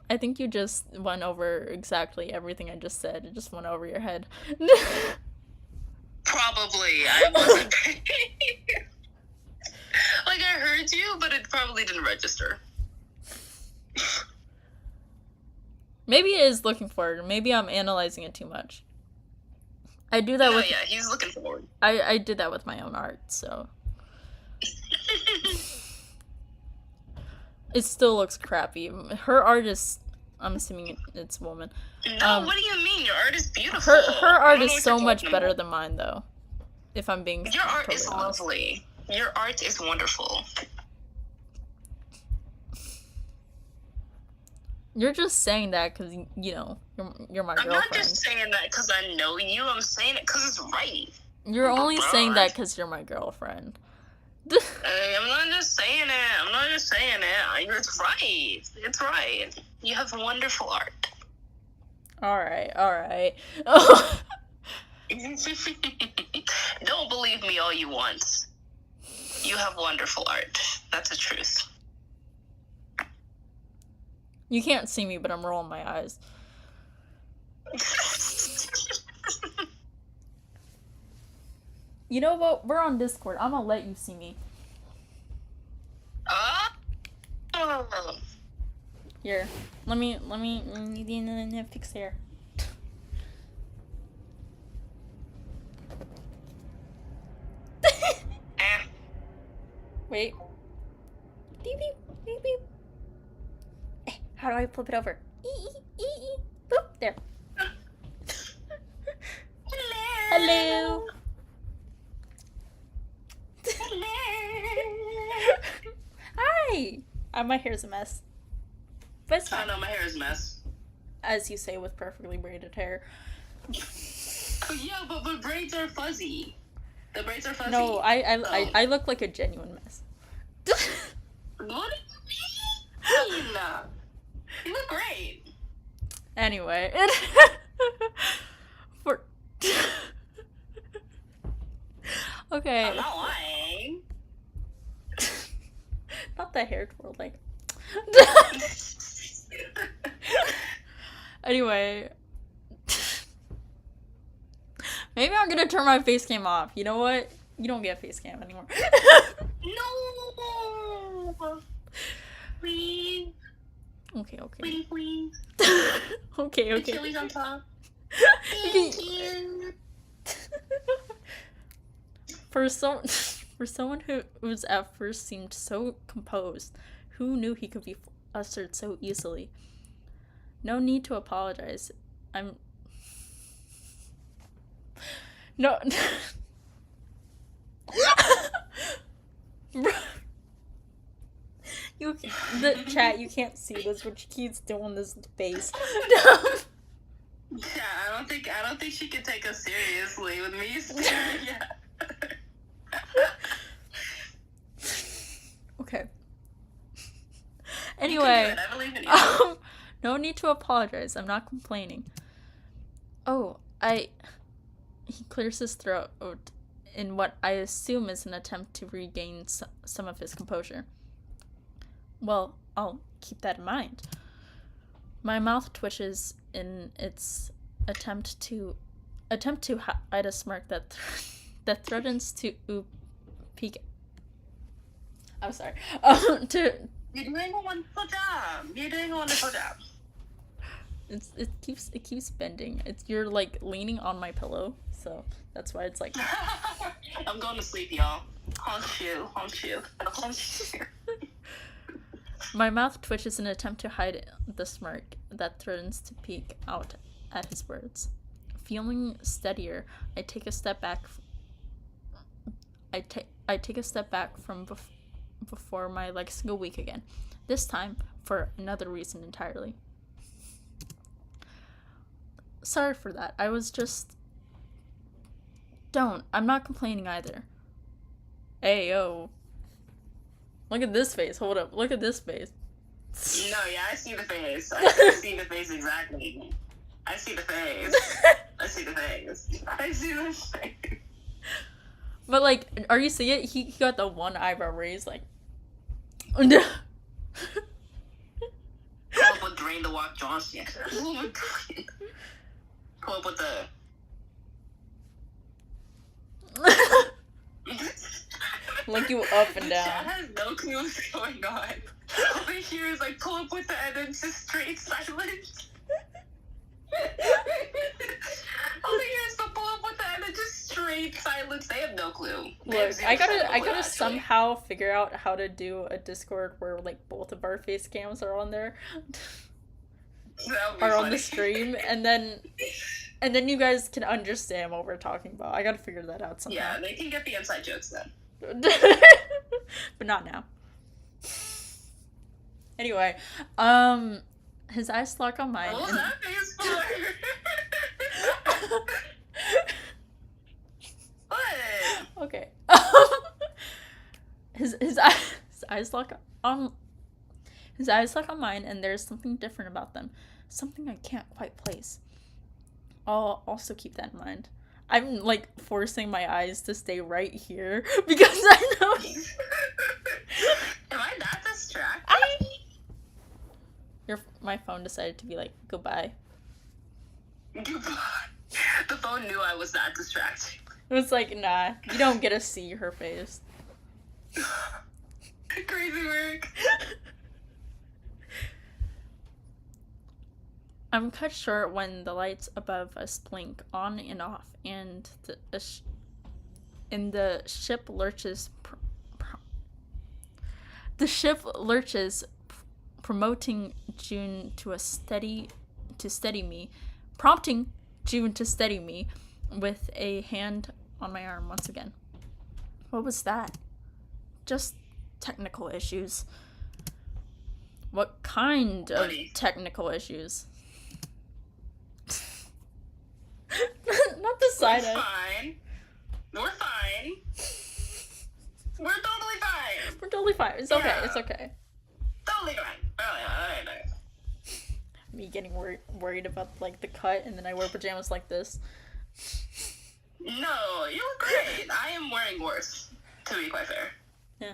I think you just went over exactly everything I just said. It just went over your head. Probably. I wasn't like, I heard you, but it probably didn't register. Maybe it is looking forward. Maybe I'm analyzing it too much. I do that with... yeah, he's looking forward. I did that with my own art, so... It still looks crappy. Her art is... I'm assuming it's a woman. No, what do you mean? Your art is beautiful. Her art is so much better than mine, though. If I'm being Your art totally is honest. lovely. Your art is wonderful. You're just saying that because, you know, you're my girlfriend. I'm not just saying that because I know you. I'm saying it because it's right. You're only saying that because you're my girlfriend. I'm not just saying it. I'm not just saying it. It's right. It's right. You have wonderful art. Alright. Don't believe me all you want. You have wonderful art. That's the truth. You can't see me, but I'm rolling my eyes. You know what? We're on Discord. I'm gonna let you see me. Here. Let me fix hair. Wait. Beep beep beep beep. Eh, how do I flip it over? Boop, there. Hello. Hi. My hair's a mess. But it's fine. I know my hair is a mess. As you say, with perfectly braided hair. Yeah, but braids are fuzzy. The braids are fuzzy. No, I look like a genuine mess. What do you mean? You look great. Anyway, for okay. I'm not lying. Not the hair twirling. Anyway, maybe I'm gonna turn my face cam off. You know what? You don't get face cam anymore. No. Please. Okay. Please. Okay. The chili's on top. You Thank you. For someone who's at first seemed so composed, who knew he could be flustered so easily? No need to apologize. No. The chat, you can't see this, but she keeps doing this face. Yeah, I don't think she can take us seriously with me. Yeah. Okay. You Anyway, can do it. I believe in you. no need to apologize. I'm not complaining. Oh, he clears his throat in what I assume is an attempt to regain some of his composure. Well, I'll keep that in mind. My mouth twitches in its attempt to hide a smirk that threatens to peek. I'm sorry. To You're doing a wonderful job. You're doing a wonderful job. it keeps bending. You're like leaning on my pillow, so that's why it's like. I'm going to sleep, y'all. Hush you. My mouth twitches in an attempt to hide the smirk that threatens to peek out at his words. Feeling steadier, I take a step back. I take a step back from before my legs go weak again. This time for another reason entirely. Sorry for that. I was just. Don't. I'm not complaining either. Hey, yo. Look at this face. Hold up. Look at this face. No, yeah, I see the face. I see the face exactly. I see the face. But, like, are you seeing it? He got the one eyebrow raised, like. Pull up with Drain the Walk Johnson. Pull up with the. Link you up and down. Chad has no clue what's going on. Over here is like pull up with the and then just straight silence. Over here is the pull up with the and then just straight silence. They have no clue. Look, I gotta somehow figure out how to do a Discord where like both of our face cams are on there. Are on the stream, and then you guys can understand what we're talking about. I gotta figure that out somehow. Yeah, they can get the inside jokes then. But not now. Anyway, his eyes lock on mine. What was that face for? What? Okay. His eyes lock on mine, and there's something different about them. Something I can't quite place. I'll also keep that in mind. I'm like forcing my eyes to stay right here because I know. Am I that distracted? My phone decided to be like goodbye. The phone knew I was that distracted. It was like, nah, you don't get to see her face. Crazy work. I'm cut short when the lights above us blink on and off, and the ship lurches. The ship lurches, prompting June to steady me with a hand on my arm once again. What was that? Just technical issues. What kind of technical issues? Not the side eye. Fine. We're fine. We're totally fine. We're totally fine. It's okay. Yeah. It's okay. Totally fine. Me getting worried about like the cut, and then I wear pajamas like this. No, you look great. I am wearing worse, to be quite fair. Yeah.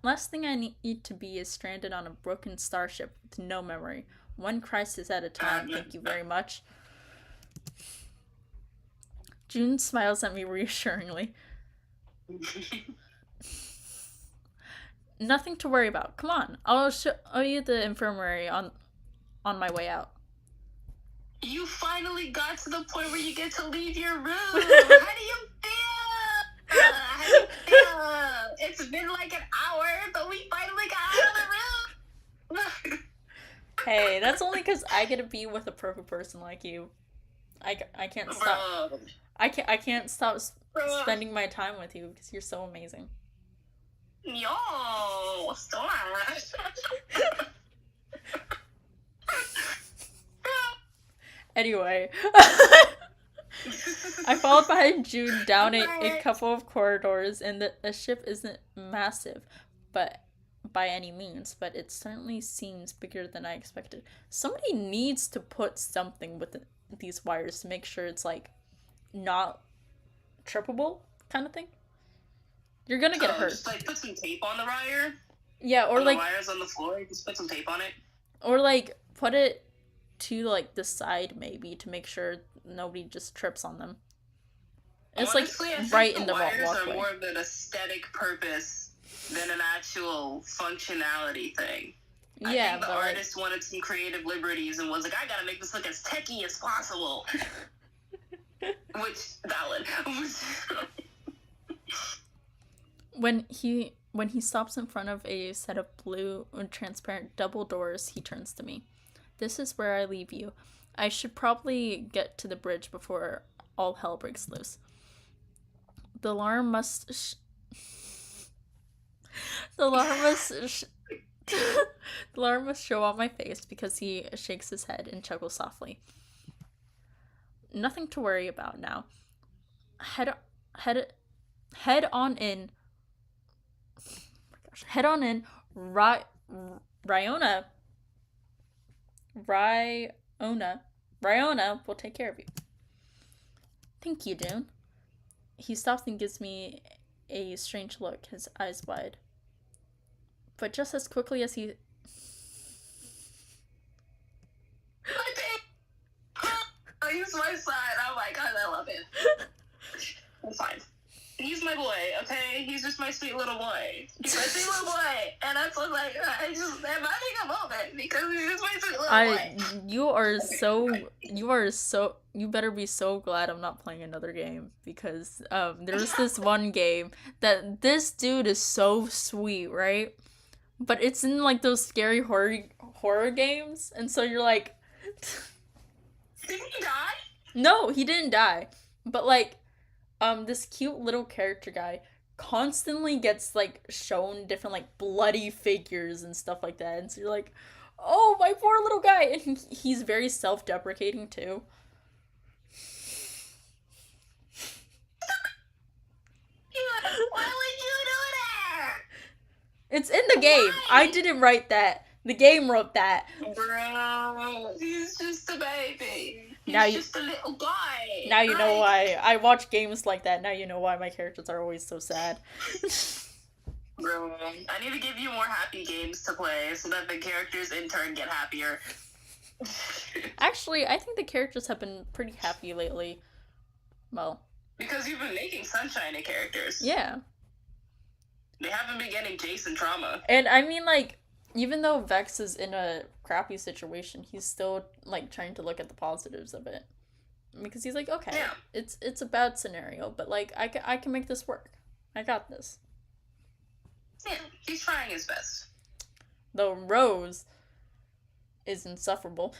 Last thing I need to be is stranded on a broken starship with no memory. One crisis at a time, thank you very much. June smiles at me reassuringly. Nothing to worry about. Come on, I'll show you the infirmary on my way out. You finally got to the point where you get to leave your room. How do you feel? It's been like an hour, but we finally got out of the room. Hey, that's only because I get to be with a perfect person like you. I can't stop. Bro. I can't stop spending my time with you because you're so amazing. Yo, stop. Anyway. I followed behind June down a couple of corridors, and the ship isn't massive, but by any means, but it certainly seems bigger than I expected. Somebody needs to put something with these wires to make sure it's like not trippable kind of thing. You're gonna get hurt. Just like put some tape on the wire. Yeah, or like the wires on the floor. Just put some tape on it. Or like put it to like the side maybe to make sure nobody just trips on them. It's honestly, like I think right the in the wires walkway. are more of an aesthetic purpose than an actual functionality thing. Yeah, I think the but artist wanted some creative liberties and was like, I gotta make this look as techy as possible. Which, valid. when he stops in front of a set of blue and transparent double doors, he turns to me. This is where I leave you. I should probably get to the bridge before all hell breaks loose. The alarm must the alarm must show on my face because he shakes his head and chuckles softly. Nothing to worry about now. Head on in. Oh my gosh. Head on in. Ryona will take care of you. Thank you, June. He stops and gives me a strange look, his eyes wide. But just as quickly as he... He's my son. Oh my god, I love him. I'm fine. He's my boy, okay? He's just my sweet little boy. He's my sweet little boy. And that's what, like, I'm having a moment because he's my sweet little boy. You better be so glad I'm not playing another game because there was this one game that this dude is so sweet, right? But it's in like those scary horror games, and so you're like, did he die? No, he didn't die. But like, this cute little character guy constantly gets like shown different like bloody figures and stuff like that, and so you're like, oh, my poor little guy, and he's very self-deprecating too. Why would you do that? It's in the game. Why? I didn't write that. The game wrote that. Bro, he's just a baby. He's just a little guy. Now you know why. I watch games like that. Now you know why my characters are always so sad. Bro, I need to give you more happy games to play so that the characters in turn get happier. Actually, I think the characters have been pretty happy lately. Well, because you've been making sunshiny characters. Yeah. They haven't been getting Jason trauma. And I mean, like, even though Vex is in a crappy situation, he's still, like, trying to look at the positives of it. Because he's like, okay, yeah. It's a bad scenario, but, like, I can make this work. I got this. Yeah, he's trying his best. Though Rose is insufferable.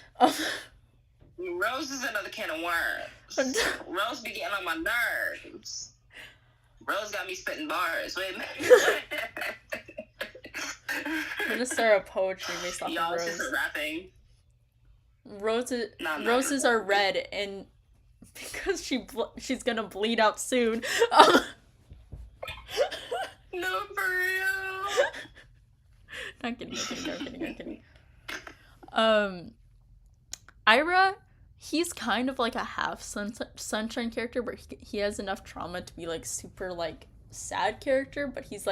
Rose is another can of worms. Rose be getting on my nerves. Rose got me spitting bars. Wait a minute. I'm gonna start a poetry based off of Rose. Just rapping. Roses are red, and because she's gonna bleed out soon. No, for real. I'm kidding. Ira, he's kind of like a half sunshine character, but he has enough trauma to be like super like sad character, but he's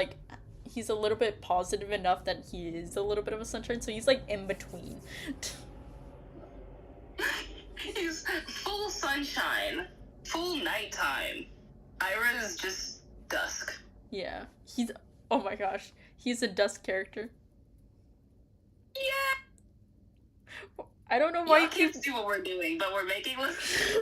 a little bit positive enough that he is a little bit of a sunshine, so he's like in between. He's full sunshine, full nighttime. Ira is just dusk. Yeah, oh my gosh, he's a dusk character. Yeah. I don't know why you keep see what we're doing, but we're making this.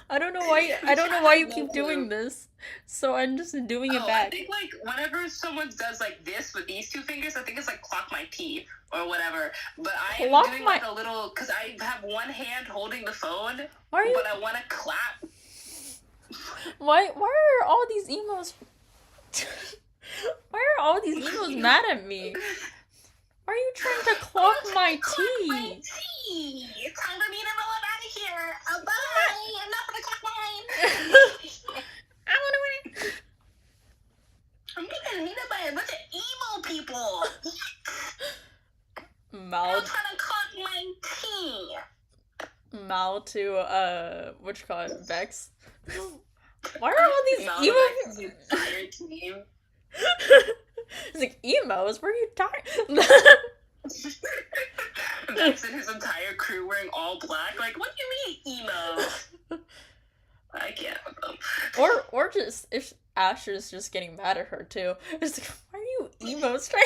I don't know why you keep doing this. So I'm just doing it back. I think like whenever someone does like this with these two fingers, I think it's like clock my P or whatever. But I am doing like a little because I have one hand holding the phone, but I want to clap. Why are all these emos? Why are all all these emos mad at me? Why are you trying to clog my tea? It's time for me to roll out of here. Bye. I'm not gonna clock mine. I want to win. I'm getting hated by a bunch of emo people. I'm Mal trying to clock my tea. to what you call it, Vex. Why are all these Mal emo? Vex's entire team. It's like emos. Where are you talking? Vex and his entire crew wearing all black. Like, what do you mean emo? I can't with them. or just if Asher's just getting mad at her too. It's like, why are you emos trying?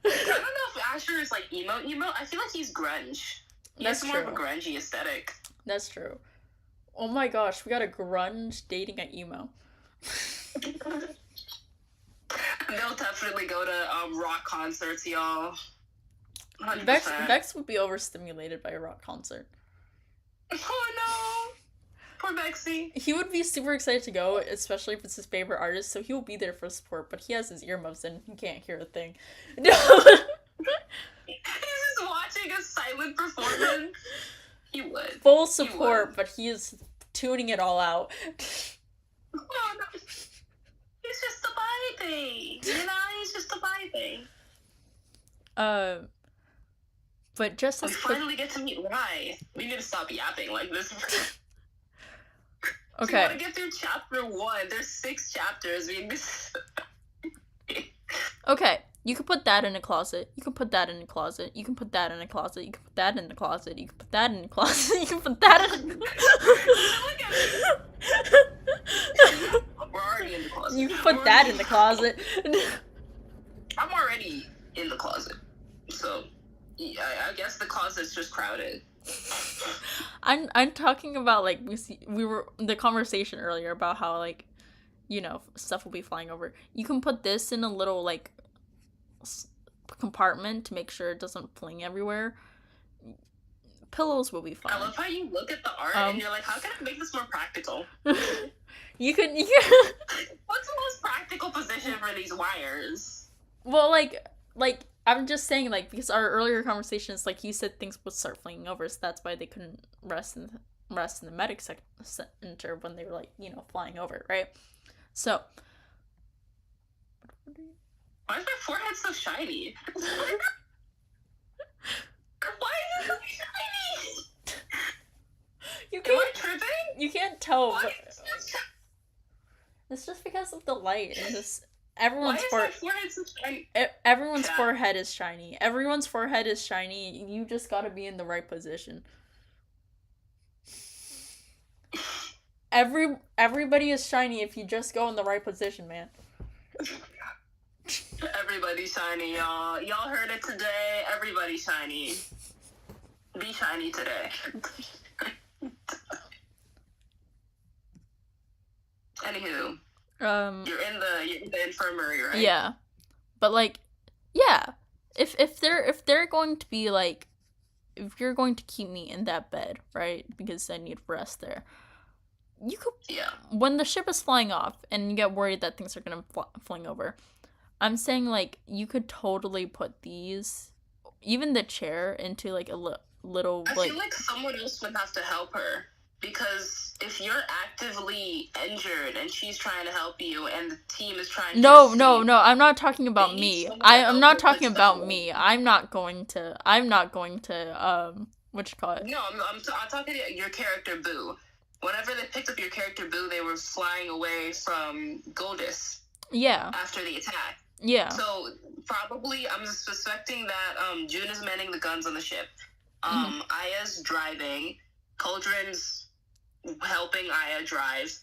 I don't know if Asher is like emo. I feel like he's grunge. He That's has more of true. a grungy aesthetic. That's true. Oh my gosh, we got a grunge dating at emo. They'll definitely go to rock concerts, y'all. 100%. Vex would be overstimulated by a rock concert. Oh no! Poor Vexy. He would be super excited to go, especially if it's his favorite artist, so he will be there for support, but he has his earmuffs in, he can't hear a thing. He's just watching a silent performance. He would. Full support, but he is tuning it all out. Oh no. He's just a vibing. You know, he's just a vibing. But just We as quick... finally get to meet Rye. We need to stop yapping like this. Okay. We want to get through chapter 1. There's 6 chapters. We miss... Okay, you can put that in a closet. You can put that in a closet. You can put that in a closet. You can put that in the closet. You can put that in the closet. You can put that in the We're already in the closet. You can put that in the closet. I'm already in the closet. So, yeah, I guess the closet's just crowded. I'm talking about, like, we were the conversation earlier about how, like, you know, stuff will be flying over. You can put this in a little, like, compartment to make sure it doesn't fling everywhere. Pillows will be fine. I love how you look at the art and you're like, how can I make this more practical? you can What's the most practical position for these wires? Well, like I'm just saying, like, because our earlier conversations, like, you said things would start flinging over, so that's why they couldn't rest in the medic center when they were, like, you know, flying over, right? So why is my forehead so shiny? Why is it so shiny? Am I tripping? You can't tell. Why But it's just because of the light and just everyone's my forehead so shiny? Everyone's forehead is shiny. Everyone's forehead is shiny. You just gotta be in the right position. Everybody is shiny if you just go in the right position, man. Everybody's shiny, y'all. Y'all heard it today. Everybody's shiny. Be shiny today. Anywho, you're in the infirmary, right? Yeah, but like, yeah, if they're going to be like, if you're going to keep me in that bed, right? Because I need rest there. You could, when the ship is flying off and you get worried that things are gonna fling over, I'm saying, like, you could totally put these, even the chair, into like a little. I feel like someone else would have to help her, because if you're actively injured and she's trying to help you and the team is trying to No, I'm not talking about me. I'm not talking about stuff. me. I'm not going to what you call it? No, I'm talking to your character Boo. Whenever they picked up your character Boo, they were flying away from Goldis. Yeah. After the attack. Yeah. So probably I'm suspecting that June is manning the guns on the ship. Aya's driving. Cauldron's helping Aya drive.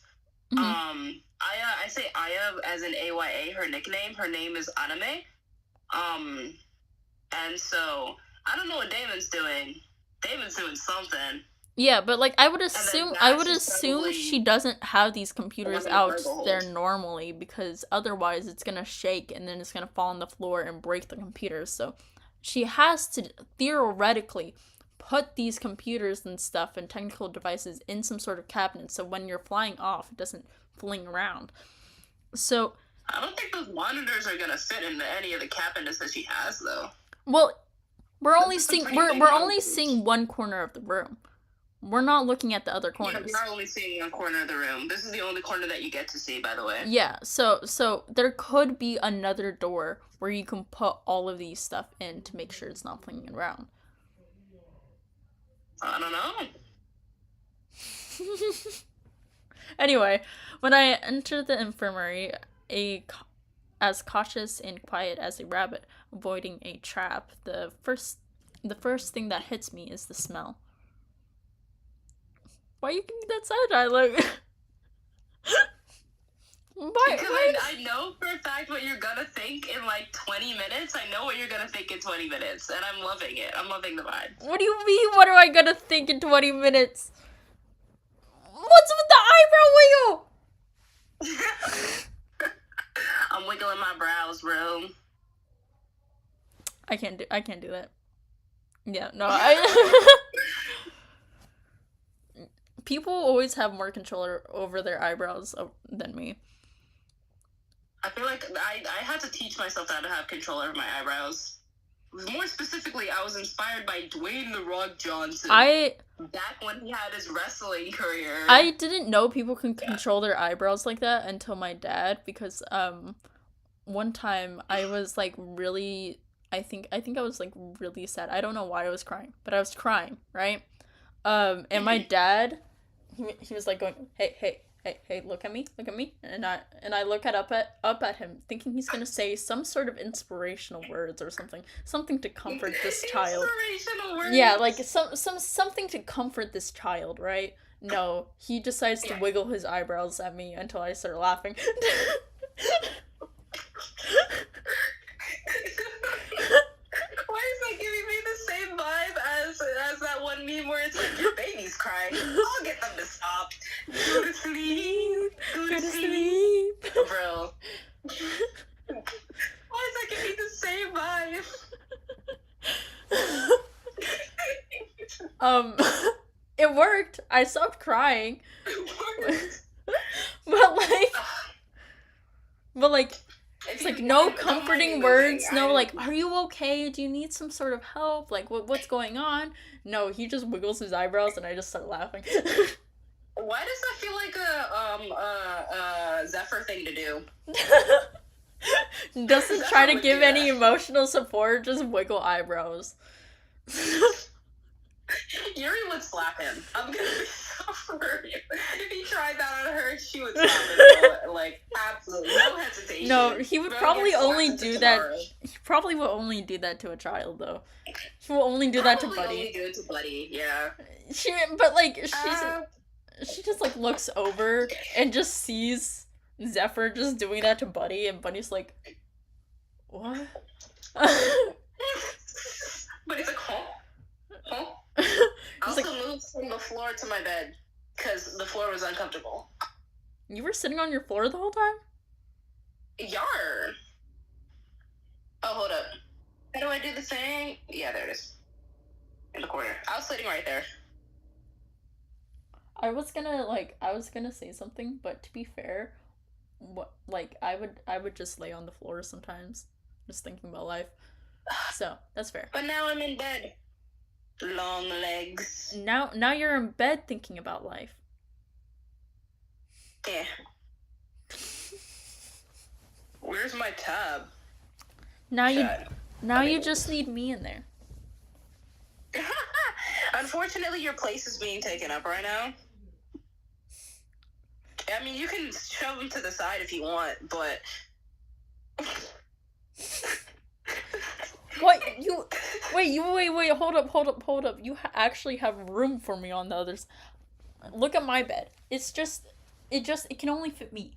Aya, I say Aya as in AYA, her nickname. Her name is Anime. And so I don't know what Damon's doing. Damon's doing something. Yeah, but like I would assume she doesn't have these computers out there normally, because otherwise it's gonna shake and then it's gonna fall on the floor and break the computers. So she has to theoretically put these computers and stuff and technical devices in some sort of cabinet, so when you're flying off, it doesn't fling around. So I don't think those monitors are gonna fit into any of the cabinets that she has, though. Well, we're only Those are seeing pretty we're big we're only monitors. seeing one corner of the room. We're not looking at the other Yeah, corners. we are only seeing one corner of the room. This is the only corner that you get to see, by the way. Yeah, so there could be another door where you can put all of these stuff in to make sure it's not flinging around. I don't know. Anyway, when I entered the infirmary, as cautious and quiet as a rabbit avoiding a trap, the first thing that hits me is the smell. Why are you giving that side eye? Like, Because I know for a fact what you're gonna think in like 20 minutes. I know what you're gonna think in 20 minutes, and I'm loving it. I'm loving the vibe. What do you mean? What am I gonna think in 20 minutes? What's with the eyebrow wiggle? I'm wiggling my brows, bro. I can't do that. Yeah, no, people always have more control over their eyebrows than me. I feel like I had to teach myself how to have control over my eyebrows. More specifically, I was inspired by Dwayne "The Rock" Johnson. Back when he had his wrestling career. I didn't know people can control their eyebrows like that until my dad, because one time I was like really, I think I was like really sad. I don't know why I was crying, but I was crying, right? And my dad, he was like going, hey, look at me, and I look up at him, thinking he's gonna say some sort of inspirational words or something to comfort this child. Inspirational words. Yeah, like something to comfort this child, right? No, he decides to wiggle his eyebrows at me until I start laughing. Why is that giving me the same vibe as that one meme where it's like your baby's crying? I'll get them to stop. Go to sleep. Go to sleep. Bro. Why is that giving me the same vibe? It worked. I stopped crying. but like it's like no comforting words, no like, are you okay? Do you need some sort of help? Like, what's going on? No, he just wiggles his eyebrows and I just start laughing. Why does that feel like a Zephyr thing to do? Doesn't try to give any emotional support, just wiggle eyebrows. Yuri would slap him. I'm gonna be so worried. If he tried that on her, she would slap him. Like, absolutely. No hesitation. No, he would probably only do that. He probably will only do that to a child, though. He will only do that to Buddy. Only do it to Buddy, yeah. She just like looks over and just sees Zephyr just doing that to Buddy, and Buddy's like, what? Buddy's like, huh? I also moved from the floor to my bed because the floor was uncomfortable. You were sitting on your floor the whole time? Yar. Oh, hold up. How do I do the thing? Yeah, there it is. In the corner. I was sitting right there. I was gonna say something, but to be fair, I would just lay on the floor sometimes, just thinking about life. So that's fair. But now I'm in bed. Long legs. Now you're in bed thinking about life. Yeah. Where's my tab? Now you just need me in there. Unfortunately, your place is being taken up right now. I mean, you can shove them to the side if you want, but... What? Wait, hold up. You actually have room for me on the others. Look at my bed. It can only fit me.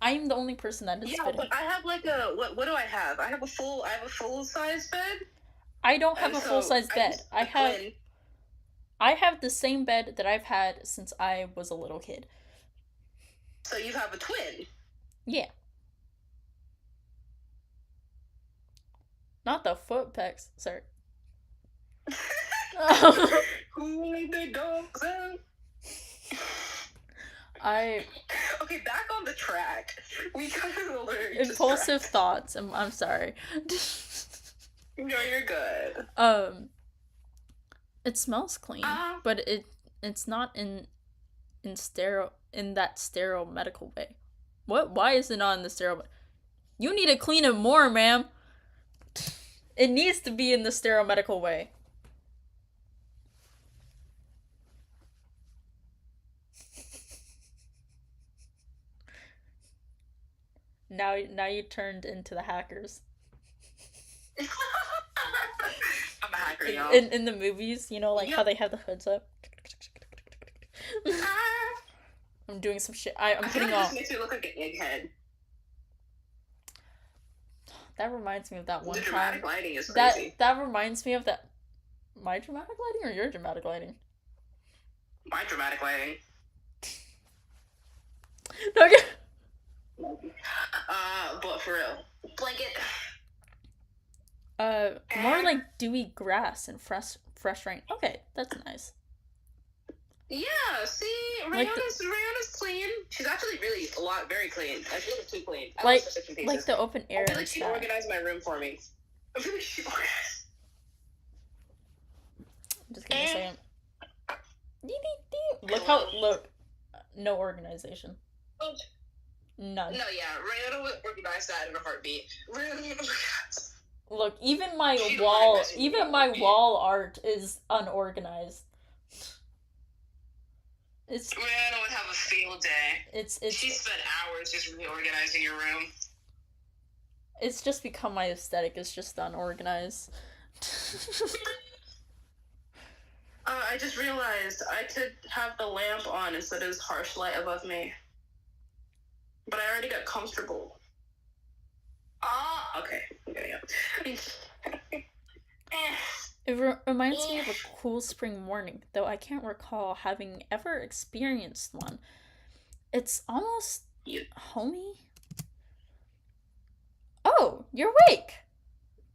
I am the only person that is fitting. Yeah, but I have like what do I have? I have a full size bed. I don't have a full size bed. I have the same bed that I've had since I was a little kid. So you have a twin? Yeah. Not the foot pecs, sir. Who let the dogs out? Okay, Okay, back on the track. We kind of learned. Impulsive thoughts. I'm sorry. No, you're good. It smells clean, but it's not in that sterile medical way. What? Why is it not in the sterile? You need to clean it more, ma'am. It needs to be in the sterile medical way. Now you turned into the hackers. I'm a hacker, y'all. In the movies, you know, like how they have the hoods up. I'm doing some shit. I'm putting on. This makes me look like an egghead. That reminds me of that one the time. Dramatic lighting is crazy. That reminds me of that. My dramatic lighting or your dramatic lighting? My dramatic lighting. Okay. But for real, blanket. More like dewy grass and fresh rain. Okay, that's nice. Yeah, see, Rayonna's clean. She's actually very clean. I feel like too clean. Like the open air. I feel like she organized my room for me. I feel like she organized. Just give me a second. Look. No organization. None. No, yeah, Rayonna would organize that in a heartbeat. Look, even my wall art is unorganized. Rayonna would have a field day. She spent hours just reorganizing your room. It's just become my aesthetic. It's just unorganized. I just realized I could have the lamp on instead of this harsh light above me. But I already got comfortable. Okay. I'm getting up. It reminds me of a cool spring morning, though I can't recall having ever experienced one. It's almost homey. Oh, you're awake!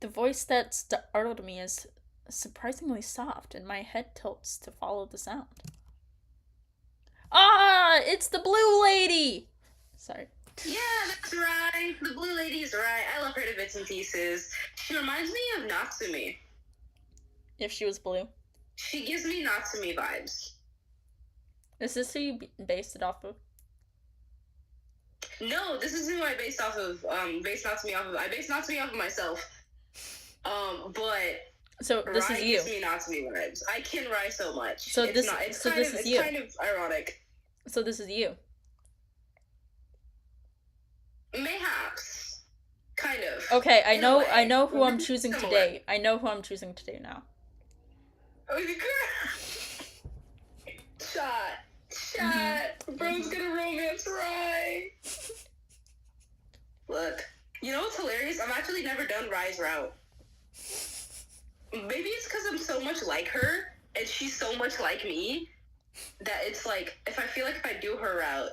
The voice that startled me is surprisingly soft, and my head tilts to follow the sound. Ah, it's the blue lady! Sorry. Yeah, that's right. The blue lady is right. I love her to bits and pieces. She reminds me of Natsumi. If she was blue. She gives me Natsumi vibes. Is this who you based it off of? No, this is who I based off of. I based Natsumi off of myself. But so this Rai is you. gives me Natsumi vibes. I can Rai so much. So it's you. Kind of ironic. So this is you. Mayhaps. Kind of. Okay, I know who I'm choosing today. I know who I'm choosing today now. Oh, the girl. Shot. Mm-hmm. Bro's gonna romance Rai. Look, you know what's hilarious? I've actually never done Rai's route. Maybe it's because I'm so much like her, and she's so much like me, that it's like, if I do her route...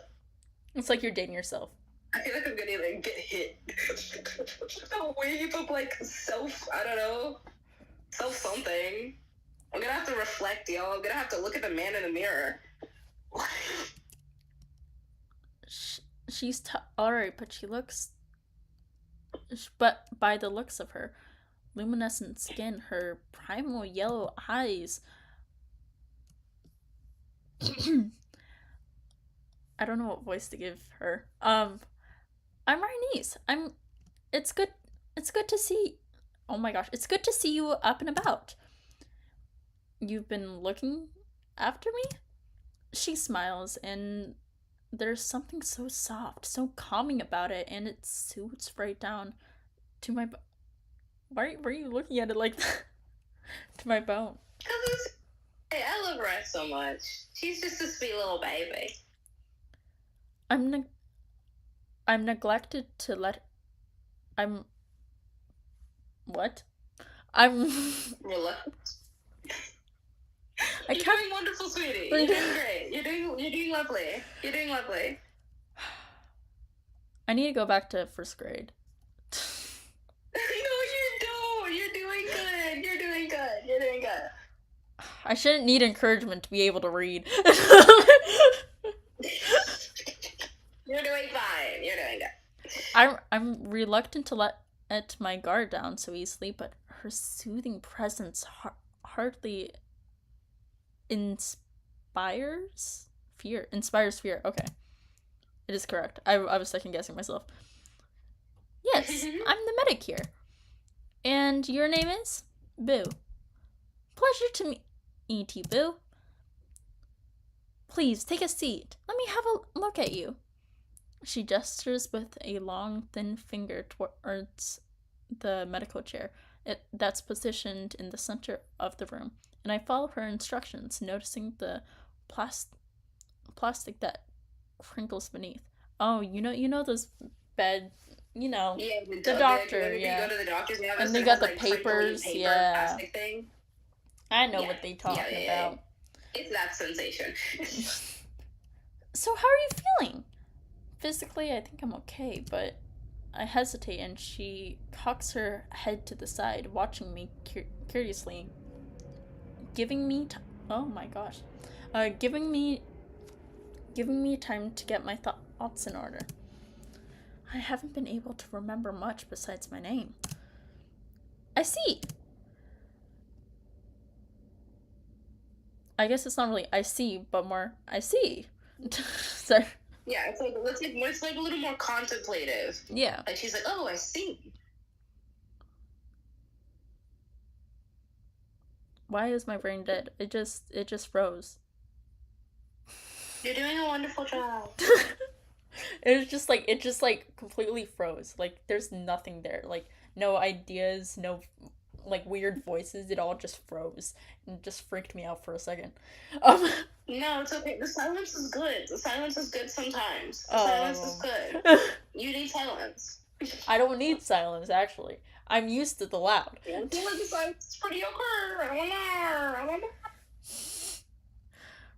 It's like you're dating yourself. I feel like I'm gonna, get hit. The wave of, self-something. I'm gonna have to reflect, y'all. I'm gonna have to look at the man in the mirror. She's alright, but she looks... But by the looks of her, luminescent skin, her primal yellow eyes... I don't know what voice to give her. I'm Rhaenys. It's good to see... Oh my gosh, it's good to see you up and about. You've been looking after me? She smiles, and there's something so soft, so calming about it, and it suits right down to my... Why are you looking at it like that? To my bone. Because I love Rai so much. She's just a sweet little baby. I'm neglected to let... What? Reluctant. You're doing wonderful, sweetie. You're doing great. You're doing lovely. You're doing lovely. I need to go back to first grade. No, you don't. You're doing good. You're doing good. You're doing good. I shouldn't need encouragement to be able to read. You're I'm reluctant to let my guard down so easily, but her soothing presence hardly inspires fear. Inspires fear. Okay, it is correct. I was second guessing myself. Yes, I'm the medic here, and your name is Boo. Pleasure to meet you, Boo. Please take a seat. Let me have a look at you. She gestures with a long, thin finger towards the medical chair that's positioned in the center of the room, and I follow her instructions, noticing the plastic that crinkles beneath. Oh, you know those bed, Yeah, the doctor, you yeah, go to the doctor's office and they it got has, the like, papers, paper, yeah. plastic thing. I know what they talking about. It's that sensation. So how are you feeling? Physically, I think I'm okay, but I hesitate, and she cocks her head to the side, watching me curiously, giving me oh my gosh, giving me time to get my thoughts in order. I haven't been able to remember much besides my name. I see. I guess it's not really I see, but more I see. Sorry. Yeah, it's like a little more contemplative. Yeah. Like she's like, oh, I see. Why is my brain dead? It just froze. You're doing a wonderful job. It just completely froze. Like there's nothing there. Like no ideas, no like weird voices. It all just froze and just freaked me out for a second. No, it's okay. The silence is good. The silence is good sometimes. The silence is good. You need silence. I don't need silence, actually. I'm used to the loud. I feel like the silence is pretty okay. I don't know.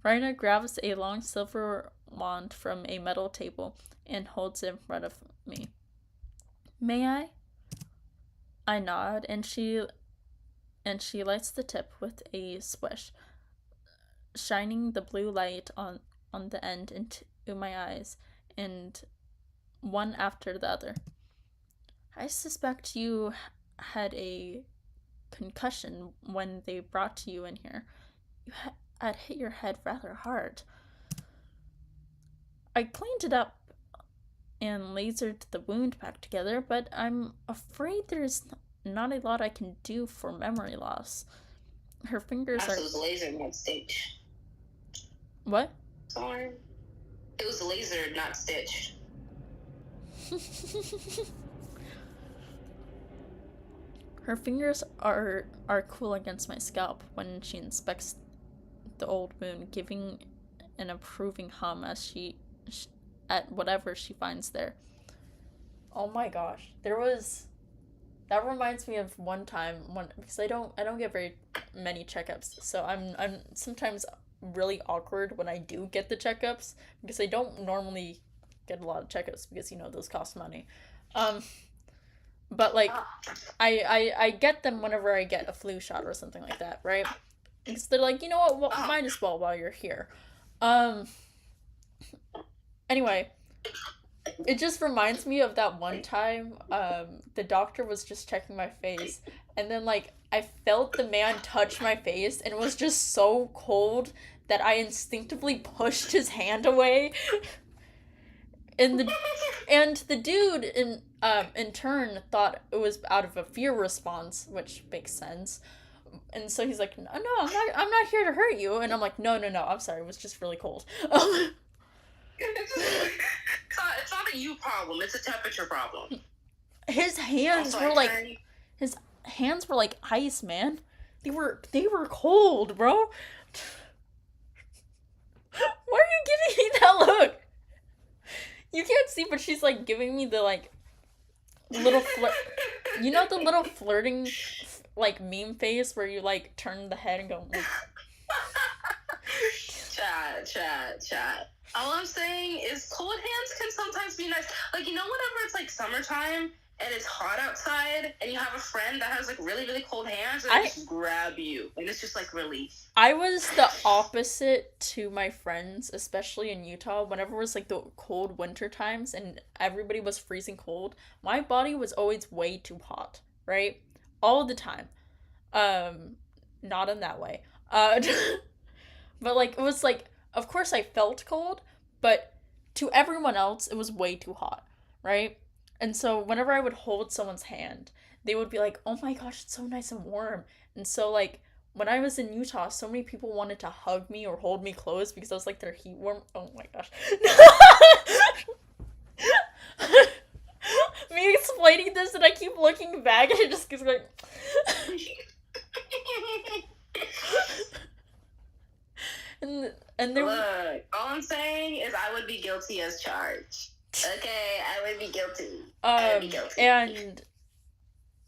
Raina grabs a long silver wand from a metal table and holds it in front of me. May I? I nod, and she lights the tip with a swish, shining the blue light on the end into my eyes, and one after the other. I suspect you had a concussion when they brought you in here. You had hit your head rather hard. I cleaned it up and lasered the wound back together, but I'm afraid there's not a lot I can do for memory loss. Her fingers are... It was lasered, not stitched. What? Sorry. It was lasered, not stitched. Her fingers are cool against my scalp when she inspects the old wound, giving an approving hum as she at whatever she finds there. Oh my gosh, that reminds me of one time because I don't get very many checkups, so I'm sometimes really awkward when I do get the checkups because I don't normally get a lot of checkups because those cost money. But like I get them whenever I get a flu shot or something like that, right? Because they're like, what, might as well while you're here. Anyway, it just reminds me of that one time the doctor was just checking my face, and then like I felt the man touch my face, and it was just so cold that I instinctively pushed his hand away. And the dude in turn thought it was out of a fear response, which makes sense. And so he's like, no, I'm not here to hurt you. And I'm like, no, I'm sorry, it was just really cold. It's not a you problem, it's a temperature problem. His hands were like ice, man. They were cold, bro. Why are you giving me that look? You can't see, but she's like giving me the like little the little flirting like meme face where you like turn the head and go like... Chat. All I'm saying is cold hands can sometimes be nice. Like, whenever it's like summertime and it's hot outside outside and you have a friend that has like really, really cold hands and I- they just grab you and it's just like relief. I was the opposite to my friends, especially in Utah. Whenever it was like the cold winter times and everybody was freezing cold, my body was always way too hot, right? All the time. Not in that way. But like it was like of course I felt cold, but to everyone else it was way too hot, right? And so whenever I would hold someone's hand, they would be like, "Oh my gosh, it's so nice and warm." And so like when I was in Utah, so many people wanted to hug me or hold me close because I was like their heat warm. Oh my gosh. Me explaining this and I keep looking back and it just keeps going. And there Look, all I'm saying is I would be guilty as charged. Okay, I would be guilty. I would be guilty. And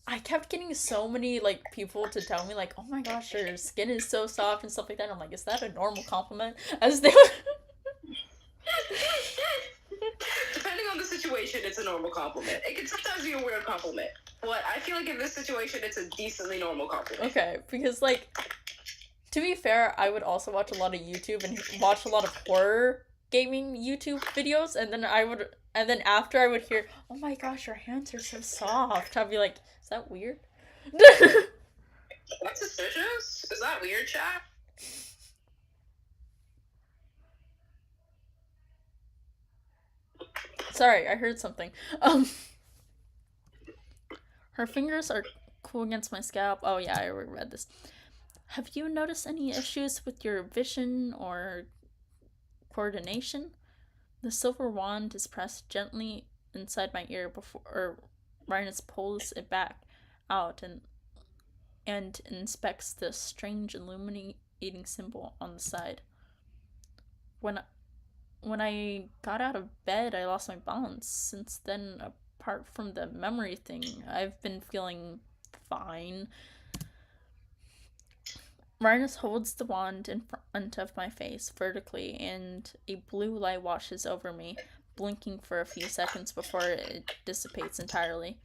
I kept getting so many like people to tell me like, "Oh my gosh, your skin is so soft" and stuff like that. And I'm like, is that a normal compliment? As they Depending on the situation, it's a normal compliment. It can sometimes be a weird compliment, but I feel like in this situation, it's a decently normal compliment. Okay, because like, to be fair, I would also watch a lot of YouTube and watch a lot of horror gaming YouTube videos, and then after I would hear, "Oh my gosh, your hands are so soft," I'd be like, "Is that weird?" That's suspicious. Is that weird, chat? Sorry, I heard something. Her fingers are cool against my scalp. Oh yeah, I already read this. Have you noticed any issues with your vision or coordination? The silver wand is pressed gently inside my ear before Rhinus pulls it back out and inspects the strange illuminating symbol on the side. When I got out of bed, I lost my balance. Since then, apart from the memory thing, I've been feeling fine. Rhinus holds the wand in front of my face vertically, and a blue light washes over me, blinking for a few seconds before it dissipates entirely.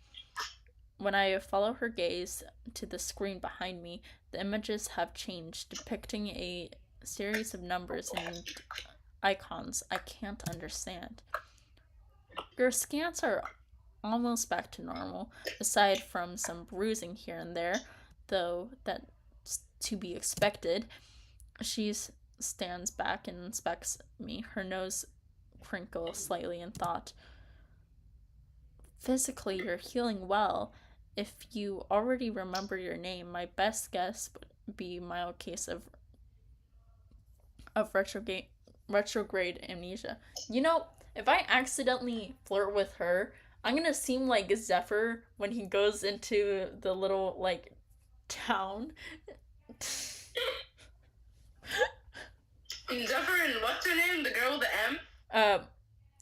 When I follow her gaze to the screen behind me, the images have changed, depicting a series of numbers and icons I can't understand. Your scans are almost back to normal, aside from some bruising here and there, though that's to be expected. She stands back and inspects me, her nose crinkles slightly in thought. Physically, you're healing well. If you already remember your name, my best guess would be a mild case of retrograde amnesia. You know, if I accidentally flirt with her, I'm gonna seem like Zephyr when he goes into the little, like, town. Zephyr and what's her name? The girl with the M?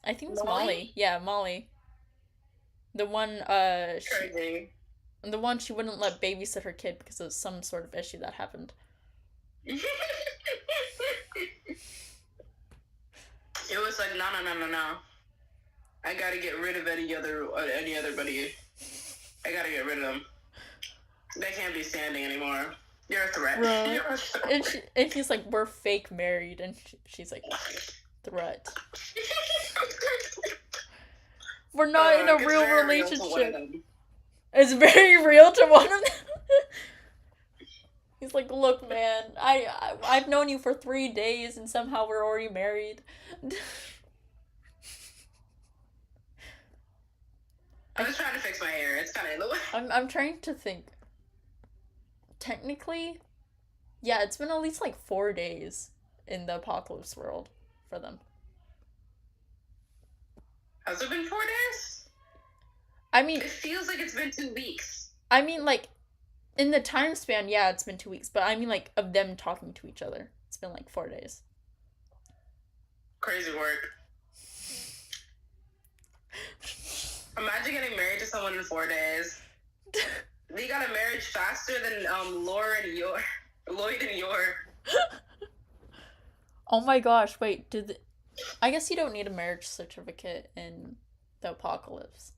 I think it's Molly. Yeah, Molly. The one, Crazy. the one she wouldn't let babysit her kid because of some sort of issue that happened. It was like, no. I gotta get rid of any other buddy. I gotta get rid of them. They can't be standing anymore. You're a threat. Bro. And he's like, we're fake married, and she's like, threat. We're not in a real relationship. It's very real to one of them. He's like, look, man, I've known you for 3 days, and somehow we're already married. I was trying to fix my hair. It's kind of in the way. I'm trying to think. Technically, yeah, it's been at least like 4 days in the apocalypse world for them. Has it been 4 days? I mean, it feels like it's been 2 weeks. I mean, like, in the time span, yeah, it's been 2 weeks, but I mean, like, of them talking to each other, it's been like 4 days. Crazy work. Imagine getting married to someone in 4 days. They got a marriage faster than Lloyd and Yor. Oh my gosh, wait, I guess you don't need a marriage certificate in the apocalypse.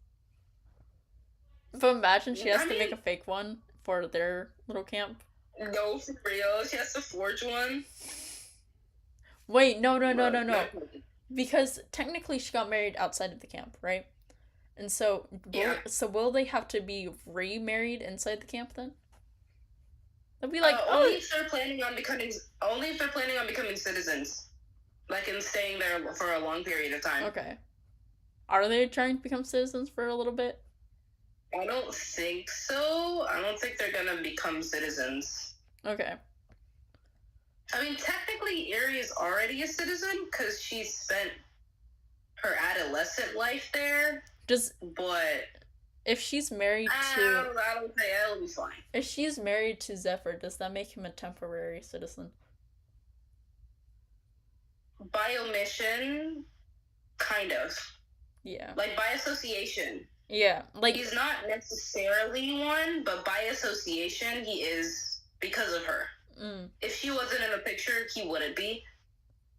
But imagine she has I to make mean, a fake one for their little camp. no, for real. She has to forge one. Wait, no, no, no, no, Look, no. Because technically she got married outside of the camp, right? And so yeah. will they have to be remarried inside the camp then? They'll be like, only if they're planning on becoming citizens, like and staying there for a long period of time. Okay. Are they trying to become citizens for a little bit? I don't think so. I don't think they're gonna become citizens. Okay. I mean, technically, Erie is already a citizen because she spent her adolescent life there. But if she's married to I don't think that'll be fine. If she's married to Zephyr, does that make him a temporary citizen? By omission, kind of. Yeah. Like by association. Yeah, like he's not necessarily one, but by association, he is because of her. If she wasn't in a picture, he wouldn't be.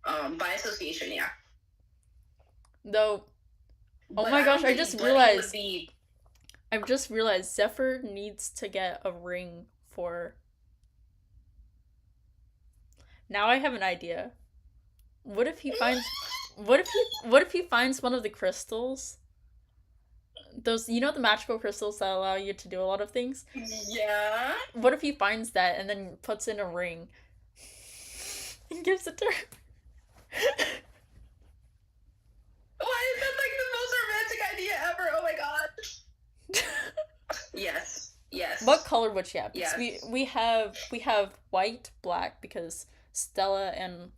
By association, yeah. Though, oh my gosh, I just realized Zephyr needs to get a ring for. Now I have an idea. What if he finds what if he finds one of the crystals? Those, you know, the magical crystals that allow you to do a lot of things? Yeah. What if he finds that and then puts in a ring and gives it to her? Why is that like the most romantic idea ever? Oh my god. Yes. Yes. What color would she have? Yes. We have white, black, because Stella and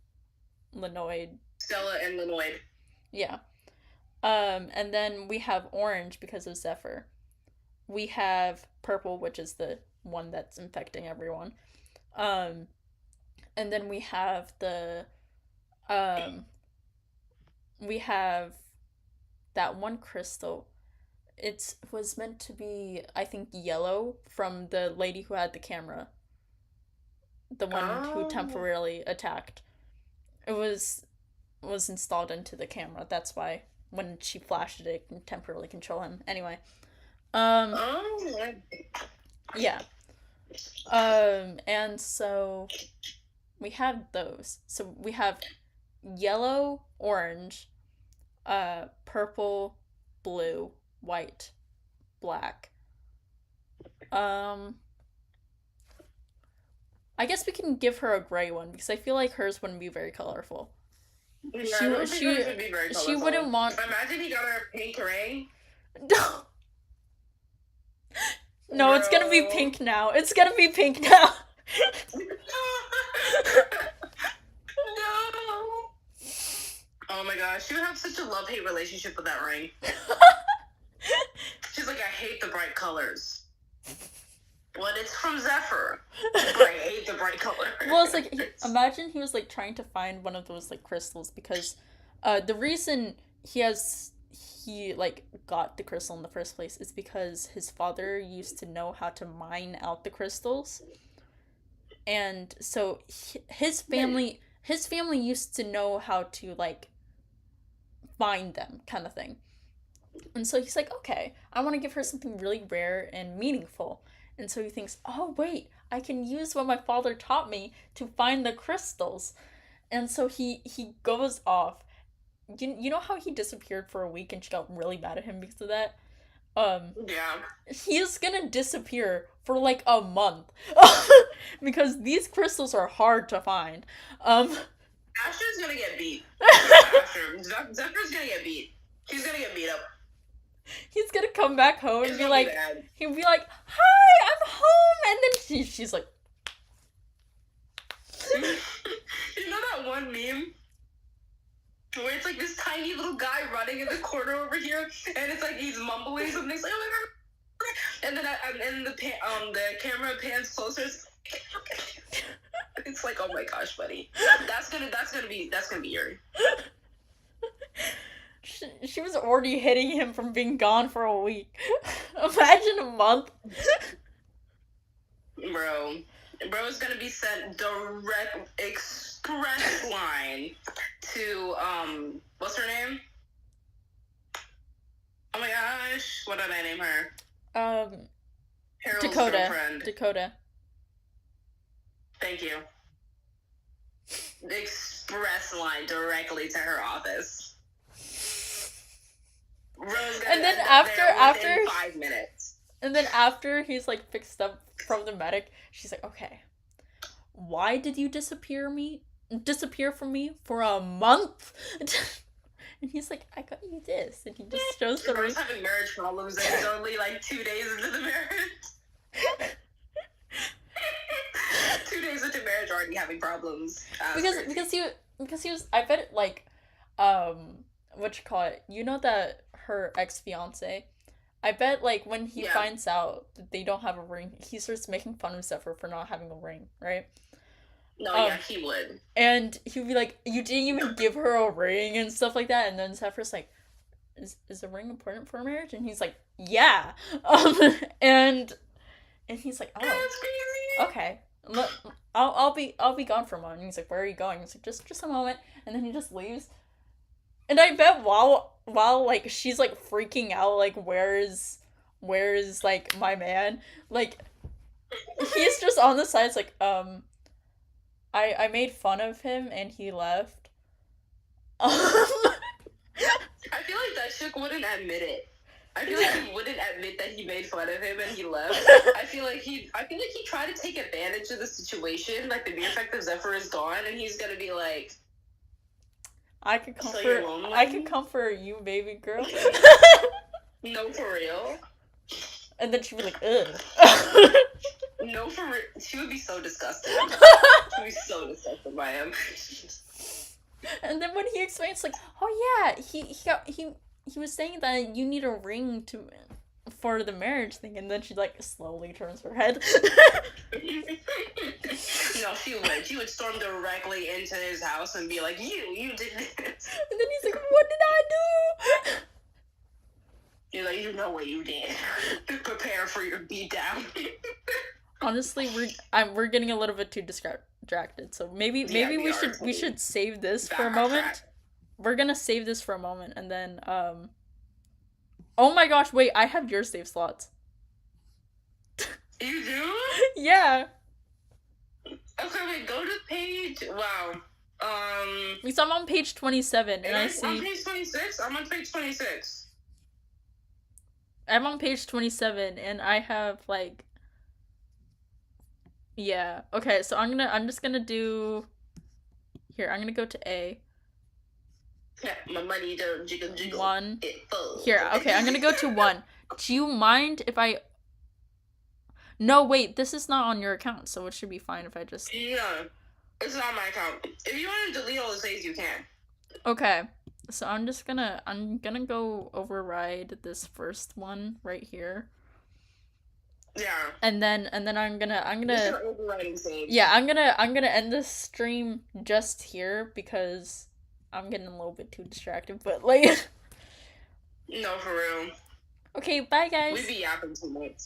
Lenoid. Yeah. And then we have orange because of Zephyr. We have purple, which is the one that's infecting everyone. And then we have we have that one crystal. It was meant to be, I think, yellow from the lady who had the camera. The one who temporarily attacked. It was installed into the camera. That's why when she flashed it, it can temporarily control him. Anyway. Yeah. And so we have those. So we have yellow, orange, purple, blue, white, black. I guess we can give her a gray one because I feel like hers wouldn't be very colorful. Yeah, she would be very colorful. She wouldn't want. Imagine he got her a pink ring. No. No, bro. It's gonna be pink now. It's gonna be pink now. No. Oh my gosh, she would have such a love-hate relationship with that ring. She's like, I hate the bright colors. But it's from Zephyr. But I hate the bright color. Well, it's like, imagine he was like trying to find one of those like crystals because the reason he like got the crystal in the first place is because his father used to know how to mine out the crystals. And so his family used to know how to like find them, kind of thing. And so he's like, okay, I want to give her something really rare and meaningful. And so he thinks, oh, wait, I can use what my father taught me to find the crystals. And so he goes off. You know how he disappeared for a week and she got really mad at him because of that? Yeah. He's gonna disappear for like a month. Because these crystals are hard to find. Asher's gonna get beat. Zephyr's gonna get beat. She's gonna get beat up. He's gonna come back home and he'll be like, hi, I'm home, and then she's like, you know that one meme where it's like this tiny little guy running in the corner over here, and it's like he's mumbling something, like, oh my god, and then the camera pans closer. It's like, oh my gosh, buddy, that's gonna be Yuri. She was already hitting him from being gone for a week. Imagine a month. Bro's gonna be sent direct express line to what's her name? Oh my gosh, what did I name her? Um, Harold's Dakota. girlfriend. Dakota. Thank you. The express line directly to her office. Rose got And then after after 5 minutes. And then after he's like fixed up from the medic, she's like, "Okay, why did you disappear from me for a month?" And he's like, "I got you this," and he just shows the Rose having marriage problems, and it's only like 2 days into the marriage. 2 days into marriage, already having problems. because he was, I bet, like, what you call it, you know, that her ex-fiance, I bet, like, when he finds out that they don't have a ring, he starts making fun of Zephyr for not having a ring, right? No, yeah, he would. And he'd be like, "You didn't even give her a ring," and stuff like that, and then Zephyr's like, is a ring important for marriage? And he's like, "Yeah." And he's like, "Oh, that's crazy. Okay. I'll be gone for a moment." And he's like, "Where are you going?" He's like, just a moment." And then he just leaves. And I bet while like she's like freaking out, like, where's like my man? Like, he's just on the side, it's like, I made fun of him and he left. I feel like that chick wouldn't admit it. I feel like he wouldn't admit that he made fun of him and he left. I feel like he tried to take advantage of the situation, like the mere fact that Zephyr is gone, and he's gonna be like, I could comfort you, baby girl. No, for real. And then she'd be like, ugh. No, for real. She would be so disgusted. She would be so disgusted by him. And then when he explains, like, "Oh yeah, he was saying that you need a ring for the marriage thing," and then she like slowly turns her head. No, she would. She would storm directly into his house and be like, "You did this." And then he's like, "What did I do?" You're like, "You know what you did. Prepare for your beatdown." Honestly, we're getting a little bit too distracted, so maybe we should save this for a moment. We're gonna save this for a moment, and then oh my gosh, wait, I have your save slots. You do? Yeah. Okay, wait, go to page. Wow. Because I'm on page 27, and I see. On page 26. I'm on page 26. I'm on page 27, and I have like. Yeah. Okay, so I'm just gonna do. Here, I'm gonna go to A. Yeah, my money don't jiggle jiggle. 1. Here, okay, I'm gonna go to 1. Do you mind if I... No, wait, this is not on your account, so it should be fine if I just... No, it's not my account. If you want to delete all the saves, you can. Okay, so I'm gonna go override this first one right here. Yeah. And then I'm gonna overriding saves. Yeah, I'm gonna end this stream just here because I'm getting a little bit too distracted, but like No, for real. Okay, bye guys. We be yapping too much.